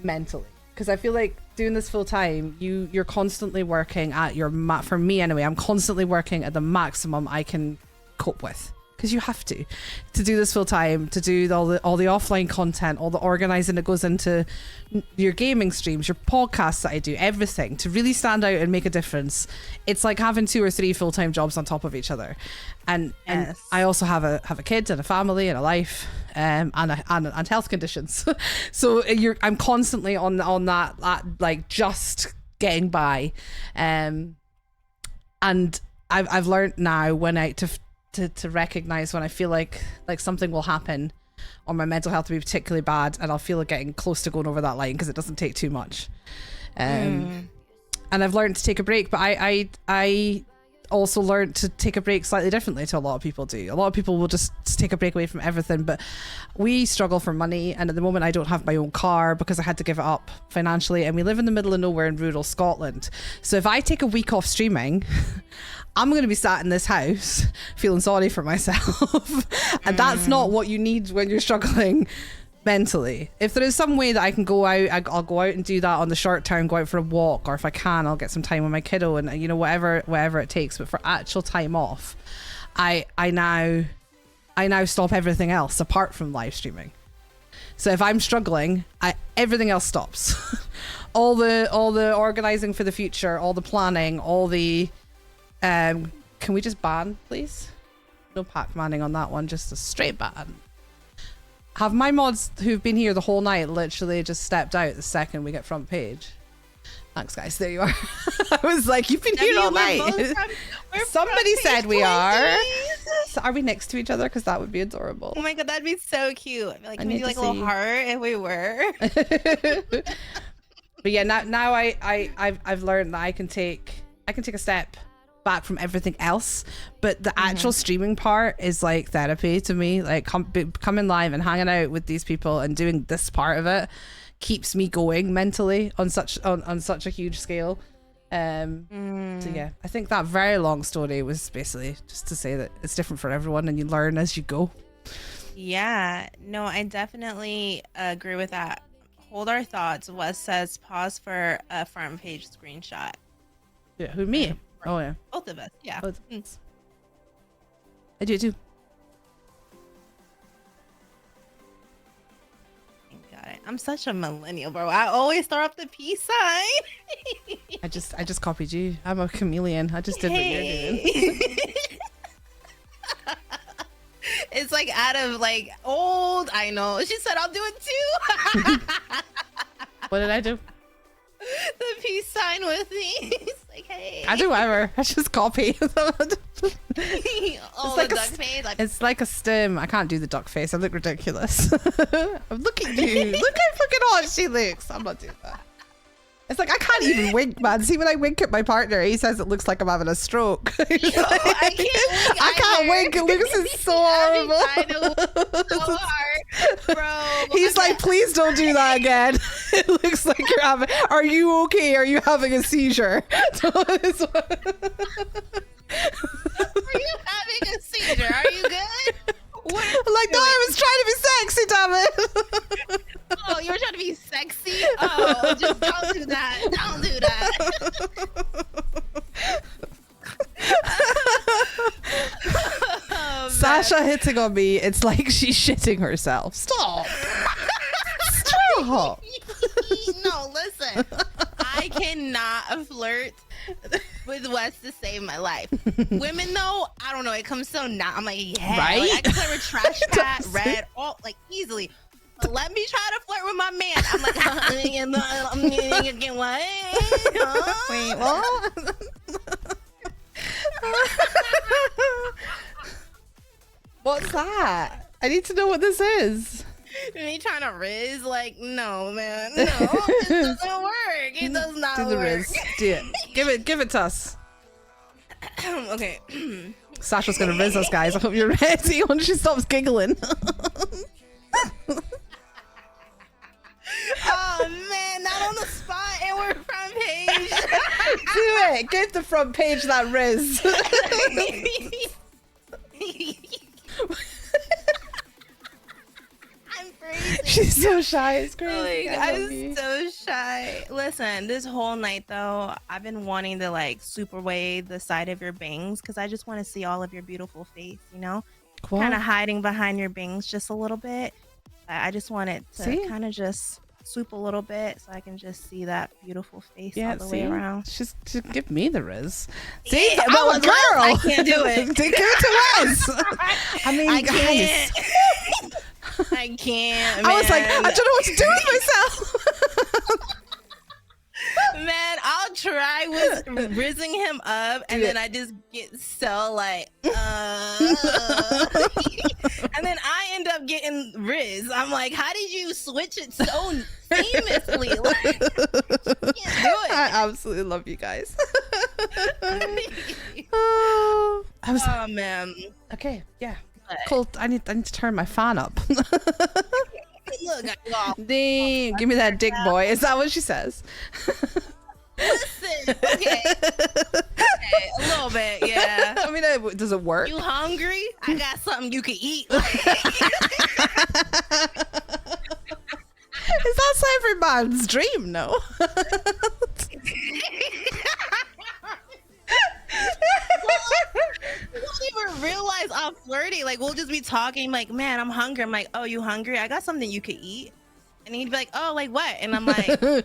mentally, because I feel like doing this full time, you're constantly working at your for me anyway, I'm constantly working at the maximum I can cope with, because you have to do this full time, to do all the offline content, all the organizing that goes into your gaming streams, your podcasts that I do, everything, to really stand out and make a difference. It's like having 2 or 3 full-time jobs on top of each other, and I also have a kid and a family and a life, and health conditions. So I'm constantly on that like just getting by, and I've learned now when to recognize when I feel like something will happen, or my mental health will be particularly bad, and I'll feel like getting close to going over that line, because it doesn't take too much. And I've learned to take a break, but I also learned to take a break slightly differently to a lot of people do. A lot of people will just take a break away from everything, but we struggle for money, and at the moment I don't have my own car because I had to give it up financially, and we live in the middle of nowhere in rural Scotland. So if I take a week off streaming, I'm going to be sat in this house feeling sorry for myself. And that's not what you need when you're struggling mentally. If there is some way that I can go out, I'll go out and do that on the short term, go out for a walk, or if I can, I'll get some time with my kiddo, and you know, whatever it takes. But for actual time off, I now stop everything else apart from live streaming. So if I'm struggling, everything else stops. all the organizing for the future, all the planning, all the can we just ban, please? No pack manning on that one, just a straight ban. Have my mods who've been here the whole night literally just stepped out the second we get front page? Thanks, guys. There you are. I was like, you've been here all night. Somebody said we are. So are we next to each other? Because that would be adorable.
Oh my god, that'd be so cute. I feel like, can we do like a little heart if we were?
But yeah, now I've learned that I can take a step back from everything else, but the actual streaming part is like therapy to me. Like coming live and hanging out with these people and doing this part of it keeps me going mentally on such a huge scale. So yeah, I think that very long story was basically just to say that it's different for everyone and you learn as you go.
Yeah, no, I definitely agree with that. Hold our thoughts. Wes says pause for a front page screenshot.
Yeah, who, me? Oh yeah,
both of us. Yeah,
both of us. I do too.
Got it. I'm such a millennial, bro. I always throw up the peace sign.
I just copied you. I'm a chameleon. I just did what you're doing.
It's like out of like old. I know. She said I'll do it too.
What did I do?
The peace sign with me. It's like, hey.
I do whatever. I just copy.
It's like duck face.
It's like a stem. I can't do the duck face. I look ridiculous. Look at you. Look how Look at how she looks. I'm not doing that. It's like I can't even wink, man. See, when I wink at my partner, he says it looks like I'm having a stroke.
I can't wink.
I can't wink. It looks so horrible.
So hard, bro.
He's like, please don't do that again. It looks like you're having. Are you okay? Are you having a seizure?
Are you having a seizure? Are you good? What
I'm like, no, I was trying to be sexy, damn it.
Oh, you were trying to be sexy? Oh, just don't do that. Don't do that.
Sasha hitting on me, it's like she's shitting herself. Stop. Stop.
No, listen. I cannot flirt with Wes to save my life. Women, though, I don't know. It comes so now. I'm like, yeah.
Right?
Like, I can flirt with Trash Cat, Red, all like easily. But let me try to flirt with my man. I'm like, what?
Wait, what? What's that? I need to know what this is.
Me trying to riz? Like, no, man. No, it doesn't work. It does not
Do the
work.
riz. Do it. Give it to us.
Okay.
Sasha's gonna riz us, guys. I hope you're ready when she stops giggling.
Oh man, not on the spot, and we're front page.
Do it. Give the front page that riz.
I'm freezing.
She's so shy. It's crazy.
I'm so shy. Listen, this whole night though, I've been wanting to like super weigh the side of your bangs because I just want to see all of your beautiful face, you know?
Cool.
Kind of hiding behind your bangs just a little bit. I just want it to kind of just swoop a little bit so I can just see that beautiful face all the way around.
Just give me the riz. See,
Yeah,
well,
I
girl,
I can't do it.
Give it to us. I mean,
I
guys.
can't. I can't. Man.
I was like, I don't know what to do with myself.
Man, I'll try with rizzing him up, and then I just get so like, and then I end up getting riz. I'm like, how did you switch it so seamlessly? Like, you can't do it.
I absolutely love you guys. Oh,
Man.
Okay, yeah. Cool. I need to turn my fan up.
Look,
Damn, give me that dick, boy. Is that what she says?
listen. Okay, a little bit, yeah.
I mean, does it work?
You hungry? I got something you can eat.
Is that every man's dream? No.
You won't even realize I'm flirty. Like, we'll just be talking like, man, I'm hungry. I'm like, oh, you hungry? I got something you could eat. And he'd be like, oh, like what? And I'm like, and I'll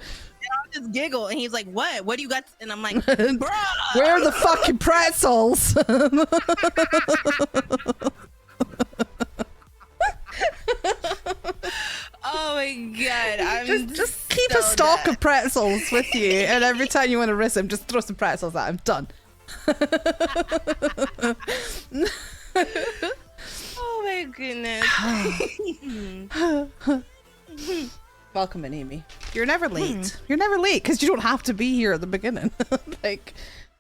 just giggle. And he's like, what do you got? And I'm like, bruh.
Where are the fucking pretzels?
Oh my god! I'm
just keep
so
a stock
dead.
of pretzels with you, and every time you want to risk them, just throw some pretzels at him. Done.
Oh my goodness!
Welcome in, Amy. You're never late. You're never late because you don't have to be here at the beginning. Like,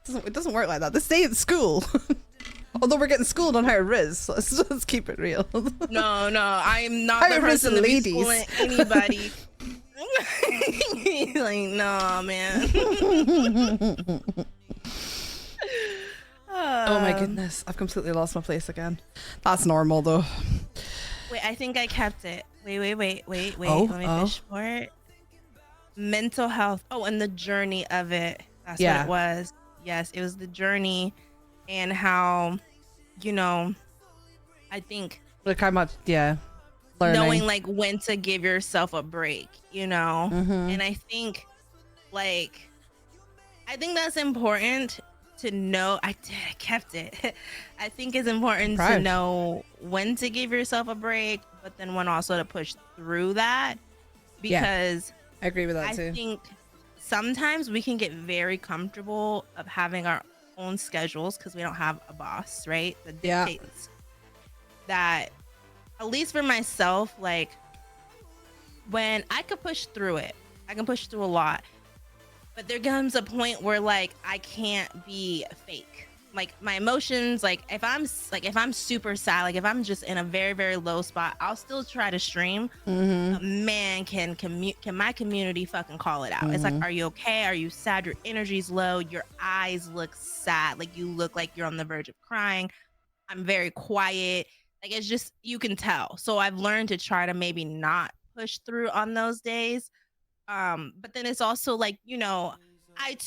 it doesn't work like that. This day at school. Although we're getting schooled on how to riz, so let's keep it real.
No, I am not
How
the
to riz
person to be
ladies.
schooling anybody. Like, no, man.
Oh my goodness, I've completely lost my place again. That's normal though.
Wait, I think I kept it. Wait.
Oh,
Let me fish for it. Mental health. Oh, and the journey of it. That's what it was. Yes, it was the journey and how, you know, I think
Look how much, learning.
knowing like when to give yourself a break, you know? And I think that's important to know. I kept it. I think it's important to know when to give yourself a break, but then when also to push through that, because
I agree with that too.
I think sometimes we can get very comfortable of having our own schedules because we don't have a boss, right? That dictates that, at least for myself, like when I could push through it, I can push through a lot, but there comes a point where like I can't be fake. Like my emotions, like if I'm super sad, like if I'm just in a very, very low spot, I'll still try to stream. But man, can my community fucking call it out? It's like, are you okay? Are you sad? Your energy's low. Your eyes look sad. Like you look like you're on the verge of crying. I'm very quiet. Like it's just, you can tell. So I've learned to try to maybe not push through on those days. But then it's also like, you know, I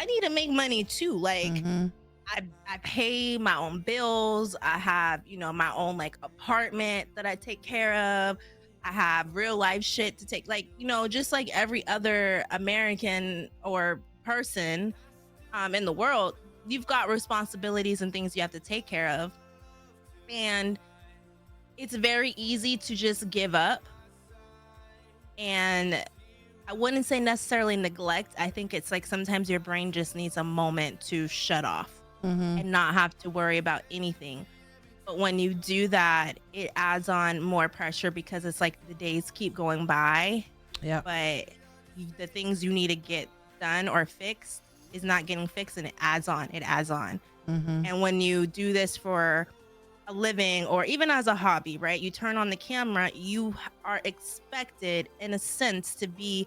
need to make money too. Like I pay my own bills. I have, you know, my own like apartment that I take care of. I have real life shit to take, like, you know, just like every other American or person in the world, you've got responsibilities and things you have to take care of. And it's very easy to just give up. And I wouldn't say necessarily neglect. I think it's like sometimes your brain just needs a moment to shut off and not have to worry about anything. But when you do that, it adds on more pressure because it's like the days keep going by. Yeah. But the things you need to get done or fixed is not getting fixed, and it adds on. It adds on. And when you do this for a living or even as a hobby, right? You turn on the camera, you are expected in a sense to be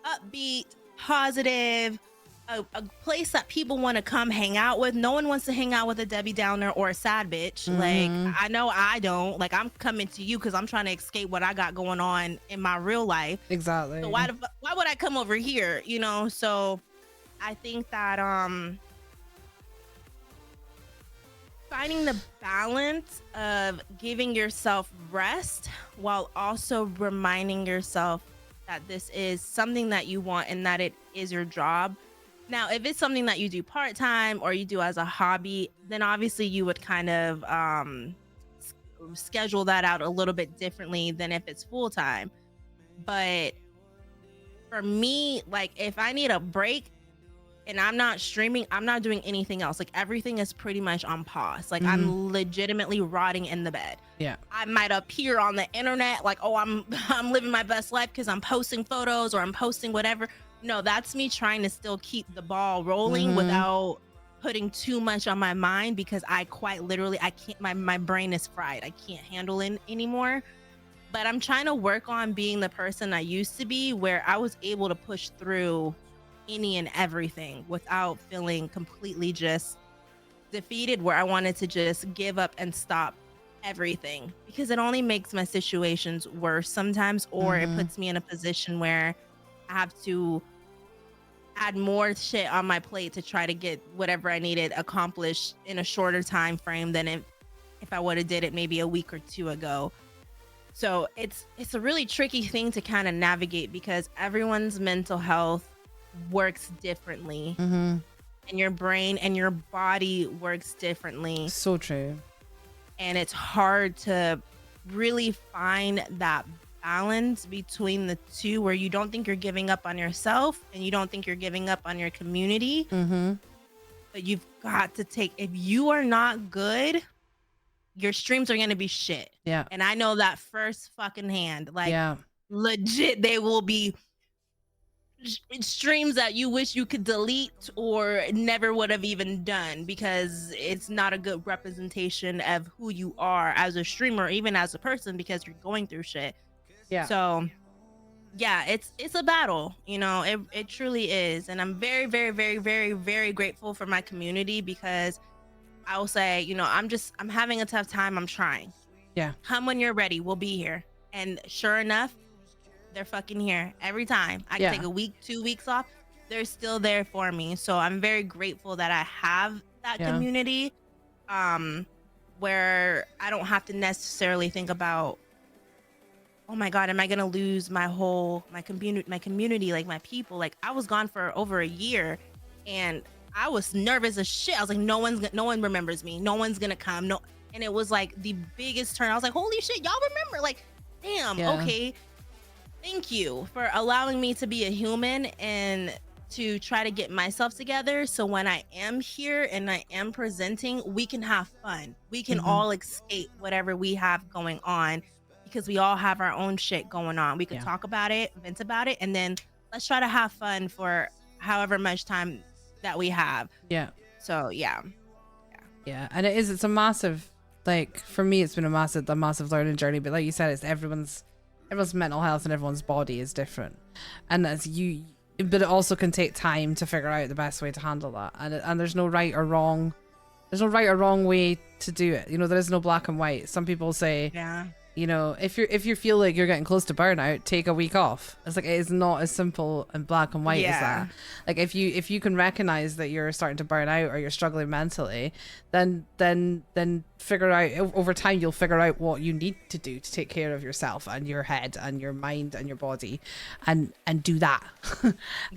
upbeat, positive, a place that people want to come hang out with. No one wants to hang out with a Debbie Downer or a sad bitch. Like, I know I don't. Like, I'm coming to you because I'm trying to escape what I got going on in my real life. Exactly. So why would I come over here? You know? So I think that finding the balance of giving yourself rest while also reminding yourself that this is something that you want and that it is your job. Now, if it's something that you do part-time or you do as a hobby, then obviously you would kind of schedule that out a little bit differently than if it's full-time. But for me, like if I need a break and I'm not streaming, I'm not doing anything else. Like everything is pretty much on pause. Like I'm legitimately rotting in the bed. Yeah. I might appear on the internet like, oh, I'm living my best life because I'm posting photos or I'm posting whatever. No, that's me trying to still keep the ball rolling without putting too much on my mind, because I quite literally, I can't, my brain is fried. I can't handle it anymore. But I'm trying to work on being the person I used to be, where I was able to push through any and everything without feeling completely just defeated, where I wanted to just give up and stop everything, because it only makes my situations worse sometimes, or it puts me in a position where I have to add more shit on my plate to try to get whatever I needed accomplished in a shorter time frame than if I would have did it maybe a week or two ago. So it's a really tricky thing to kind of navigate, because everyone's mental health works differently, and your brain and your body works differently. So true. And it's hard to really find that balance between the two, where you don't think you're giving up on yourself and you don't think you're giving up on your community. But you've got to take, if you are not good, your streams are going to be shit. Yeah. And I know that first fucking hand. Like, legit, they will be streams that you wish you could delete or never would have even done, because it's not a good representation of who you are as a streamer, even as a person, because you're going through shit. Yeah. So yeah, it's a battle, you know, it truly is. And I'm very, very, very, very, very grateful for my community, because I will say, you know, I'm having a tough time. I'm trying. Yeah. Come when you're ready. We'll be here. And sure enough, they're fucking here every time. I can take a week, 2 weeks off. They're still there for me. So I'm very grateful that I have that community, where I don't have to necessarily think about, oh my God, am I going to lose my community, like my people? Like I was gone for over a year and I was nervous as shit. I was like, no one remembers me. No one's going to come. No. And it was like the biggest turn. I was like, holy shit, y'all remember? Like, damn. Okay. Thank you for allowing me to be a human and to try to get myself together. So when I am here and I am presenting, we can have fun. We can all escape whatever we have going on, because we all have our own shit going on. We could talk about it, vent about it, and then let's try to have fun for however much time that we have.
Yeah.
So yeah.
And it's a massive, like, for me, it's been a massive learning journey. But like you said, it's everyone's mental health and everyone's body is different. And but it also can take time to figure out the best way to handle that. And there's no right or wrong. There's no right or wrong way to do it. You know, there is no black and white. Some people say, you know, if you feel like you're getting close to burnout, take a week off. It's like, it is not as simple and black and white as that. Like, if you can recognize that you're starting to burn out or you're struggling mentally, then figure out, over time you'll figure out what you need to do to take care of yourself and your head and your mind and your body, and do that.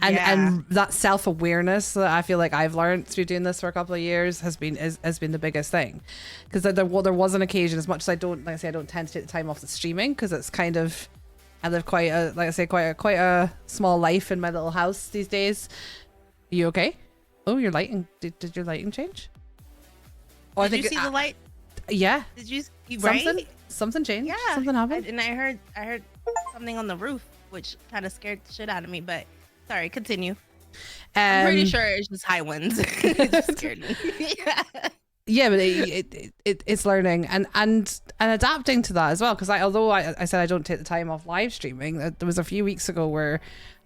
and that self-awareness that I feel like I've learned through doing this for a couple of years has been the biggest thing. Because there was an occasion, as much as I don't tend to take the time off the streaming, because it's kind of, I live quite a small life in my little house these days. Are you okay? Oh, your lighting, did your lighting change? Oh,
Did you see the light?
Yeah.
Did you
something changed?
Yeah.
Something happened?
And I heard something on the roof, which kind of scared the shit out of me, but sorry, continue. I'm pretty sure it's just high winds. It just scared me.
Yeah, but it's learning and adapting to that as well. Because although I said I don't take the time off live streaming, there was a few weeks ago where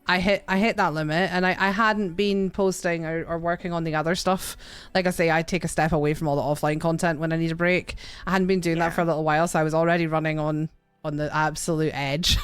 I hit that limit, and I hadn't been posting or working on the other stuff. Like I say, I take a step away from all the offline content when I need a break. I hadn't been doing that for a little while, so I was already running on the absolute edge.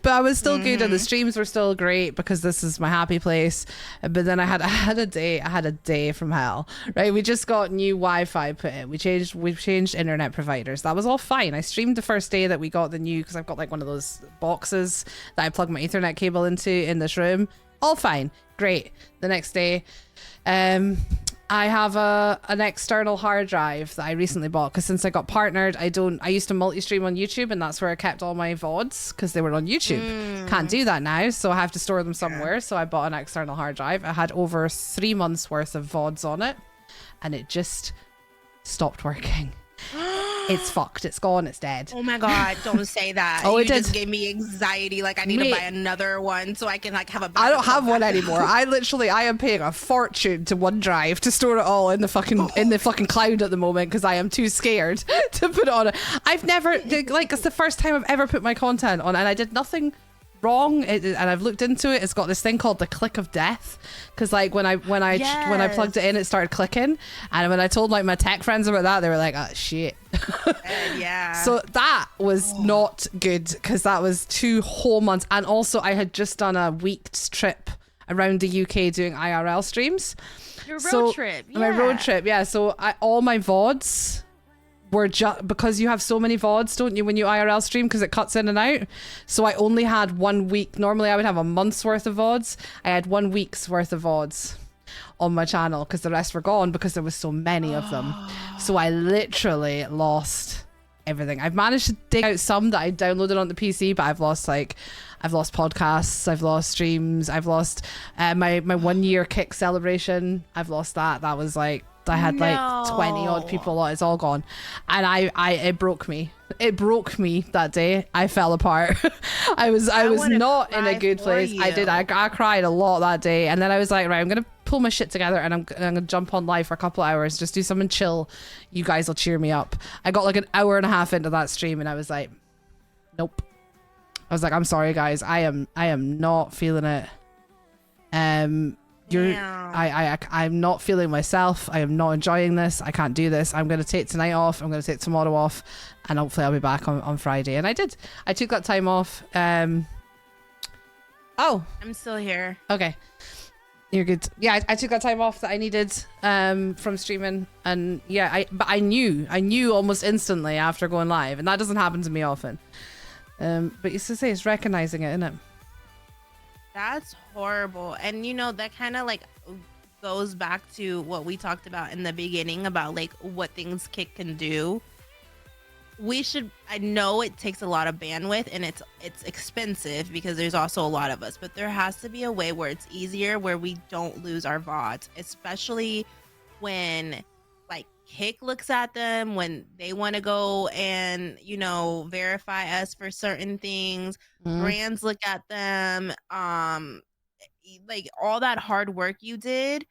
But I was still good, and the streams were still great because this is my happy place. But then I had a day from hell. Right, we just got new Wi-Fi put in. We changed internet providers. That was all fine. I streamed the first day that we got the new, because I've got like one of those boxes that I plug my Ethernet cable into in this room. All fine, great. The next day, I have an external hard drive that I recently bought, because since I got partnered, I used to multi-stream on YouTube, and that's where I kept all my VODs because they were on YouTube. Can't do that now, so I have to store them somewhere. So I bought an external hard drive. I had over 3 months worth of VODs on it, and it just stopped working. It's fucked. It's gone. It's dead.
Oh my God, don't say that.
Oh, it
just gave me anxiety. Like, I need to buy another one so I can like have a backup.
I don't have one anymore. I am paying a fortune to OneDrive to store it all in the fucking cloud at the moment, because I am too scared to put it on. I've never, like, it's the first time I've ever put my content on, and I did nothing wrong, and I've looked into it. It's got this thing called the click of death, because like when I plugged it in, it started clicking, and when I told like my tech friends about that, they were like, oh shit. So that was not good, because that was 2 whole months, and also I had just done a week's trip around the UK doing IRL streams.
Your road trip.
My road trip, yeah. So all my VODs were just, because you have so many VODs, don't you, when you IRL stream, because it cuts in and out. So I only had 1 week. Normally I would have a month's worth of VODs. I had 1 week's worth of VODs on my channel, because the rest were gone because there was so many of them. So I literally lost everything. I've managed to dig out some that I downloaded on the PC, but I've lost podcasts, I've lost streams, I've lost my 1 year Kick celebration. I've lost that. That was like, I had like 20 odd people on. It's all gone, and it broke me. It broke me that day. I fell apart. I was not in a good place. I cried a lot that day, and then I was like, right, I'm gonna pull my shit together, and I'm gonna jump on live for a couple of hours, just do something chill. You guys will cheer me up. I got like an hour and a half into that stream, and I was like, nope. I was like, I'm sorry guys, I am not feeling it. I'm not feeling myself. I am not enjoying this. I can't do this. I'm going to take tonight off. I'm going to take tomorrow off, and hopefully I'll be back on Friday. And I did. I took that time off. Oh,
I'm still here.
Okay, you're good. Yeah, I took that time off that I needed from streaming, and yeah, but I knew almost instantly after going live, and that doesn't happen to me often. But you say it's recognizing it, isn't it?
That's horrible. And you know, that kind of like goes back to what we talked about in the beginning about like what things Kick can do. I know it takes a lot of bandwidth, and it's expensive because there's also a lot of us, but there has to be a way where it's easier, where we don't lose our VODs, especially when like Kick looks at them, when they want to go and, you know, verify us for certain things. Brands look at them. Like all that hard work you did,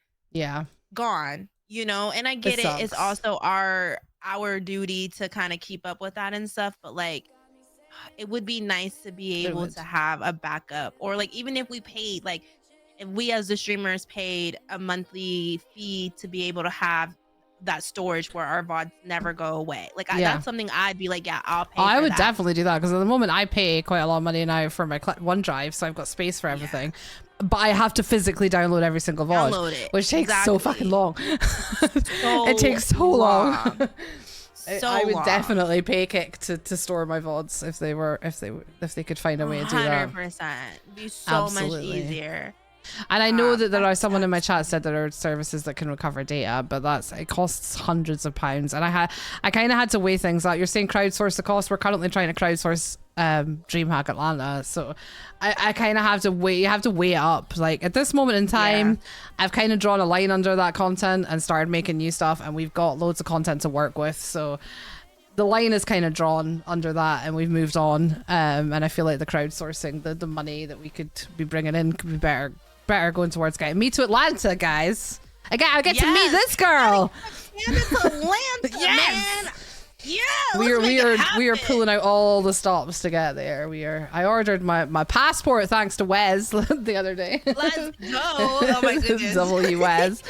gone, you know. And I get it. It's also our duty to kind of keep up with that and stuff, but like it would be nice to be able to have a backup, or like even if we paid, like if we as the streamers paid a monthly fee to be able to have that storage where our VODs never go away. Like that's something I'd be like, yeah, I'll pay.
I would definitely do that, because at the moment I pay quite a lot of money now for my OneDrive, so I've got space for everything. But I have to physically download every single VOD, which takes so fucking long. It takes so long. I would definitely pay Kick to store my VODs if they could find a way to do that.
100%. Be so much easier.
And I know that there are someone in my chat said there are services that can recover data, but it costs hundreds of pounds. And I kind of had to weigh things out. You're saying crowdsource the cost. We're currently trying to crowdsource DreamHack Atlanta, so I kind of have to weigh. You have to weigh it up. Like at this moment in time, I've kind of drawn a line under that content and started making new stuff, and we've got loads of content to work with. So the line is kind of drawn under that, and we've moved on. And I feel like the crowdsourcing, the money that we could be bringing in could be better going towards getting me to Atlanta, guys. I get to meet this girl.
Atlanta, man. Yeah,
we are pulling out all the stops to get there. I ordered my passport thanks to Wes the other day.
Let's go. Oh my goodness.
Wes.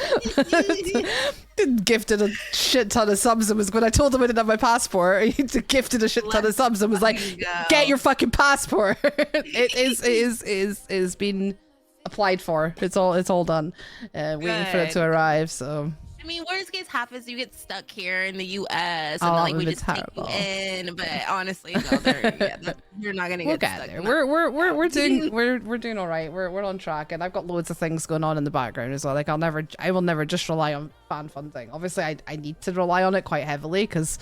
Gifted a shit ton of subs, and was when I told him I didn't have my passport, he gifted a shit ton of subs and was like, get your fucking passport. It is being applied for. It's all done. Waiting for it to arrive. So
I mean, worst case happens, you get stuck here in the U.S. and like we just take you in. But honestly, no, you're not gonna get stuck
there. We're doing all right. We're on track, and I've got loads of things going on in the background as well. Like I will never just rely on fan funding. Obviously, I need to rely on it quite heavily because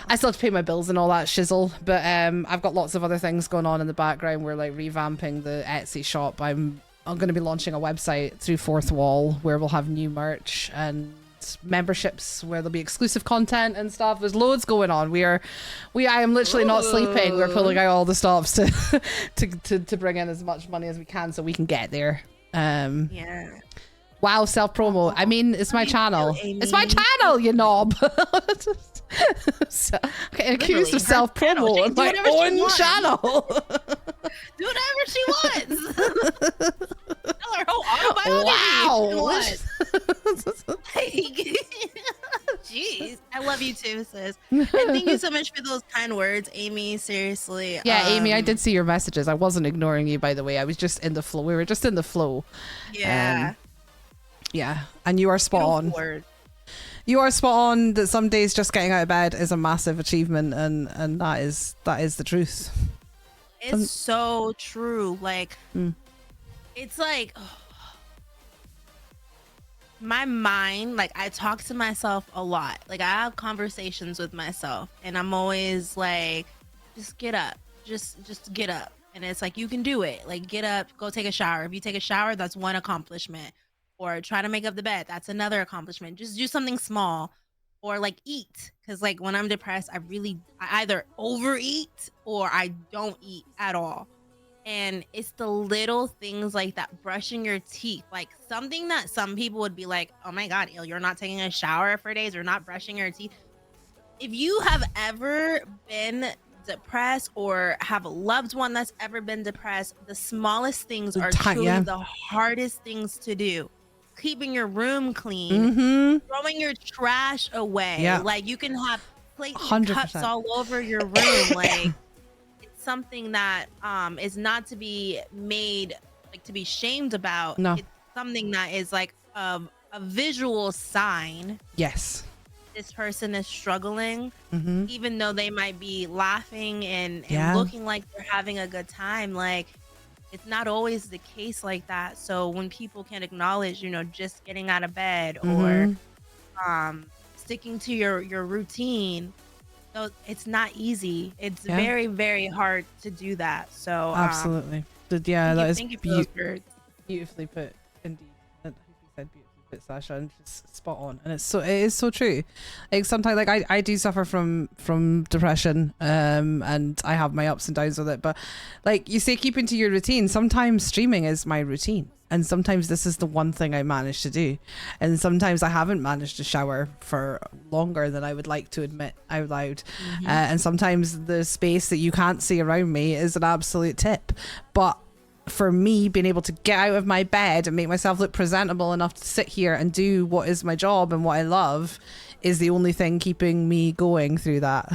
I still have to pay my bills and all that shizzle. But I've got lots of other things going on in the background. We're like revamping the Etsy shop. I'm going to be launching a website through Fourth Wall where we'll have new merch and memberships where there'll be exclusive content and stuff. There's loads going on. I am literally not sleeping. We're pulling out all the stops to bring in as much money as we can so we can get there. Wow, self promo. I mean, it's my channel. It's my channel, you knob. Getting accused of self promo on my own channel.
Do whatever she wants. Tell her whole autobiography. Wow. Jeez. I love you too, sis. And thank you so much for those kind words, Amy. Seriously.
Yeah, Amy, I did see your messages. I wasn't ignoring you, by the way. I was just in the flow. We were just in the flow.
Yeah.
Yeah. And you are spot on. You are spot on that some days just getting out of bed is a massive achievement, and that is the truth.
It's so true. Like it's like my mind, like I talk to myself a lot. Like I have conversations with myself, and I'm always like, just get up. Just get up. And it's like, you can do it. Like get up, go take a shower. If you take a shower, that's one accomplishment. Or try to make up the bed, that's another accomplishment. Just do something small. Or like eat, because like when I'm depressed, I either overeat or I don't eat at all. And it's the little things like that, brushing your teeth, like something that some people would be like, oh my god, you're not taking a shower for days or not brushing your teeth. If you have ever been depressed or have a loved one that's ever been depressed, the smallest things are truly the hardest things to do. Keeping your room clean, throwing your trash away. Like you can have plates and cups all over your room. Like it's something that is not to be made, like to be shamed about. No. It's something that is like a visual sign.
Yes.
This person is struggling, even though they might be laughing and looking like they're having a good time. Like it's not always the case like that. So when people can acknowledge, just getting out of bed or sticking to your routine, so it's not easy. It's very, very hard to do that. So
absolutely. That is beautifully put. Indeed. He said beautifully put, Sasha, and it's spot on, and it is so true. Like sometimes, like I do suffer from depression, and I have my ups and downs with it. But like you say, keeping to your routine. Sometimes streaming is my routine, and sometimes this is the one thing I manage to do, and sometimes I haven't managed to shower for longer than I would like to admit out loud. And sometimes the space that you can't see around me is an absolute tip, but for me, being able to get out of my bed and make myself look presentable enough to sit here and do what is my job and what I love is the only thing keeping me going through that.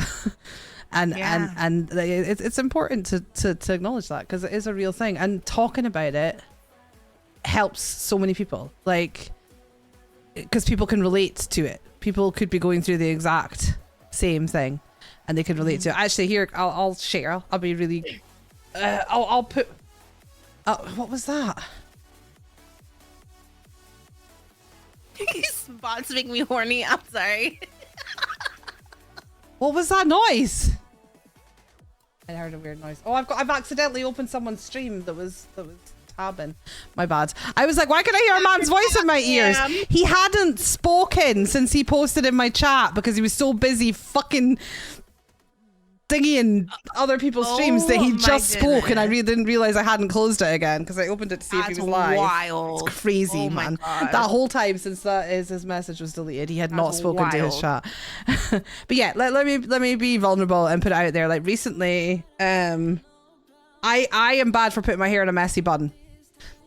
and it's important to acknowledge that, because it is a real thing, and talking about it helps so many people, like, because people can relate to it. People could be going through the exact same thing and they can relate to it. Actually, here, I'll share. I'll be really I'll put what was that?
These bots make me horny. I'm sorry.
What was that noise? I heard a weird noise. Oh, I've accidentally opened someone's stream that was tabbing. My bad. I was like, why can I hear a man's voice in my ears? He hadn't spoken since he posted in my chat because he was so busy fucking thingy other people's streams that he just spoke, and I really didn't realize I hadn't closed it again because I opened it to see if he was live.
Wild.
It's crazy, man. That whole time since his message was deleted, he had not spoken to his chat. But yeah, let me be vulnerable and put it out there. Like recently, I am bad for putting my hair in a messy bun.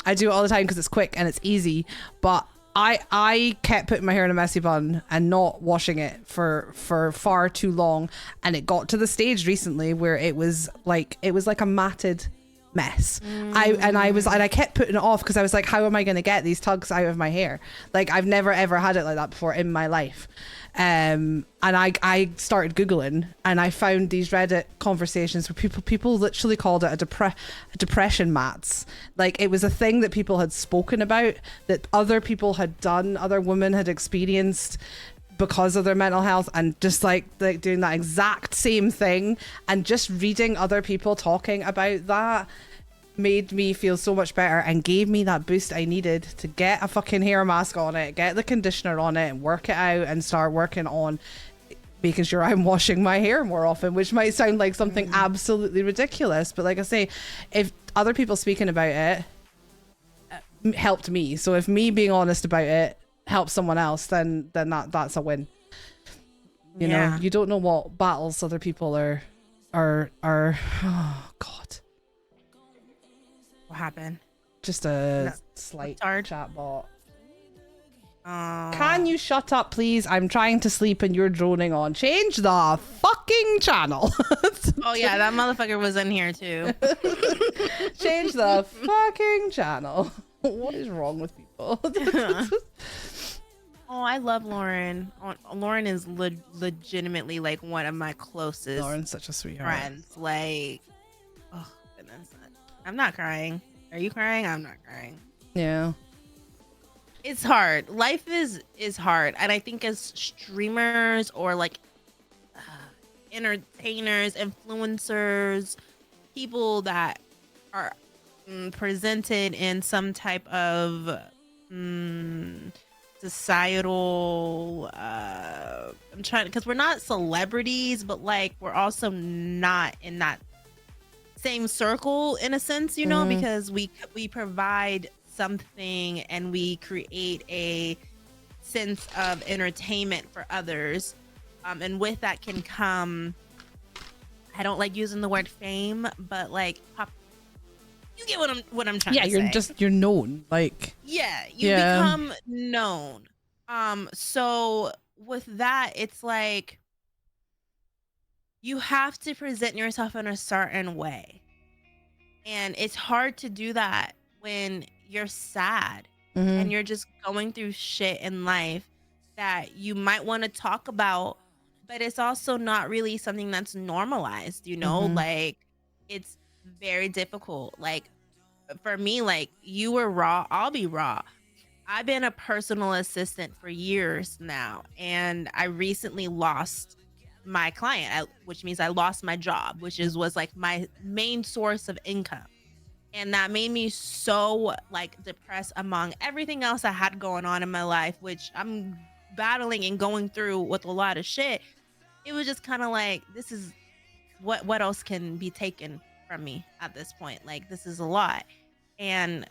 I do it all the time because it's quick and it's easy, but I kept putting my hair in a messy bun and not washing it for far too long, and it got to the stage recently where it was like a matted mess. I kept putting it off because I was like, how am I going to get these tugs out of my hair? Like, I've never ever had it like that before in my life. And I started Googling, and I found these Reddit conversations where people literally called it a depression mats. Like, it was a thing that people had spoken about, that other people had done, other women had experienced because of their mental health, and just like doing that exact same thing, and just reading other people talking about that made me feel so much better and gave me that boost I needed to get a fucking hair mask on it, get the conditioner on it, and work it out and start working on making sure I'm washing my hair more often, which might sound like something absolutely ridiculous, but like I say, if other people speaking about it helped me, so if me being honest about it helps someone else, then that's a win. You know, you don't know what battles other people are oh god.
What happened?
Just a slight chat bot. Can you shut up, please? I'm trying to sleep and you're droning on. Change the fucking channel.
Oh yeah, that motherfucker was in here too.
Change the fucking channel. What is wrong with people?
Oh, I love Lauren. Lauren is legitimately like one of my closest.
Lauren's such a sweetheart.
Friends. Like, oh goodness. I'm not crying. Are you crying? I'm not crying.
Yeah.
It's hard. Life is hard. And I think as streamers or like entertainers, influencers, people that are presented in some type of societal I'm trying, because we're not celebrities, but like we're also not in that same circle in a sense, you know, because we provide something and we create a sense of entertainment for others, and with that can come, I don't like using the word fame, but like you get what I'm trying to say.
You're known, like,
you become known. So with that, it's like you have to present yourself in a certain way, and it's hard to do that when you're sad and you're just going through shit in life that you might want to talk about, but it's also not really something that's normalized, you know? Like, it's very difficult. Like, for me, like, you were raw, I'll be raw. I've been a personal assistant for years now, and I recently lost my client, which means I lost my job, which was like my main source of income. And that made me so like depressed among everything else I had going on in my life, which I'm battling and going through with a lot of shit. It was just kind of like, this is what else can be taken from me at this point? Like, this is a lot. And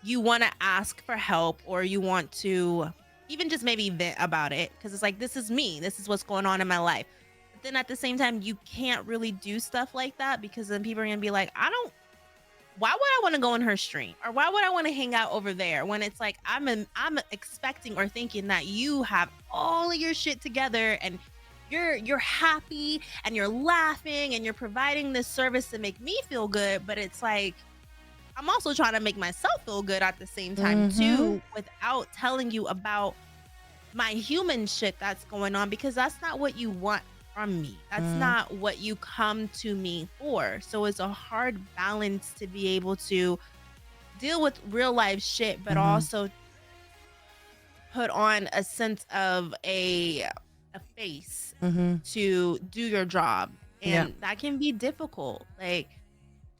you want to ask for help, or you want to even just maybe vent about it, because it's like, this is me. This is what's going on in my life. But then at the same time, you can't really do stuff like that, because then people are going to be like, why would I want to go in her stream? Or why would I want to hang out over there? When it's like, I'm expecting or thinking that you have all of your shit together and you're happy and you're laughing and you're providing this service to make me feel good. But it's like, I'm also trying to make myself feel good at the same time too, without telling you about my human shit that's going on, because that's not what you want from me. That's not what you come to me for. So it's a hard balance to be able to deal with real life shit, but also put on a sense of a face to do your job. And that can be difficult. Like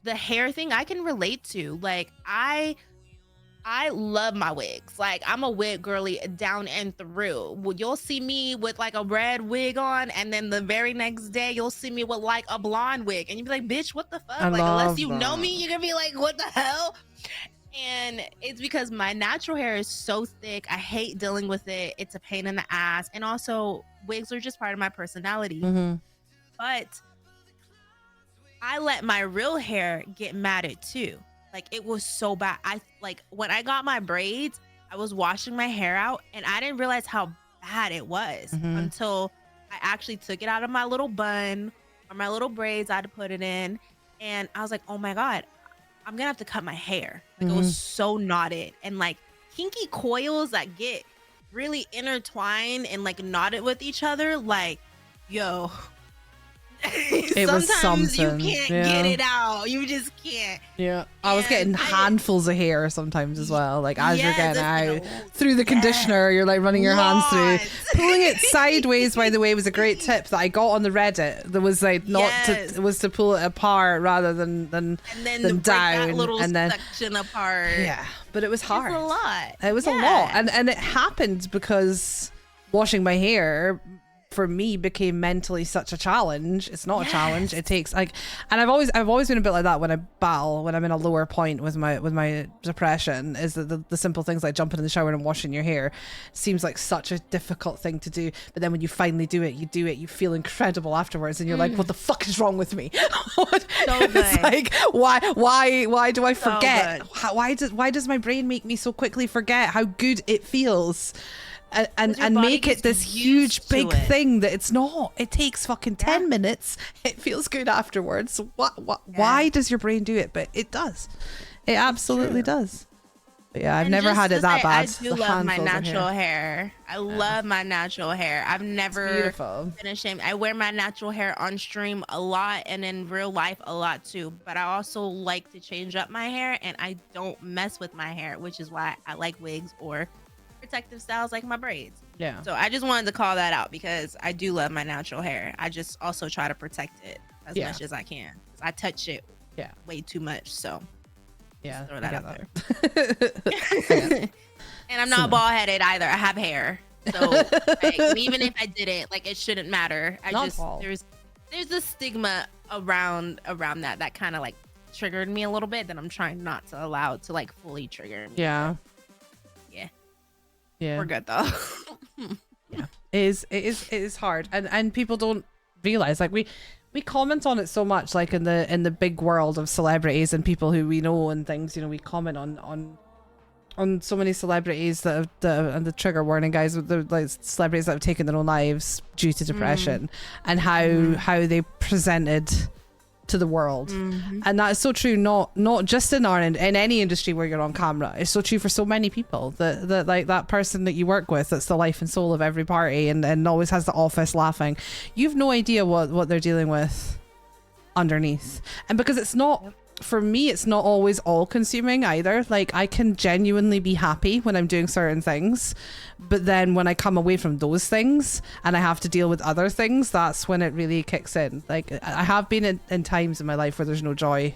the hair thing, I can relate to. Like I love my wigs. Like, I'm a wig girly down and through. Well, you'll see me with like a red wig on, and then the very next day you'll see me with like a blonde wig, and you'll be like, bitch, what the fuck? Like, unless you know me, you're gonna be like, what the hell? And it's because my natural hair is so thick. I hate dealing with it. It's a pain in the ass. And also, wigs are just part of my personality. But I let my real hair get matted too. Like, it was so bad. When I got my braids, I was washing my hair out, and I didn't realize how bad it was until I actually took it out of my little bun or my little braids. I had to put it in, and I was like, oh my God, I'm gonna have to cut my hair. Like, it was so knotted, and like kinky coils that get really intertwined and like knotted with each other. Like, yo.
It was something.
You can't get it out. You just can't.
Yeah. I was getting handfuls of hair sometimes as well. Like, as you're getting out through the conditioner, you're like running your hands through. Pulling it sideways, by the way, was a great tip that I got on the Reddit. There was like it was to pull it apart rather than down.
That little section apart.
Yeah. But it was hard.
It was a lot.
It was a lot. And it happened because washing my hair for me became mentally such a challenge. It's not a challenge. It takes and I've always been a bit like that when I battle, when I'm in a lower point with my depression, is that the simple things like jumping in the shower and washing your hair seems like such a difficult thing to do, but then when you finally do it, you feel incredible afterwards, and you're like, what the fuck is wrong with me? It's like, why do I forget? Why does my brain make me so quickly forget how good it feels? And make it this huge big thing that it's not. It takes fucking 10 minutes. It feels good afterwards. Why does your brain do it? But it does. It absolutely does. But yeah, I've never had it that bad.
I do love my natural hair. I love my natural hair. I've never been ashamed. I wear my natural hair on stream a lot, and in real life a lot too. But I also like to change up my hair, and I don't mess with my hair, which is why I like wigs or protective styles like my braids.
Yeah.
So I just wanted to call that out, because I do love my natural hair. I just also try to protect it as much as I can. I touch it way too much. So just throw that out there. And I'm not bald headed either. I have hair. So like, even if I did it, like, it shouldn't matter. There's a stigma around that kind of like triggered me a little bit, that I'm trying not to allow it to like fully trigger me. Yeah, we're good though.
It is hard, and people don't realize, like, we comment on it so much, like in the big world of celebrities and people who we know and things. You know, we comment on so many celebrities that have and the trigger warning, guys, the like celebrities that have taken their own lives due to depression, and how they presented to the world. And that is so true, not just in any industry where you're on camera. It's so true for so many people, that like that person that you work with, that's the life and soul of every party, and always has the office laughing. You've no idea what they're dealing with underneath. And because it's not, for me, it's not always all consuming either. Like, I can genuinely be happy when I'm doing certain things, but then when I come away from those things and I have to deal with other things, that's when it really kicks in. Like, I have been in times in my life where there's no joy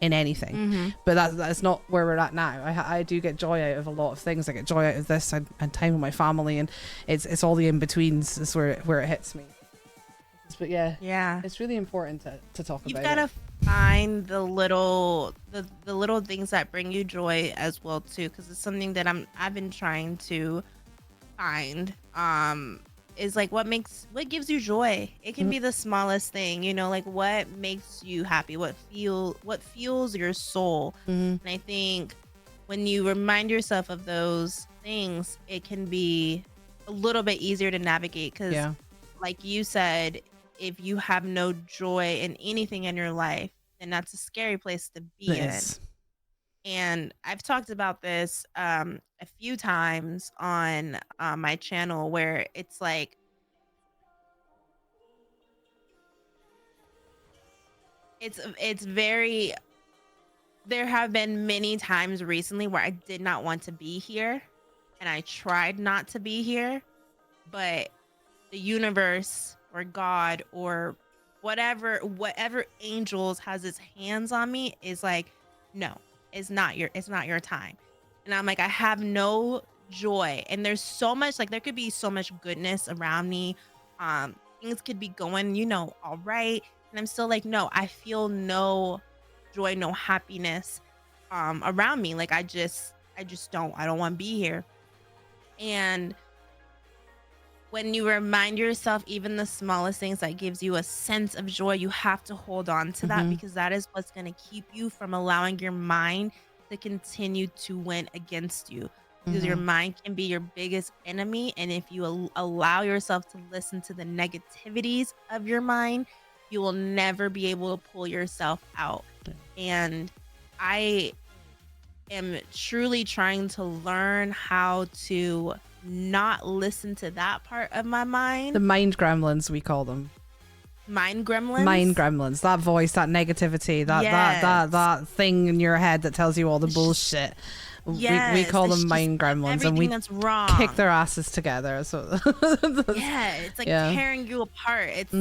in anything. But that's not where we're at now. I do get joy out of a lot of things. I get joy out of this and time with my family, and it's all the in-betweens is where it hits me. But yeah, it's really important to talk about.
You've got to find the little things that bring you joy as well too, because it's something that I've been trying to find. Is like what gives you joy. It can be the smallest thing, you know, like what makes you happy, what fuels your soul. And I think when you remind yourself of those things, it can be a little bit easier to navigate, because like you said, if you have no joy in anything in your life, then that's a scary place to be in. And I've talked about this a few times on my channel, where it's like it's very, there have been many times recently where I did not want to be here, and I tried not to be here, but the universe or God or whatever angels has its hands on me is like, no, it's not your time. And I'm like, I have no joy, and there's so much, like there could be so much goodness around me, things could be going, you know, all right, and I'm still like, no, I feel no joy, no happiness around me. Like I don't want to be here. And when you remind yourself even the smallest things that gives you a sense of joy, you have to hold on to that, because that is what's going to keep you from allowing your mind to continue to win against you, because your mind can be your biggest enemy. And if you allow yourself to listen to the negativities of your mind, you will never be able to pull yourself out. And I am truly trying to learn how to not listen to that part of my mind.
The mind gremlins, we call them.
Mind gremlins?
Mind gremlins. That voice, that negativity, that thing in your head that tells you all the bullshit. We call them mind gremlins, and we
that's wrong.
Kick their asses together. So
it's like tearing you apart. It's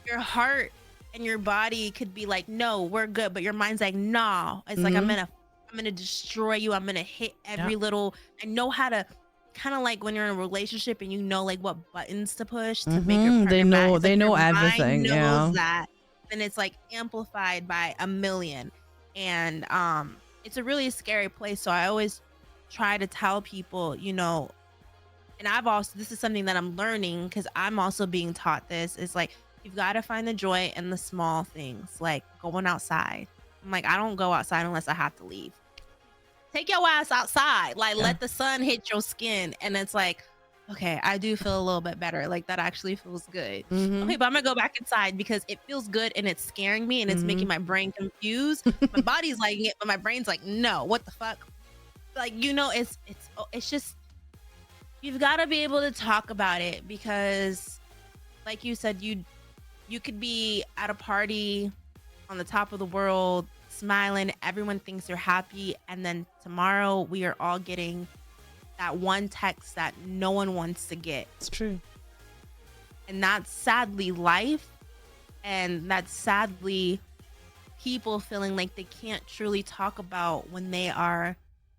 your heart and your body could be like, no, we're good, but your mind's like, no. It's like, I'm gonna destroy you. I'm gonna hit every little. I know how to. Kind of like when you're in a relationship and you know like what buttons to push to make your partner mad.
They know
your
everything.
Mind knows that, and it's like amplified by a million. And it's a really scary place. So I always try to tell people, you know, and this is something that I'm learning, because I'm also being taught this, is like, you've got to find the joy in the small things, like going outside. I'm like, I don't go outside unless I have to leave. Take your ass outside, like let the sun hit your skin. And it's like, okay, I do feel a little bit better. Like that actually feels good. Okay, but I'm gonna go back inside because it feels good and it's scaring me and it's making my brain confused. My body's liking it, but my brain's like, no, what the fuck? Like, you know, it's just, you've got to be able to talk about it, because like you said, you could be at a party on the top of the world, smiling, everyone thinks you're happy, and then tomorrow we are all getting that one text that no one wants to get.
It's true.
And that's sadly life, and that's sadly people feeling like they can't truly talk about when they are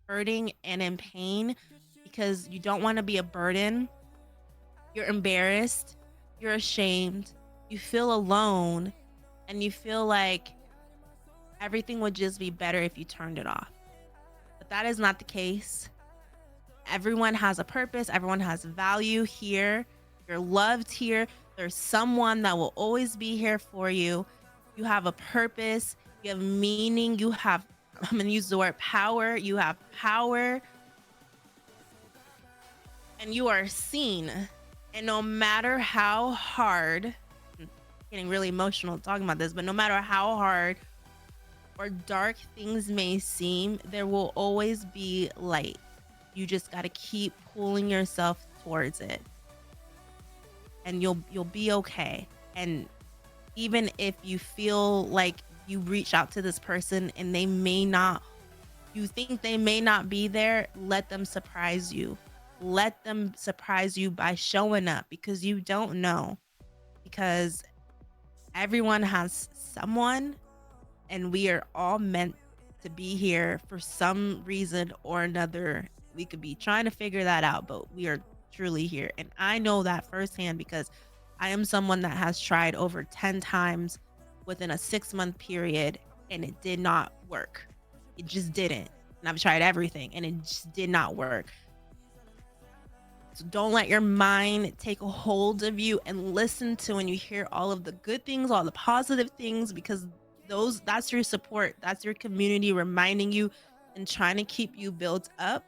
hurting and in pain, because you don't want to be a burden. You're embarrassed, you're ashamed, you feel alone, and you feel like everything would just be better if you turned it off. But that is not the case. Everyone has a purpose. Everyone has value here. You're loved here. There's someone that will always be here for you. You have a purpose. You have meaning. You have, I'm going to use the word power. You have power. And you are seen. And no matter how hard, I'm getting really emotional talking about this, but no matter how hard or dark things may seem, there will always be light. You just got to keep pulling yourself towards it, and you'll be okay. And even if you feel like you reach out to this person and you think they may not be there, let them surprise you. Let them surprise you by showing up, because you don't know, because everyone has someone. and we are all meant to be here for some reason or another. We could be trying to figure that out, but we are truly here. And I know that firsthand because I am someone that has tried over 10 times within a 6-month period, and it did not work. It just didn't. And I've tried everything and it just did not work. So don't let your mind take a hold of you, and listen to when you hear all of the good things, all the positive things, because that's your support. That's your community reminding you and trying to keep you built up.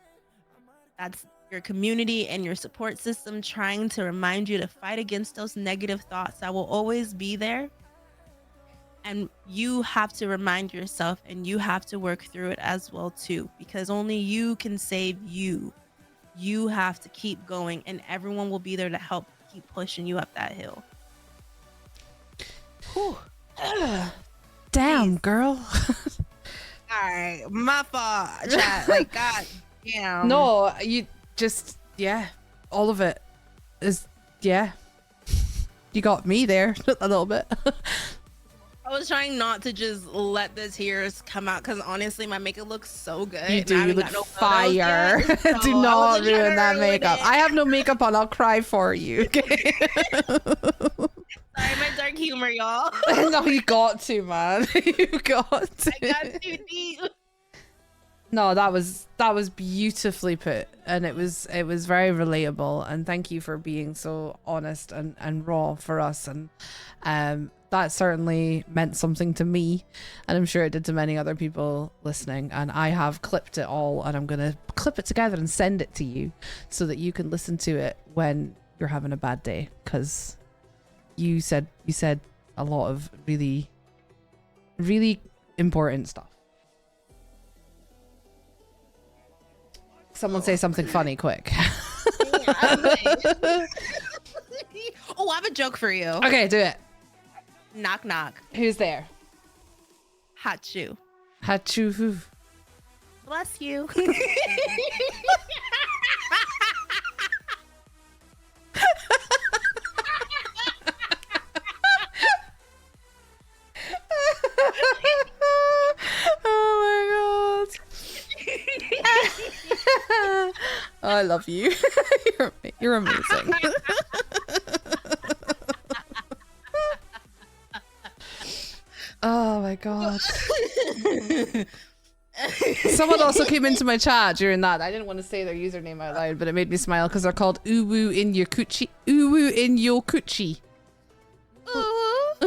That's your community and your support system trying to remind you to fight against those negative thoughts that will always be there. And you have to remind yourself, and you have to work through it as well too, because only you can save you. You have to keep going, and everyone will be there to help keep pushing you up that hill.
Whew. Damn, girl.
All right, my fault, chat. Like, god damn.
No, you just, yeah, all of it is, yeah. You got me there a little bit.
I was trying not to just let the tears come out, because honestly, my makeup looks so good.
You do. You look
no
fire.
Yet, so
Do not
ruin
ruin that makeup. I have no makeup on. I'll cry for you. Okay?
Sorry, my dark humor, y'all.
No, you got to, man. You got to.
I got too deep.
No, that was beautifully put, and it was very relatable. And thank you for being so honest and raw for us. And that certainly meant something to me, and I'm sure it did to many other people listening. And I have clipped it all, and I'm gonna clip it together and send it to you so that you can listen to it when you're having a bad day, because you said a lot of really, really important stuff. Someone say something funny quick.
Oh, I have a joke for you.
Okay, do it.
Knock knock.
Who's there?
Hachu.
Hachu.
Bless you.
Oh my god. Oh, I love you. You're amazing. Oh my god. Someone also came into my chat during that. I didn't want to say their username out loud, but it made me smile because they're called Uwu in your coochie. Uwu in your coochie.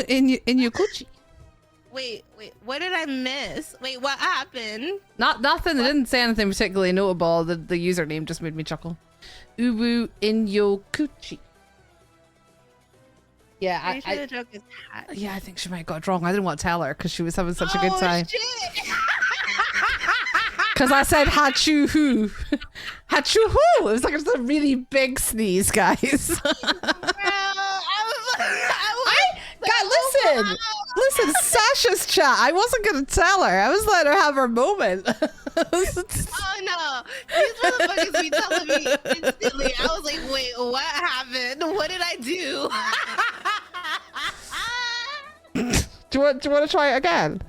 In your coochie.
Wait, what did I miss? Wait, what happened?
Nothing. They didn't say anything particularly notable. The username just made me chuckle. Uwu in your coochie. Yeah, I think she might have got it wrong. I didn't want to tell her because she was having such a good time. Because I said hachu hoo. Hachu hoo. It was like a really big sneeze, guys. Listen, Sasha's chat. I wasn't gonna tell her. I was letting her have her moment.
Oh no, these motherfuckers be telling me instantly. I was like, wait, what happened? What did I do?
Do you want to try it again?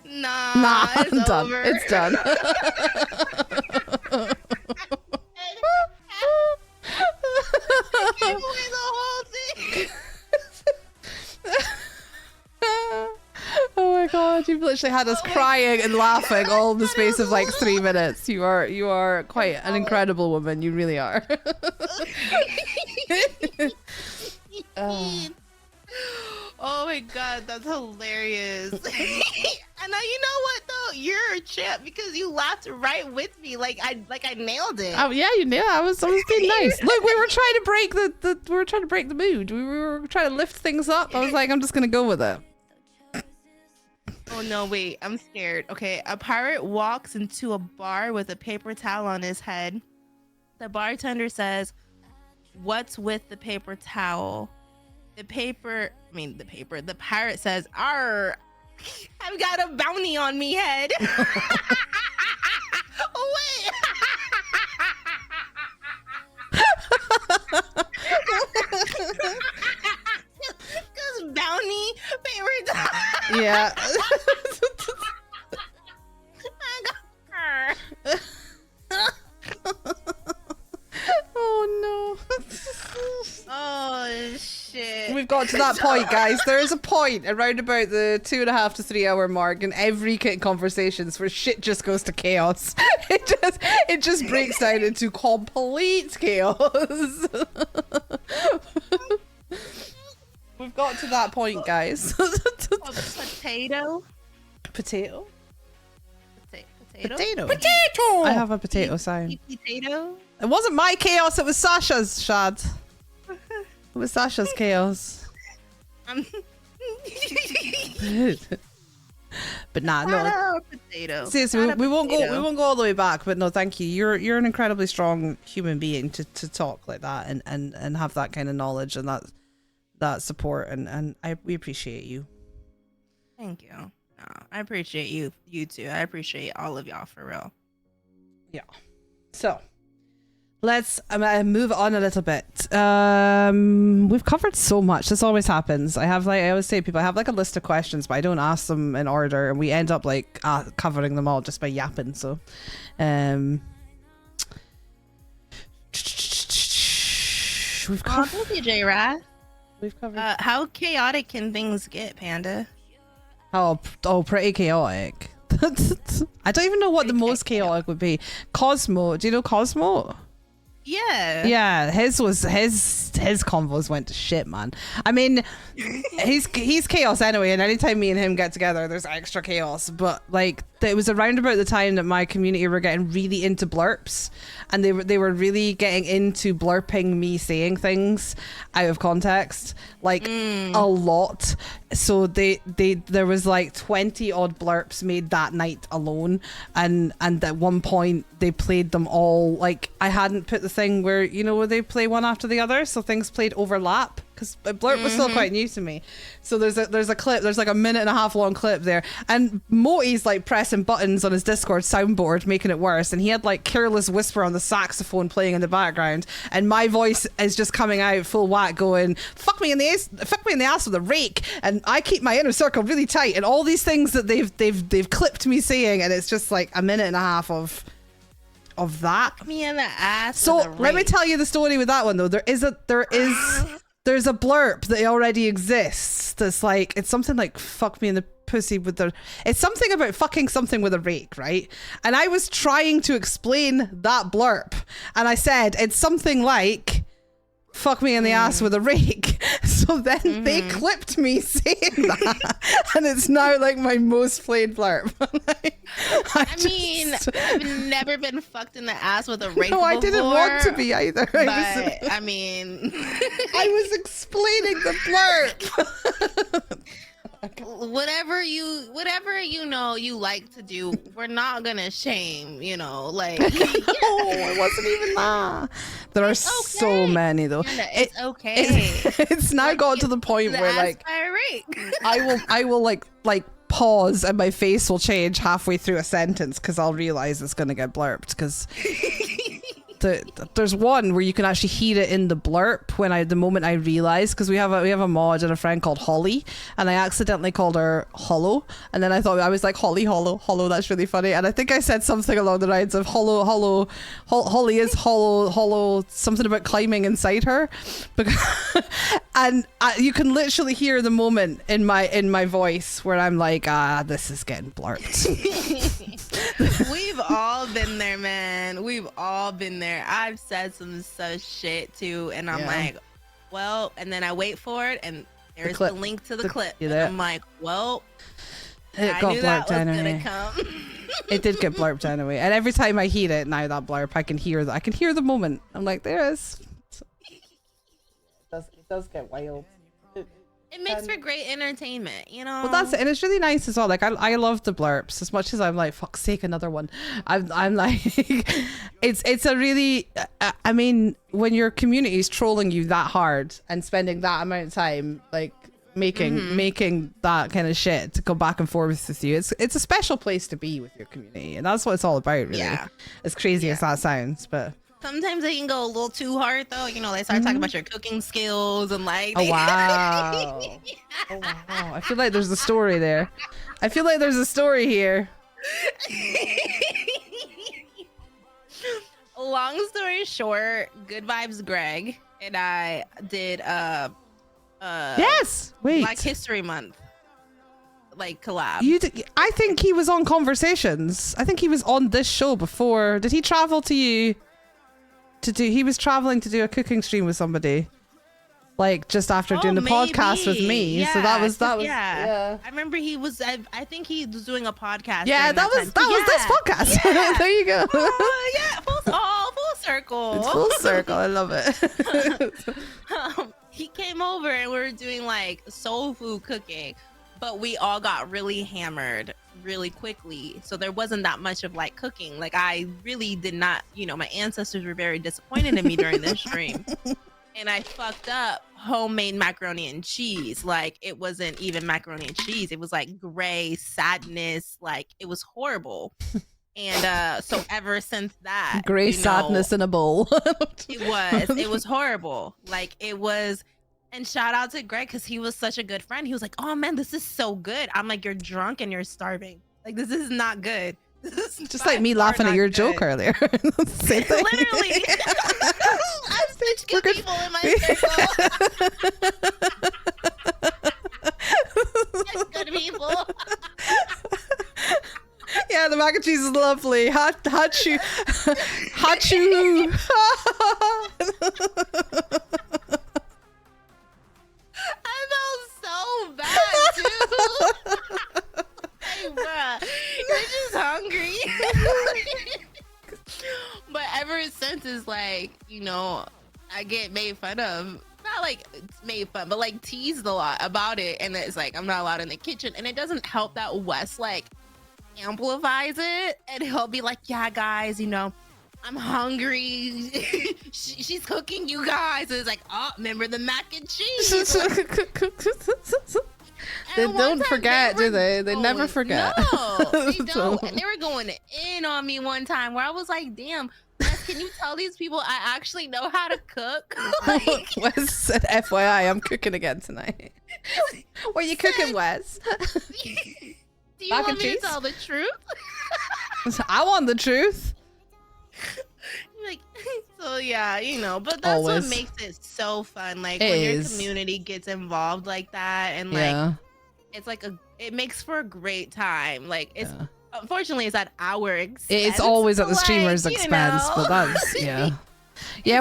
Nah,
I'm done.
over.
It's done.
I gave away the whole thing.
Oh my god, you've literally had us crying and laughing all in the space of like 3 minutes. You are quite an incredible woman. You really are.
Oh my god, that's hilarious. And now you know what though? You're a champ because you laughed right with me. Like I nailed it.
Oh yeah, you nailed it. I was being nice. Look, we were trying to break the mood. We were trying to lift things up. I was like, I'm just gonna go with it.
Oh no, wait, I'm scared. Okay, a pirate walks into a bar with a paper towel on his head. The bartender says, "What's with the paper towel?" The pirate says, "Arr, I've got a bounty on me head." Oh, wait. Because bounty paper towel.
Yeah. we've got to that point, guys. There is a point around about the 2.5 to 3 hour mark in every kit conversations where shit just goes to chaos. It just breaks down into complete chaos. We've got to that point, guys.
Potato.
Potato.
Potato.
Potato. I have a potato sound.
Potato.
It wasn't my chaos. It was Sasha's, Shad. It was Sasha's chaos. But nah, no.
Potato.
Seriously, we won't go all the way back. But no, thank you. You're an incredibly strong human being to talk like that and have that kind of knowledge and that support and we appreciate you.
Thank you. No, I appreciate you too. I appreciate all of y'all for real.
Yeah. So let's move on a little bit. We've covered so much. This always happens. I always say to people, I have like a list of questions, but I don't ask them in order, and we end up like covering them all just by yapping. So, we've covered.
J-Rat.
We've covered.
How chaotic can things get, Panda?
Oh, pretty chaotic. I don't even know what the most chaotic would be. Cosmo. Do you know Cosmo? Yeah, his convos went to shit, man. I mean, he's chaos anyway, and anytime me and him get together, there's extra chaos. But like, it was around about the time that my community were getting really into blurps, and they were really getting into blurping me saying things out of context, like a lot. So there was like 20 odd blurps made that night alone, and at one point they played them all. Like, I hadn't put the thing where, you know, where they play one after the other, so things played overlap, because blurp was still quite new to me. So there's a clip, there's like a 1.5 minute long clip there, and Moti's like pressing buttons on his Discord soundboard, making it worse, and he had like Careless Whisper on the saxophone playing in the background, and my voice is just coming out full whack going, fuck me in the ass with a rake, and I keep my inner circle really tight, and all these things that they've clipped me saying, and it's just like 1.5 minutes of that.
Fuck me in the ass.
So let me tell you the story with that one though. There's a blurb that already exists that's like, it's something like fuck me in the pussy with the, it's something about fucking something with a rake, right? And I was trying to explain that blurb, and I said it's something like fuck me in the ass with a rake. So then they clipped me saying that, and it's now like my most played blurb.
I've never been fucked in the ass with a rake.
No, I didn't want to be either.
But I mean,
I was explaining the blurb.
whatever you know you like to do, we're not gonna shame, you know, like
no, it wasn't even that. There are so many though.
It's okay.
It's now like, got to the point where like I will like pause and my face will change halfway through a sentence because I'll realize it's gonna get blurped, because there's one where you can actually hear it in the blurb when the moment I realized, because we have a mod and a friend called Holly, and I accidentally called her Hollow, and then I thought I was like Holly, Hollow, that's really funny, and I think I said something along the lines of Holly is hollow, something about climbing inside her, and you can literally hear the moment in my voice where I'm like, this is getting blurped.
We've all been there, man. We've all been there. I've said some such shit too, and I'm like, well, and then I wait for it, and there's the link to the clip, and I'm like, well,
it got blurped anyway. It did get blurped anyway, and every time I hear it now, that blurb, I can hear the moment. I'm like, there is. It does get wild.
It makes for great entertainment, you know.
Well, that's it, and it's really nice as well. Like I love the blurps as much as I'm like, fuck's sake, another one. I'm like, it's a really, I mean, when your community is trolling you that hard and spending that amount of time like making that kind of shit to go back and forth with you, it's a special place to be with your community, and that's what it's all about, really. Yeah. As crazy as that sounds, but.
Sometimes they can go a little too hard though. You know, they start talking about your cooking skills and like.
Oh wow! Oh wow! I feel like there's a story there. I feel like there's a story here.
Long story short, Good Vibes Greg and I did a
Yes. Wait.
Black History Month like collab.
I think he was on Conversations. I think he was on this show before. Did he travel to you to do? He was traveling to do a cooking stream with somebody, like just after doing the podcast with me.
Yeah,
so that was
yeah. I remember he was. I think he was doing a podcast.
Yeah, that was this podcast.
Yeah.
There you go.
Oh yeah, full circle.
It's full circle. I love it.
He came over and we were doing like soul food cooking, but we all got really hammered really quickly. So there wasn't that much of like cooking. Like I really did not, my ancestors were very disappointed in me during this stream. And I fucked up homemade macaroni and cheese. Like it wasn't even macaroni and cheese. It was like gray sadness. Like it was horrible. And so ever since that,
gray sadness in a bowl.
it was horrible. Like it was. And shout out to Greg because he was such a good friend. He was like, "Oh man, this is so good." I'm like, "You're drunk and you're starving. Like this is not good." This is
just like me laughing at your joke earlier. Same thing.
Literally. I'm such good people in my circle. Such good people.
Yeah, the mac and cheese is lovely. Hachu.
I felt so bad, too. Hey, bruh, you're just hungry. But ever since it's like, I get made fun of. Not like it's made fun, but like teased a lot about it. And it's like, I'm not allowed in the kitchen. And it doesn't help that Wes like amplifies it. And he'll be like, yeah, guys, I'm hungry. She's cooking you guys. And it's like, oh, remember the mac and cheese.
They don't forget, do they? They never forget.
No, they don't. And they were going in on me one time where I was like, damn, Wes, can you tell these people I actually know how to cook?
Wes said, FYI, I'm cooking again tonight. What are you cooking, Wes?
Do you want me to tell the truth?
I want the truth.
Like, so yeah, but that's what makes it so fun. Like when your community gets involved like that, and like it's like it makes for a great time. Like it's unfortunately it's at our expense.
It's always at the streamer's expense, but that's yeah.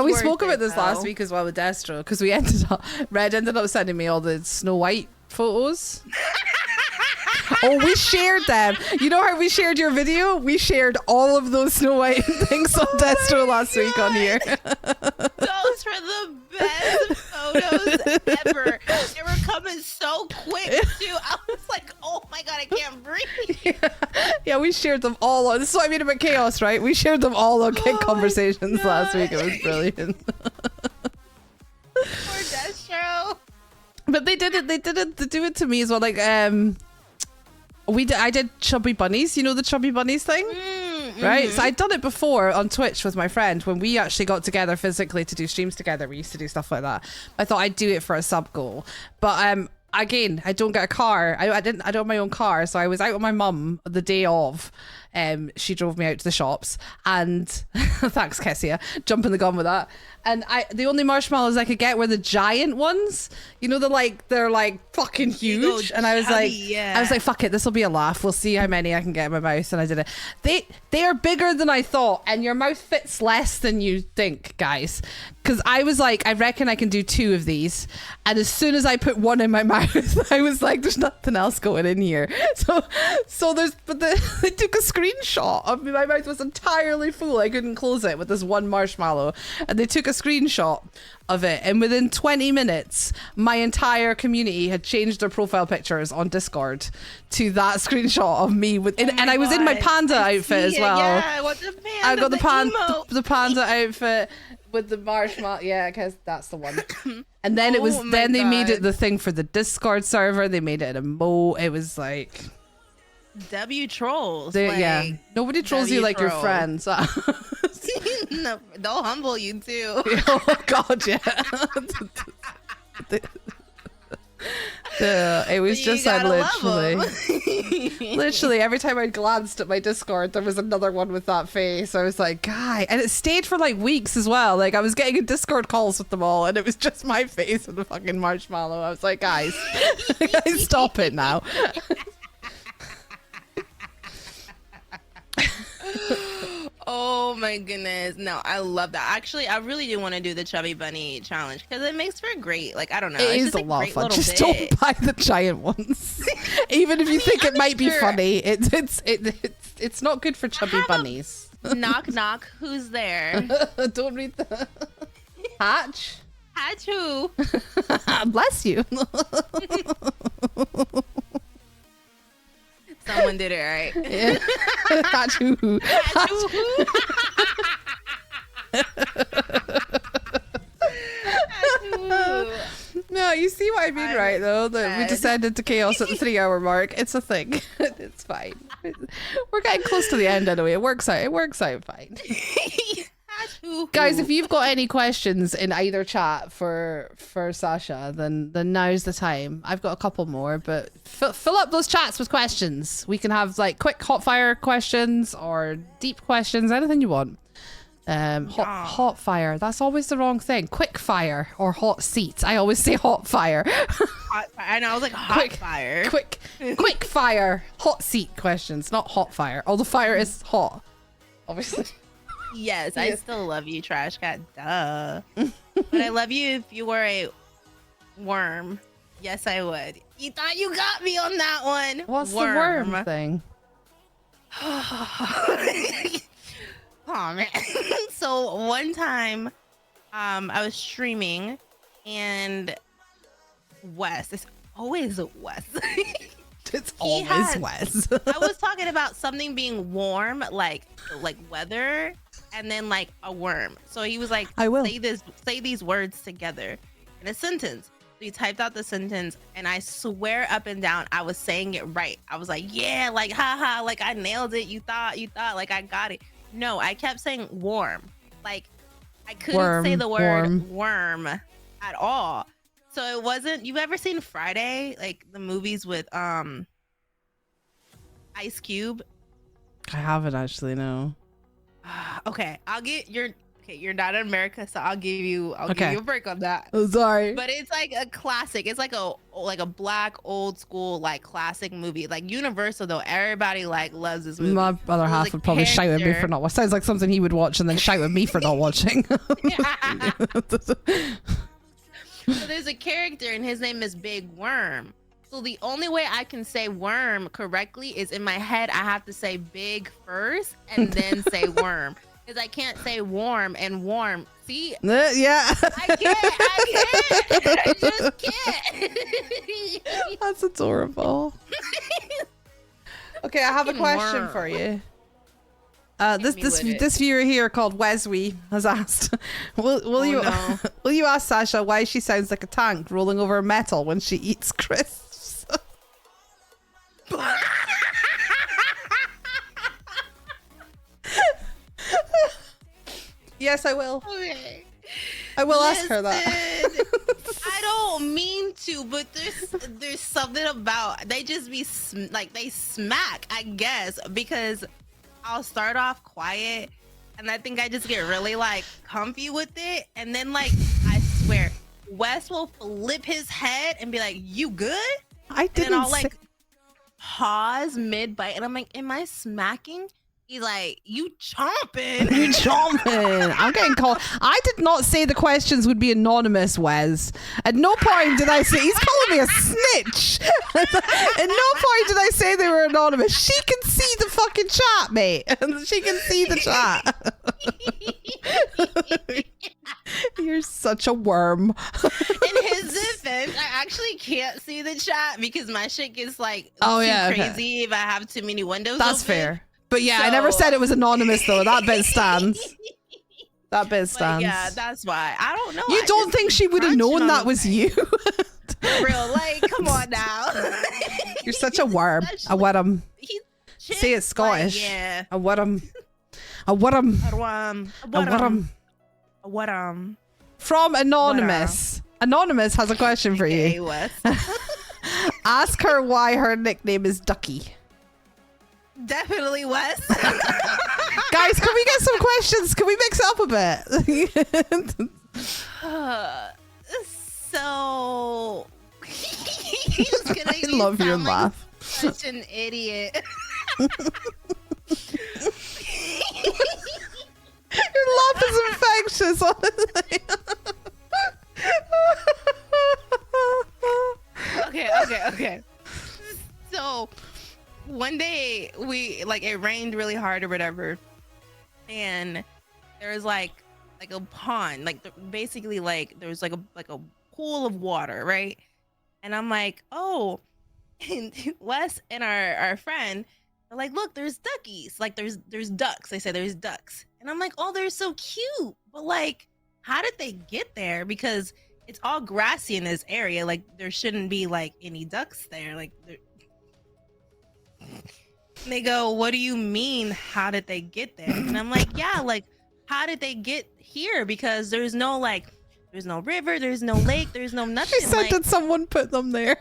We spoke about this last week as well with Destro because Red ended up sending me all the Snow White photos. Oh, we shared them. You know how we shared your video? We shared all of those Snow White things on Destro last week on here.
Those were the best photos ever. They were coming so quick too. I was like, oh my god, I can't breathe.
Yeah, we shared them all on. This is what I mean about chaos, right? We shared them all on Conversations last week. It was brilliant.
Poor Destro.
But they did do it to me as well. Like I did chubby bunnies, the chubby bunnies thing, right? So I'd done it before on Twitch with my friend when we actually got together physically to do streams together. We used to do stuff like that. I thought I'd do it for a sub goal, but again, I don't get a car. I don't have my own car, so I was out with my mum the day of. She drove me out to the shops, and thanks, Kessia, jumping the gun with that. And the only marshmallows I could get were the giant ones. They're like fucking huge. And I was like, fuck it, this will be a laugh. We'll see how many I can get in my mouth. And I did it. They are bigger than I thought, and your mouth fits less than you think, guys. Because I was like, I reckon I can do 2 of these. And as soon as I put one in my mouth, I was like, there's nothing else going in here. So they took a screenshot of me. My mouth was entirely full. I couldn't close it with this one marshmallow. And they took a screenshot of it. And within 20 minutes, my entire community had changed their profile pictures on Discord to that screenshot of me. And I was in my panda outfit as well.
Yeah, what the panda?
I got the panda outfit. With the marshmallow, yeah, because that's the one. And then it was. Then they made it the thing for the Discord server. They made it an emote. It was like
W trolls.
Yeah, nobody trolls you like your friends.
No, they'll humble you too.
Oh God, yeah. It was just literally. Literally, every time I glanced at my Discord, there was another one with that face. I was like, guy. And it stayed for like weeks as well. Like, I was getting in Discord calls with them all, and it was just my face with the fucking marshmallow. I was like, guys, guys, stop it now.
Oh my goodness. No, I love that. Actually, I really do want to do the Chubby Bunny challenge because it makes for great, like, I don't know.
It
it's
is
just
a lot of fun. Just
bit.
don't buy the giant ones. Even if you think it might be funny, it's not good for chubby bunnies.
Knock, knock. Who's there?
Don't read the Hatch.
Hatch who?
Bless you.
Someone did it right.
Yeah. Hatch who?
Hatch who?
No, you see what I mean, right? Though that we descended to chaos at the 3-hour mark. It's a thing. It's fine. We're getting close to the end anyway. It works out. It works out fine. Guys, if you've got any questions in either chat for Sasha, then now's the time. I've got a couple more, but fill up those chats with questions. We can have like quick hot fire questions or deep questions, anything you want. Hot fire. That's always the wrong thing. Quick fire or hot seat. I always say hot fire.
Hot fire. I know. I was like hot fire.
Quick fire. Hot seat questions, not hot fire. Although fire is hot, obviously.
Yes, I still love you, Trash Cat. Duh. But I love you if you were a worm. Yes, I would. You thought you got me on that one.
What's the worm thing?
Oh man. So one time I was streaming and Wes, it's always Wes.
It's always Wes.
I was talking about something being warm, like weather, and then like a worm. So he was like,
I will
say these words together in a sentence. So he typed out the sentence, and I swear up and down I was saying it right. I was like, yeah, like haha, like I nailed it. You thought like I got it. No, I kept saying warm. Like I couldn't say the word worm at all. So it wasn't. You ever seen Friday, like the movies with Ice Cube?
I haven't actually, no.
Okay, I'll get your. Okay, you're not in America, so I'll give you a break on that.
Oh, sorry.
But it's like a classic. It's like a black old school like classic movie. Like Universal though, everybody like loves this movie.
My other half would probably shout at me for not. Sounds like something he would watch and then shout at me for not watching.
So there's a character and his name is Big Worm. So the only way I can say worm correctly is in my head. I have to say big first and then say worm. Because I can't say warm and warm. See?
Yeah.
I just can't.
That's adorable. Okay, I have a question for you. This viewer here called Wesley has asked, will you ask Sasha why she sounds like a tank rolling over metal when she eats crisps? Yes, I will.
Okay.
I will ask her that.
I don't mean to, but there's something about they just be like they smack, I guess, because I'll start off quiet and I think I just get really like comfy with it, and then like I swear Wes will flip his head and be like, "You good?"
I didn't.
And I'll like pause mid bite, and I'm like, "Am I smacking?" He's like, "You chomping."
You chomping. I'm getting called. I did not say the questions would be anonymous, Wes. At no point did I say, he's calling me a snitch. At no point did I say they were anonymous. She can see the fucking chat, mate. She can see the chat. You're such a worm.
In his defense, I actually can't see the chat because my shit gets like crazy if I have too many windows
That's
open.
fair. But yeah, I never said it was anonymous though. That bit stands. That bit stands.
Yeah, that's why. I don't know.
You don't think she would have known that was you?
Real, like, come on now.
You're such a worm. A worm. Say it Scottish.
Like, yeah.
A worm. A worm.
A worm.
From Anonymous. Anonymous has a question for you.
Wes.
Ask her why her nickname is Ducky.
Definitely Wes.
Guys, can we get some questions? Can we mix it up a bit?
So he's gonna
I love your laugh.
Such an idiot.
Your laugh is infectious, honestly.
Okay. So one day it rained really hard or whatever, and there was like a pond, basically there was like a pool of water, right? And I'm like, oh, and Wes and our friend are like, look, there's duckies, there's ducks. They say there's ducks, and I'm like, oh, they're so cute, but how did they get there? Because it's all grassy in this area. There shouldn't be any ducks there. They go, what do you mean? How did they get there? And I'm like, yeah, how did they get here? Because there's no there's no river, there's no lake, there's no nothing.
She said, did someone put them there?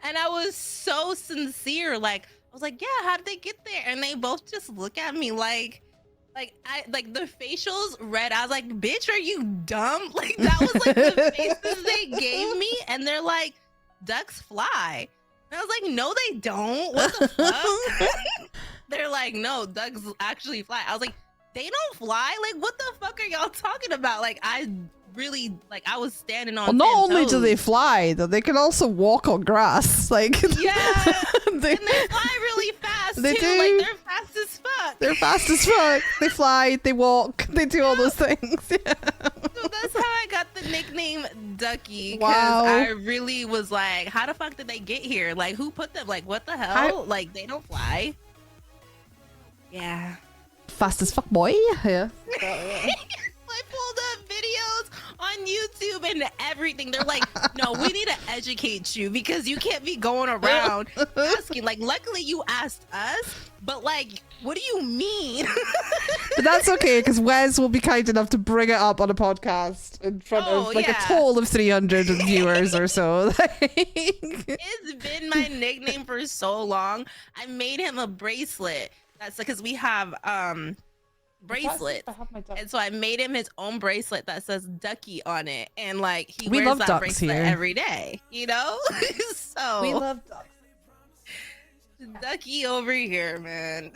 And I was so sincere. I was like, yeah, how did they get there? And they both just look at me the facials red. I was like, bitch, are you dumb? That was the faces they gave me. And they're like, ducks fly. And I was like, no, they don't. What the fuck? They're like, no, ducks actually fly. I was like, they don't fly? What the fuck are y'all talking about? I really, I was standing on
not
10
only
toes.
do they fly, though, they can also walk on grass.
Yeah. And they fly really fast,
they
too.
do.
They're fast as fuck.
They're fast as fuck. They fly, they walk, they do all those things. Yeah.
So that's how I got the nickname Ducky. Because
Wow.
I really was like, how the fuck did they get here? Who put them? What the hell? They don't fly. Yeah.
Fast as fuck, boy. Yeah.
I pulled up videos on YouTube and everything. They're like, no, we need to educate you because you can't be going around asking. Luckily you asked us, but what do you mean?
But that's okay, because Wes will be kind enough to bring it up on a podcast in front of a total of 300 viewers or so.
It's been my nickname for so long. I made him a bracelet. That's because we have bracelets, and so I made him his own bracelet that says Ducky on it, and he
we
wears
love
that
ducks
bracelet
here.
every day, so
We love ducks.
Ducky over here, man.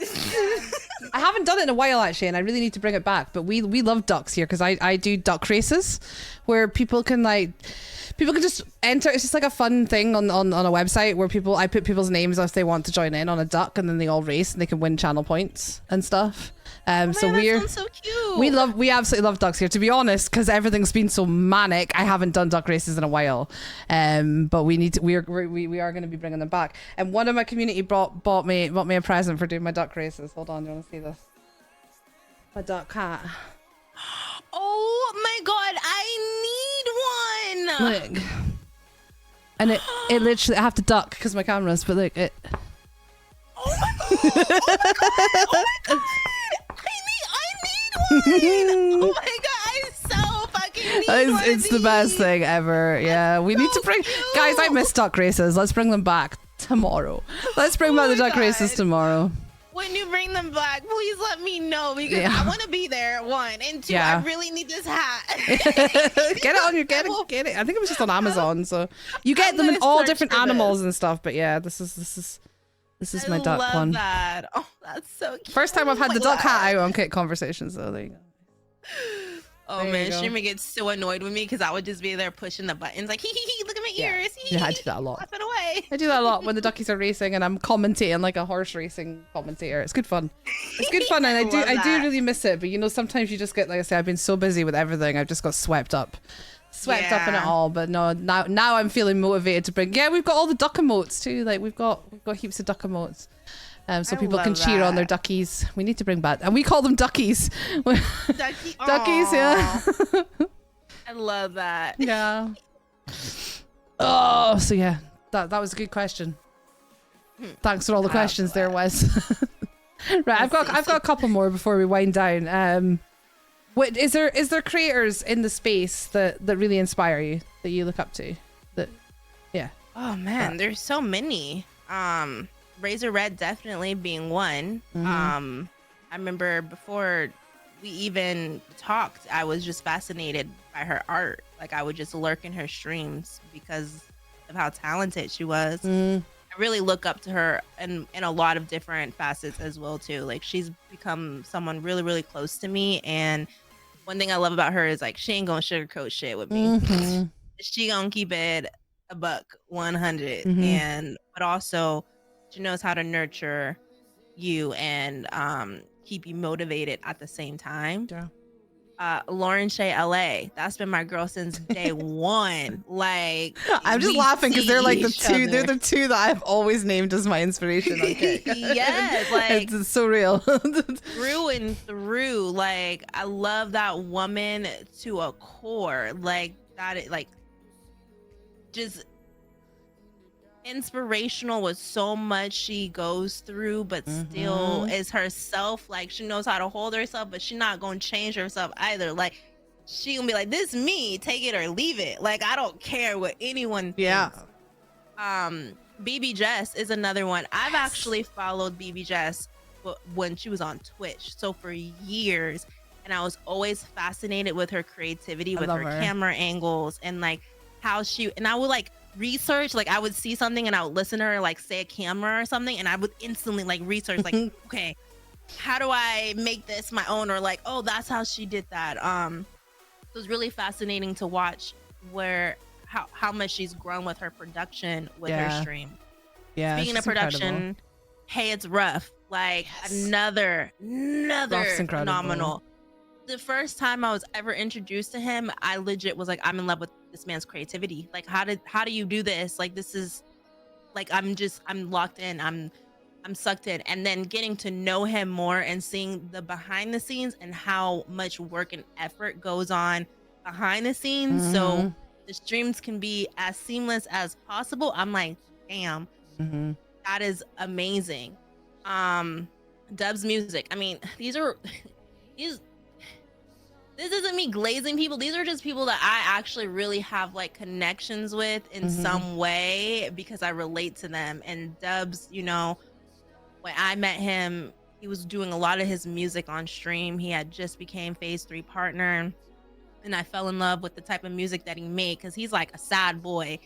I haven't done it in a while, actually, and I really need to bring it back, but we love ducks here because I do duck races where people can just enter. It's just a fun thing on a website where I put people's names if they want to join in on a duck, and then they all race and they can win channel points and stuff. So
that sounds so cute.
we absolutely love ducks here, to be honest, because everything's been so manic. I haven't done duck races in a while, but we are going to be bringing them back. And one of my community bought me a present for doing my duck races. Hold on, do you want to see this? My duck hat.
Oh my god, I need one.
Look. And it literally, I have to duck because my camera's, but look, it.
Oh my god! Oh my god! Oh my god! I need one! Oh my god, I so fucking need one.
It's the best thing ever. Yeah, we need to bring, guys. I miss duck races. Let's bring them back tomorrow. Let's bring back the duck races tomorrow.
When you bring them back, please let me know because I want to be there. 1 and 2. I really need this hat.
Get it on your get it. I think it was just on Amazon, so you get them in all different animals and stuff. But yeah, this is my duck one.
That. Oh, that's so cute.
First time I've had the duck hat out on Kit Conversations, so there you go.
Oh man, Streamer gets so annoyed with me because I would just be there pushing the buttons like, hee, look at my ears.
Yeah, I do that a lot.
Flap it away.
I do that a lot when the duckies are racing and I'm commentating like a horse racing commentator. It's good fun. It's good fun, and I do really miss it. But sometimes you just get, like I say, I've been so busy with everything, I've just got swept up in it all. But no, now I'm feeling motivated to bring. Yeah, we've got all the duck emotes too. We've got heaps of duck emotes. So people can cheer on their duckies. We need to bring back, and we call them duckies. Duckies, yeah.
I love that.
Yeah. Oh, so yeah, that was a good question. Thanks for all the questions there, Wes. Right, I've got a couple more before we wind down. What is there creators in the space that really inspire you, that you look up to? Yeah.
Oh man, there's so many. Razor Red definitely being one. I remember before we even talked, I was just fascinated by her art. Like I would just lurk in her streams because of how talented she was. I really look up to her in a lot of different facets as well too. Like she's become someone really, really close to me. And one thing I love about her is like she ain't gonna sugarcoat shit with me. She gonna keep it a buck 100. And but also she knows how to nurture you and keep you motivated at the same time. Lauren Shay LA, that's been my girl since day one. Like
I'm just laughing because they're like they're the two that I've always named as my inspiration on Kick.
Yes, like
it's so real.
Through and through. Like I love that woman to a core. Like that, like just inspirational with so much she goes through, but still is herself. Like she knows how to hold herself, but she's not gonna change herself either. Like she gonna be like, this me, take it or leave it. Like I don't care what anyone thinks. BB Jess is another one. I've actually followed BB Jess when she was on Twitch, so for years, and I was always fascinated with her creativity, with her camera angles, and like how she, and I would like research, like I would see something and I would listen to her like say a camera or something, and I would instantly like research like okay, how do I make this my own, or like, oh, that's how she did that. It was really fascinating to watch where how much she's grown with her production with her stream. Speaking of production, incredible. Hey, It's Rough, like another phenomenal. The first time I was ever introduced to him, I legit was like, I'm in love with this man's creativity. Like, how do you do this? Like, this is like, I'm locked in. I'm sucked in. And then getting to know him more and seeing the behind the scenes and how much work and effort goes on behind the scenes. So the streams can be as seamless as possible. I'm like, damn, that is amazing. Dub's music. I mean, this isn't me glazing people. These are just people that I actually really have like connections with in some way because I relate to them. And Dubs, you know, when I met him, he was doing a lot of his music on stream. He had just became Phase 3 partner. And I fell in love with the type of music that he made because he's like a sad boy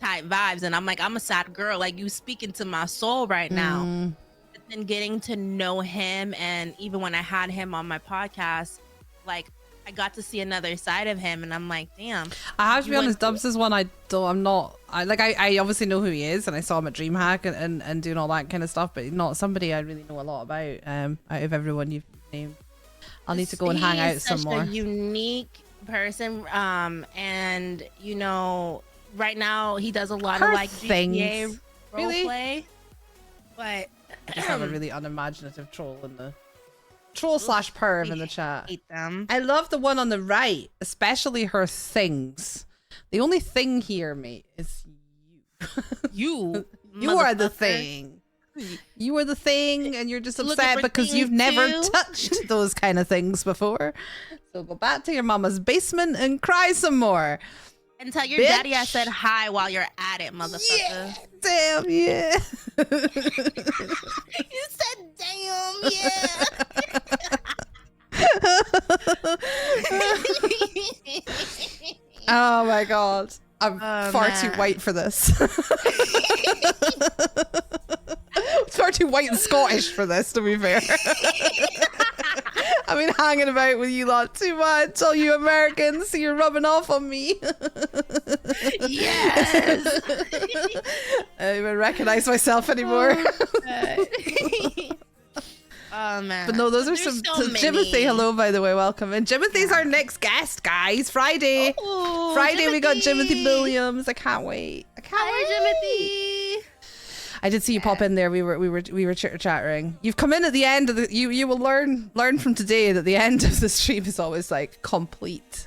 type vibes. And I'm like, I'm a sad girl. Like, you speaking to my soul right now. But then getting to know him, and even when I had him on my podcast, like, I got to see another side of him, and I'm like, damn.
I have to be honest, Dubs is one I obviously know who he is, and I saw him at DreamHack and doing all that kind of stuff, but not somebody I really know a lot about. Out of everyone you've named, I'll need to go and hang out some more.
He's such a unique person, and you know, right now he does a lot of like GTA roleplay, but
I just have a really unimaginative troll in the troll/perv in the chat.
Hate them.
I love the one on the right, especially her things. The only thing here, mate, is you. You are the thing. You are the thing, and you're just upset because you've never touched those kind of things before. So go back to your mama's basement and cry some more.
And tell your daddy I said hi while you're at it, motherfucker.
Yeah, damn, yeah.
You said damn, yeah.
Oh my god. I'm far too white for this. Far too white and Scottish for this, to be fair. I've been hanging about with you lot too much, all you Americans, so you're rubbing off on me.
Yes.
I don't even recognize myself anymore.
Oh man.
But no, those are some Jimothy, hello by the way, welcome. And Jimothy's our next guest, guys. Friday. Friday we got Jimothy Williams. I can't wait.
Hi, Jimothy.
I did see you pop in there. We were chitter-chattering. You've come in at the end of the you will learn from today that the end of the stream is always like complete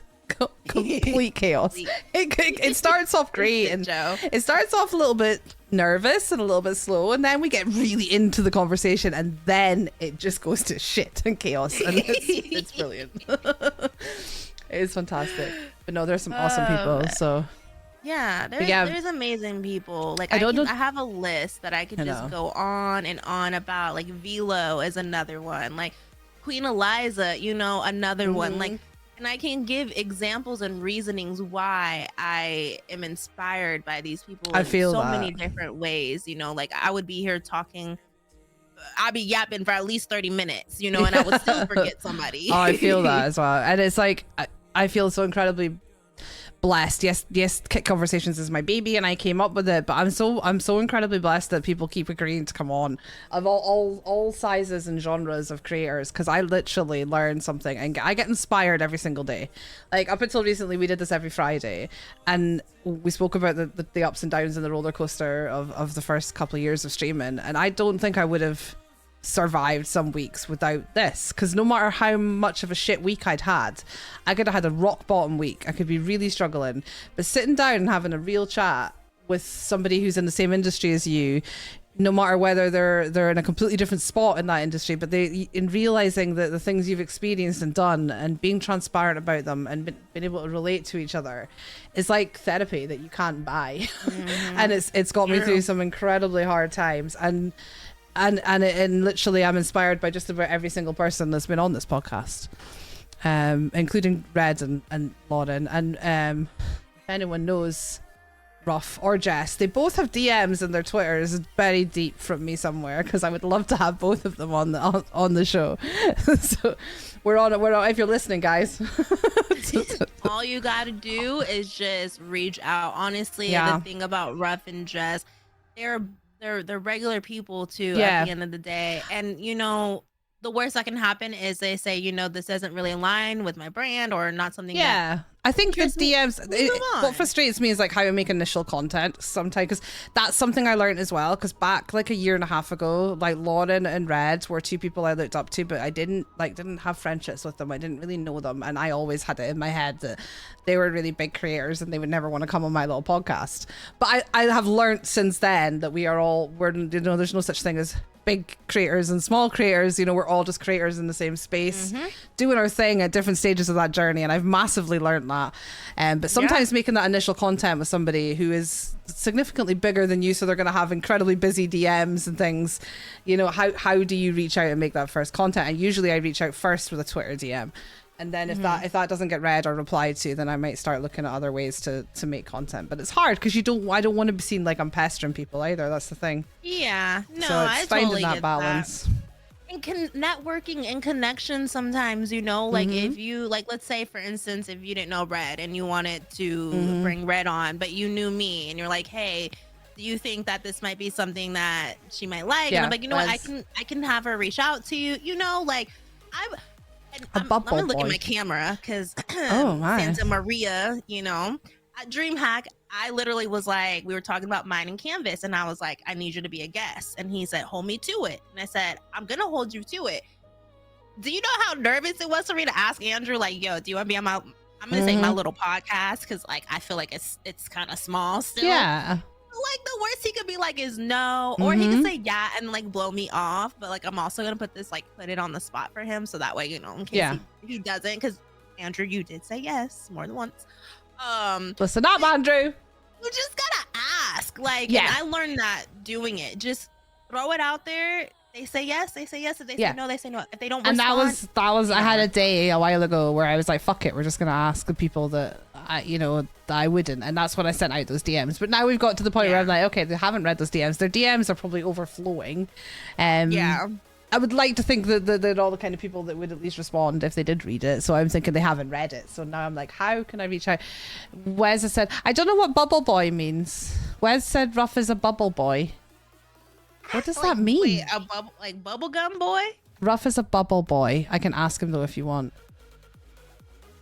chaos. It starts off great, and it starts off a little bit nervous and a little bit slow, and then we get really into the conversation, and then it just goes to shit and chaos, and it's brilliant. It is fantastic. But no, there's some awesome people. So
Yeah,
yeah.
there's amazing people. Like
I don't know.
I have a list that I could just go on and on about. Like Velo is another one. Like Queen Eliza, you know, another one. Like, and I can give examples and reasonings why I am inspired by these people.
I feel
so
that.
many different ways. You know, like I would be here talking. I'd be yapping for at least 30 minutes, you know, and I would still forget somebody.
Oh, I feel that as well. And it's like, I feel so incredibly blessed. Yes, Kit Conversations is my baby and I came up with it, but I'm so incredibly blessed that people keep agreeing to come on of all sizes and genres of creators, because I literally learn something and I get inspired every single day. Like up until recently, we did this every Friday and we spoke about the ups and downs and the roller coaster of the first couple of years of streaming, and I don't think I would have survived some weeks without this, because no matter how much of a shit week I'd had, I could have had a rock bottom week. I could be really struggling, but sitting down and having a real chat with somebody who's in the same industry as you, no matter whether they're in a completely different spot in that industry, but they in realizing that the things you've experienced and done and being transparent about them and being able to relate to each other is like therapy that you can't buy. And it's got me through some incredibly hard times, and literally I'm inspired by just about every single person that's been on this podcast, including Red and Lauren. And if anyone knows Ruff or Jess, they both have DMs in their Twitters buried deep from me somewhere, because I would love to have both of them on the show. So we're on if you're listening, guys.
All you gotta do is just reach out. Honestly, the thing about Ruff and Jess, they're regular people too at the end of the day. And you know, the worst that can happen is they say, you know, this doesn't really align with my brand or not something that
I think the DMs, what frustrates me is like how I make initial content sometimes, because that's something I learned as well, because back like a year and a half ago, like Lauren and Red were two people I looked up to, but I didn't have friendships with them. I didn't really know them, and I always had it in my head that they were really big creators and they would never want to come on my little podcast. But I have learned since then that we're you know, there's no such thing as big creators and small creators. You know, we're all just creators in the same space, doing our thing at different stages of that journey, and I've massively learned that. But sometimes making that initial content with somebody who is significantly bigger than you, so they're going to have incredibly busy DMs and things, you know, how do you reach out and make that first content? And usually I reach out first with a Twitter DM, and then if that doesn't get read or replied to, then I might start looking at other ways to make content. But it's hard because I don't want to be seen like I'm pestering people either. That's the thing.
Yeah, no,
so it's
I
finding
totally
that balance.
That. And networking and connection sometimes, you know, like if you, like, let's say for instance, if you didn't know Red and you wanted to bring Red on, but you knew me and you're like, hey, do you think that this might be something that she might like? And I'm like, you know what, I can have her reach out to you, you know, like I'm gonna look at my camera because Santa Maria, you know, at DreamHack, I literally was like, we were talking about mining Canvas, and I was like, I need you to be a guest. And he said, hold me to it. And I said, I'm gonna hold you to it. Do you know how nervous it was for me to ask Andrew, like, yo, do you want to be on I'm gonna say my little podcast, because like I feel like it's kind of small still.
Yeah.
Like the worst he could be like is no, or he could say yeah and like blow me off. But like I'm also gonna put it on the spot for him, so that way, you know, in case he doesn't, because Andrew, you did say yes more than once.
Listen up, Andrew.
You just gotta ask, like, and I learned that doing it. Just throw it out there. They say yes, they say yes. If they say no, they say no. If they don't respond,
and that was I had a day a while ago where I was like, fuck it, we're just gonna ask the people that I wouldn't, and that's when I sent out those DMs. But now we've got to the point where I'm like, okay, they haven't read those DMs. Their DMs are probably overflowing. I would like to think that they're all the kind of people that would at least respond if they did read it. So I'm thinking they haven't read it. So now I'm like, how can I reach out? Wes has said, I don't know what bubble boy means. Wes said Ruff is a bubble boy. What does that mean?
Wait, like bubblegum boy?
Ruff is a bubble boy. I can ask him though if you want.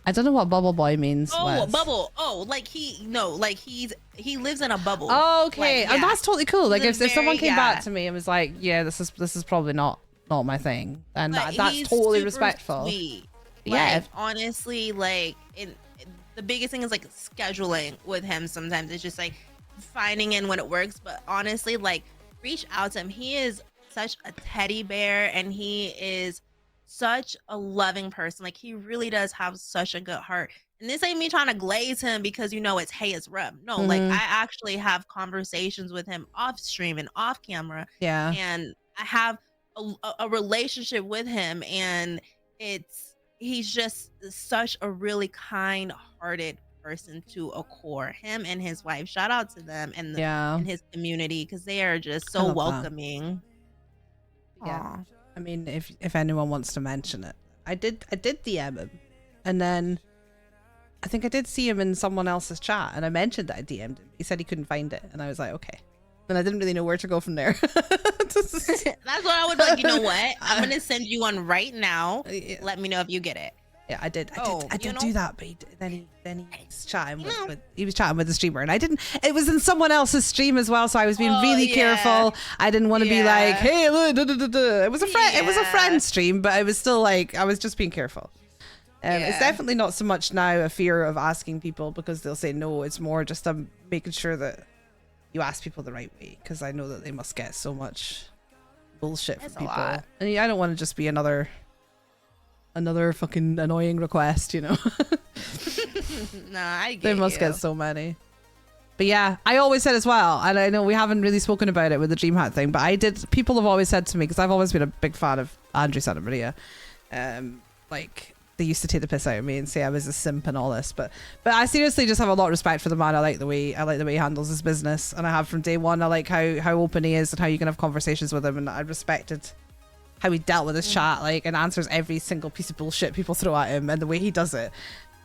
I don't know what bubble boy means.
Oh,
Wes.
bubble. Oh, like he lives in a bubble.
Oh, okay. Like, that's totally cool. Like if someone came back to me and was like, yeah, this is probably not my thing, and that's totally respectful.
Sweet.
Yeah.
Like, honestly, like the biggest thing is like scheduling with him. Sometimes it's just like finding in when it works. But honestly, like reach out to him. He is such a teddy bear, and he is such a loving person. Like he really does have such a good heart. And this ain't me trying to glaze him because it's his rep. No, like I actually have conversations with him off stream and off camera.
Yeah.
And I have a relationship with him, and he's just such a really kind-hearted person to a core. Him and his wife, shout out to them and and his community, because they are just so welcoming.
Yeah. I mean, if anyone wants to mention it, I did DM him, and then I think I did see him in someone else's chat, and I mentioned that I DM'd him. He said he couldn't find it, and I was like, okay. And I didn't really know where to go from there.
That's what I would like. You know what? I'm gonna send you one right now. Let me know if you get it.
Yeah, I did. I did do that, but then he was chatting with the streamer, and I didn't. It was in someone else's stream as well, so I was being really careful. I didn't want to be like, hey, look, it was a friend. It was a friend stream, but I was still like, I was just being careful. It's definitely not so much now a fear of asking people because they'll say no. It's more just making sure that you ask people the right way, because I know that they must get so much bullshit from people, and I don't want to just be another fucking annoying request,
No, I get
they must get so many. But yeah, I always said as well, and I know we haven't really spoken about it with the DreamHack thing, but people have always said to me, because I've always been a big fan of Andrew Santa Maria, like they used to take the piss out of me and say I was a simp and all this, but I seriously just have a lot of respect for the man. I like the way he handles his business, and I have from day one. I like how open he is and how you can have conversations with him, and I respected how he dealt with his chat, like, and answers every single piece of bullshit people throw at him, and the way he does it.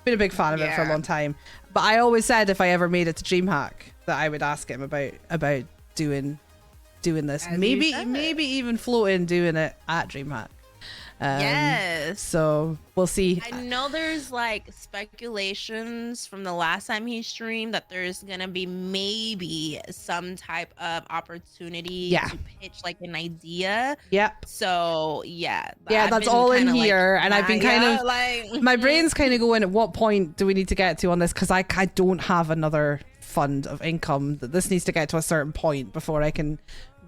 Been a big fan of it for a long time. But I always said if I ever made it to DreamHack that I would ask him about doing this, maybe even floating doing it at DreamHack.
Yes.
So we'll see.
I know there's like speculations from the last time he streamed that there's gonna be maybe some type of opportunity to pitch like an idea.
Yep.
So
that's all in here, and I've been kind of like my brain's kind of going, at what point do we need to get to on this, because I don't have another fund of income. That this needs to get to a certain point before I can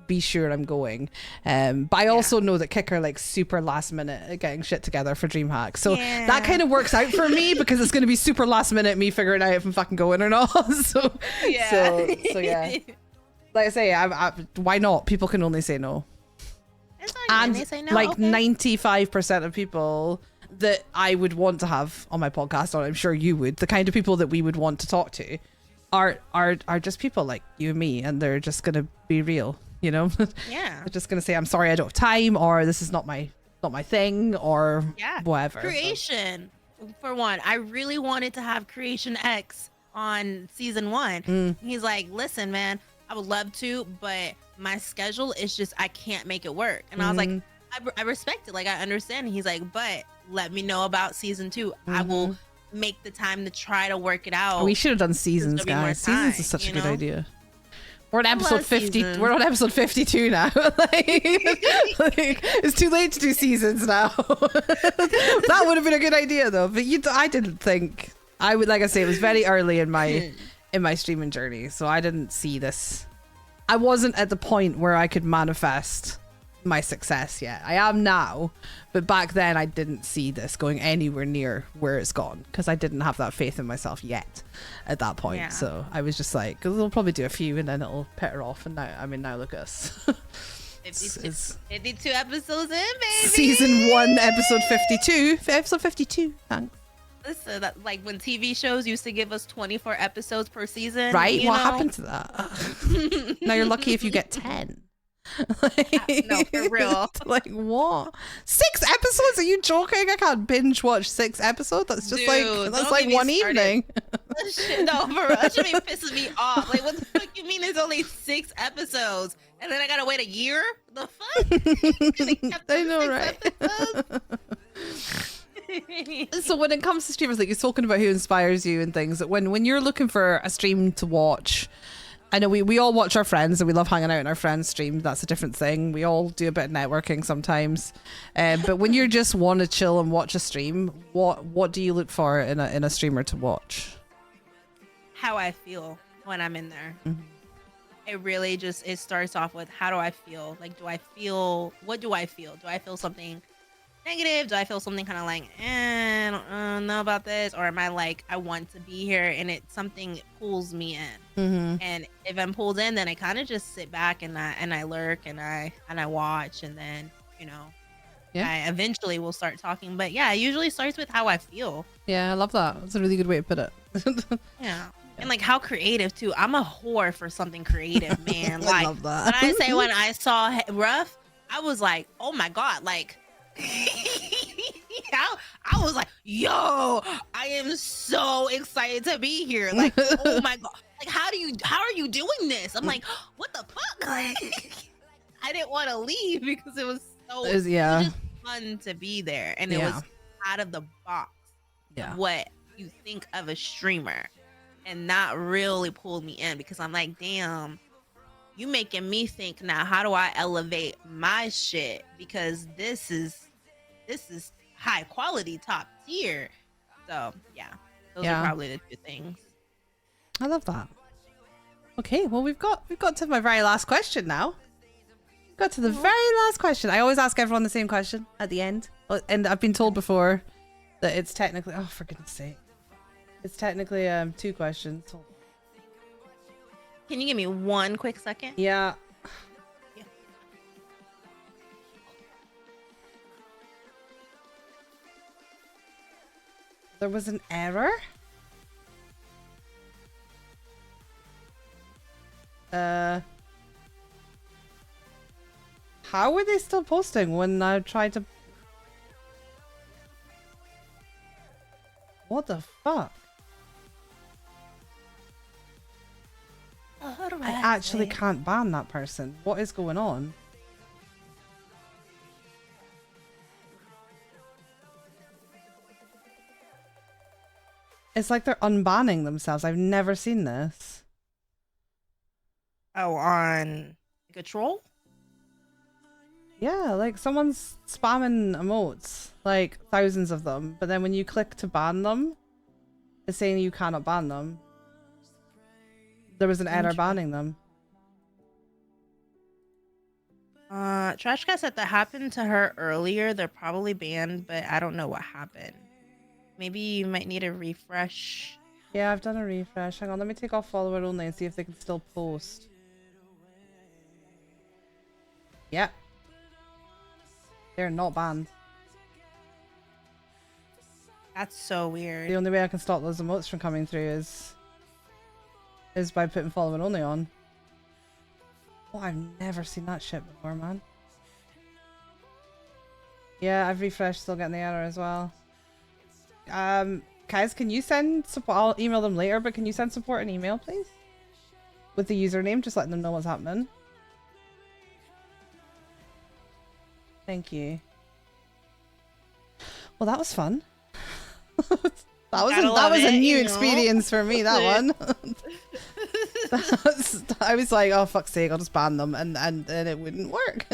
be sure I'm going, but I also know that Kicker like super last minute at getting shit together for DreamHack, so that kind of works out for me because it's going to be super last minute me figuring out if I'm fucking going or not. so yeah, like I say, why not? People can only say no, and
they say no,
like 95% of people that I would want to have on my podcast, or I'm sure you would, the kind of people that we would want to talk to are just people like you and me, and they're just gonna be real. They're just gonna say, I'm sorry, I don't have time, or this is not my thing, or whatever.
Creation, for one, I really wanted to have Creation X on season 1. He's like, listen, man, I would love to, but my schedule is just, I can't make it work. And I was like, I respect it, like I understand. And he's like, but let me know about season 2. I will make the time to try to work it out.
We should have done seasons, guys. Seasons is such a good idea. We're on episode 50. We're on episode 52 now. It's too late to do seasons now. That would have been a good idea though. But I didn't think I would. Like I say, it was very early in my streaming journey, so I didn't see this. I wasn't at the point where I could manifest my success yet. I am now, but back then I didn't see this going anywhere near where it's gone, because I didn't have that faith in myself yet at that point. So I was just like, because we'll probably do a few and then it'll peter off, and now look at us.
52 episodes in, baby.
Season 1, episode 52. Episode 52. Thanks.
Listen, that, like when TV shows used to give us 24 episodes per season,
right? What happened to that? Now you're lucky if you get 10.
No, for real.
Like what? 6 episodes? Are you joking? I can't binge watch 6 episodes. That's just that's like one evening.
No, for real. That should be pissing me off. Like, what the fuck you mean it's only 6 episodes and then I gotta wait a year? The fuck?
I know, right? So when it comes to streamers, like you're talking about who inspires you and things, that when you're looking for a stream to watch, I know we all watch our friends and we love hanging out in our friends' stream. That's a different thing. We all do a bit of networking sometimes. But when you just want to chill and watch a stream, what do you look for in a streamer to watch?
How I feel when I'm in there. It really it starts off with, how do I feel? Like, what do I feel? Do I feel something negative? Do I feel something kind of like, I don't know about this? Or am I like, I want to be here and something pulls me in?
Mm-hmm.
And if I'm pulled in, then I kind of just sit back and I lurk and I watch, and then,
Yeah.
I eventually will start talking. But yeah, it usually starts with how I feel.
Yeah, I love that. That's a really good way to put it.
Yeah. And like how creative too. I'm a whore for something creative, man.
I
Like
love that.
when I say when I saw Ruff, I was like, oh my God, like I was like, yo, I am so excited to be here. Like, oh my God. Like how are you doing this? I'm like, what the fuck? Like I didn't want to leave because it was so it was just fun to be there. And it was out of the box of what you think of a streamer. And not really pulled me in because I'm like, damn, you making me think now, how do I elevate my shit? Because this is high quality, top tier. So yeah, those are probably the two things.
I love that. Okay, well we've got to my very last question now. We've got to the very last question. I always ask everyone the same question at the end. And I've been told before that it's technically, oh for goodness sake. It's technically 2 questions.
Can you give me 1 quick second?
Yeah. There was an error? How were they still posting when I tried to... What the fuck? I actually can't ban that person. What is going on? It's like they're unbanning themselves. I've never seen this.
Oh, on like a troll?
Yeah, like someone's spamming emotes, like thousands of them, but then when you click to ban them, it's saying you cannot ban them. There was an error banning them.
Trash Cat said that happened to her earlier. They're probably banned, but I don't know what happened. Maybe you might need a refresh.
Yeah, I've done a refresh. Hang on, let me take off follower only and see if they can still post. Yeah. They're not banned.
That's so weird.
The only way I can stop those emotes from coming through is by putting follower only on. Oh, I've never seen that shit before, man. Yeah, I've refreshed, still getting the error as well. Guys, can you send support? I'll email them later, but can you send support an email, please? With the username, just letting them know what's happening. Thank you. Well, that was fun. That was a new experience for me, that one. I was like, oh fuck's sake, I'll just ban them, and it wouldn't work.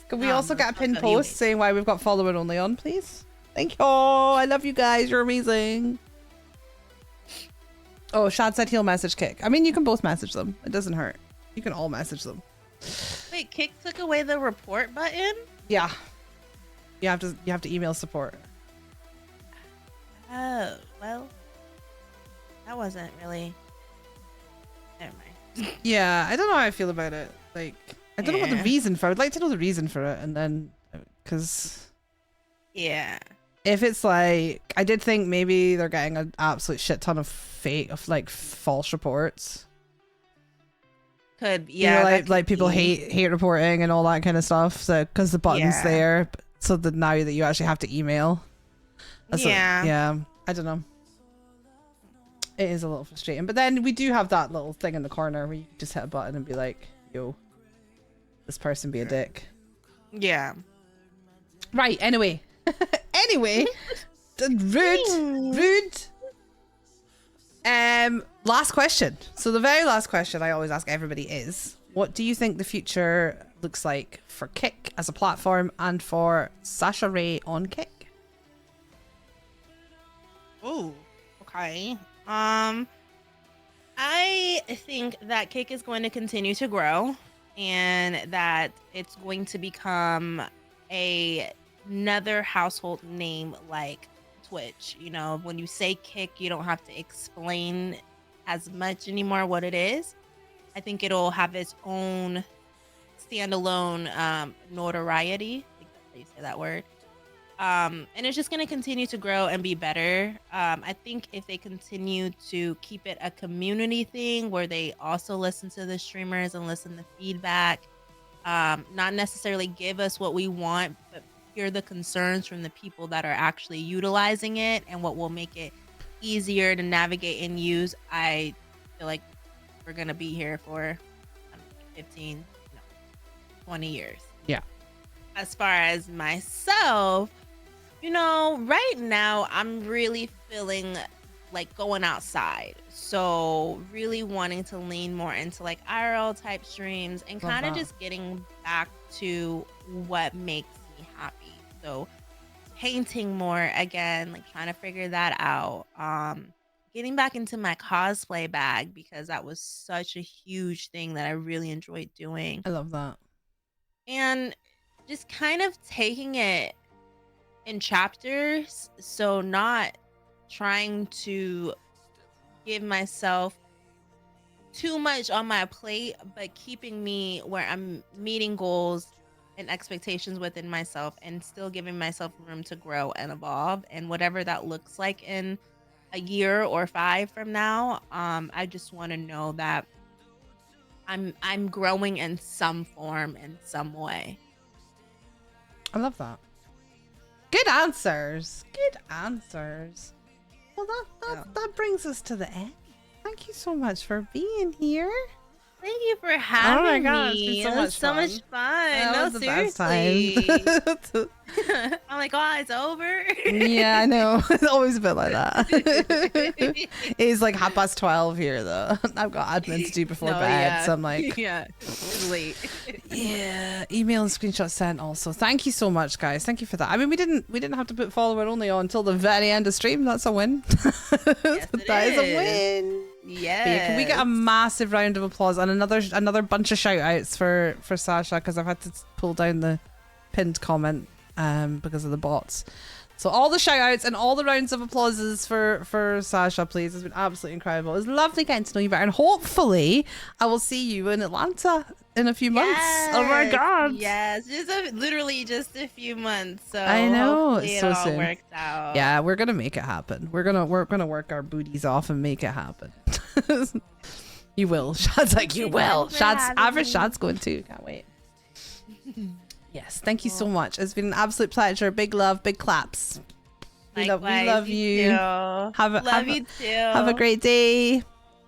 Could we also get a pin post saying why we've got follower only on, please? Thank you. Oh, I love you guys. You're amazing. Oh, Shad said he'll message Kick. I mean, you can both message them. It doesn't hurt. You can all message them.
Wait, Kick took away the report button?
Yeah. You have to email support.
Oh, well. That wasn't really... Never mind.
Yeah, I don't know how I feel about it. Like, I don't know what the reason for it. I'd like to know the reason for it, and then... Because...
Yeah.
If it's like... I did think maybe they're getting an absolute shit ton of false reports.
Could, yeah.
You know, like people hate reporting and all that kind of stuff. So, because the button's there. So that now that you actually have to email. Yeah, I don't know. It is a little frustrating, but then we do have that little thing in the corner where you can just hit a button and be like, yo, this person be a dick.
Yeah.
Right, anyway. Rude. Last question. So the very last question I always ask everybody is, what do you think the future looks like for Kick as a platform and for xoSashaRae on Kick?
Oh, okay. I think that Kick is going to continue to grow and that it's going to become another household name like Twitch. You know, when you say Kick, you don't have to explain as much anymore what it is. I think it'll have its own standalone notoriety. I think that's how you say that word. And it's just going to continue to grow and be better. I think if they continue to keep it a community thing where they also listen to the streamers and listen to feedback, not necessarily give us what we want, but hear the concerns from the people that are actually utilizing it and what will make it easier to navigate and use, I feel like we're going to be here for 15, 20 years.
Yeah.
As far as myself, you know, right now I'm really feeling like going outside. So really wanting to lean more into like IRL type streams and kind of just getting back to what makes me happy. So painting more again, like trying to figure that out. Getting back into my cosplay bag because that was such a huge thing that I really enjoyed doing.
I love that.
And just kind of taking it in chapters, so not trying to give myself too much on my plate, but keeping me where I'm meeting goals and expectations within myself and still giving myself room to grow and evolve. And whatever that looks like in a year or 5 from now, I just want to know that I'm growing in some form, in some way.
I love that. Good answers. Good answers. Well, that brings us to the end. Thank you so much for being here.
Thank you for having
It's
me.
been so much fun.
No,
the best
seriously. I'm like, oh, it's over.
Yeah, I know. It's always a bit like that. It's like 12:30 here, though. I've got admin to do before bed, so I'm like,
yeah, it's late.
Yeah, email and screenshot sent. Also, thank you so much, guys. Thank you for that. I mean, we didn't have to put follower only on until the very end of stream. That's a win.
Yes,
That is a win.
Yeah.
Can we get a massive round of applause and another bunch of shout outs for Sasha, because I've had to pull down the pinned comment because of the bots. So all the shout outs and all the rounds of applauses for Sasha, please. It's been absolutely incredible. It's lovely getting to know you better, and hopefully I will see you in Atlanta in a few months. Oh my god.
Yes, literally just a few months. So
I know,
hopefully
it's so
it all
soon.
works out.
Yeah, we're gonna make it happen. We're gonna work our booties off and make it happen. You will. Shad's like, you will. Shad's going too. Can't wait. Yes, thank you so much. It's been an absolute pleasure. Big love, big claps. We love you.
Love you too.
Have a great day.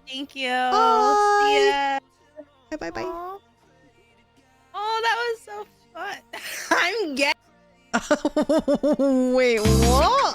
Thank you.
Bye.
See ya.
Bye bye.
Oh, that was so fun. I'm getting.
Wait, what?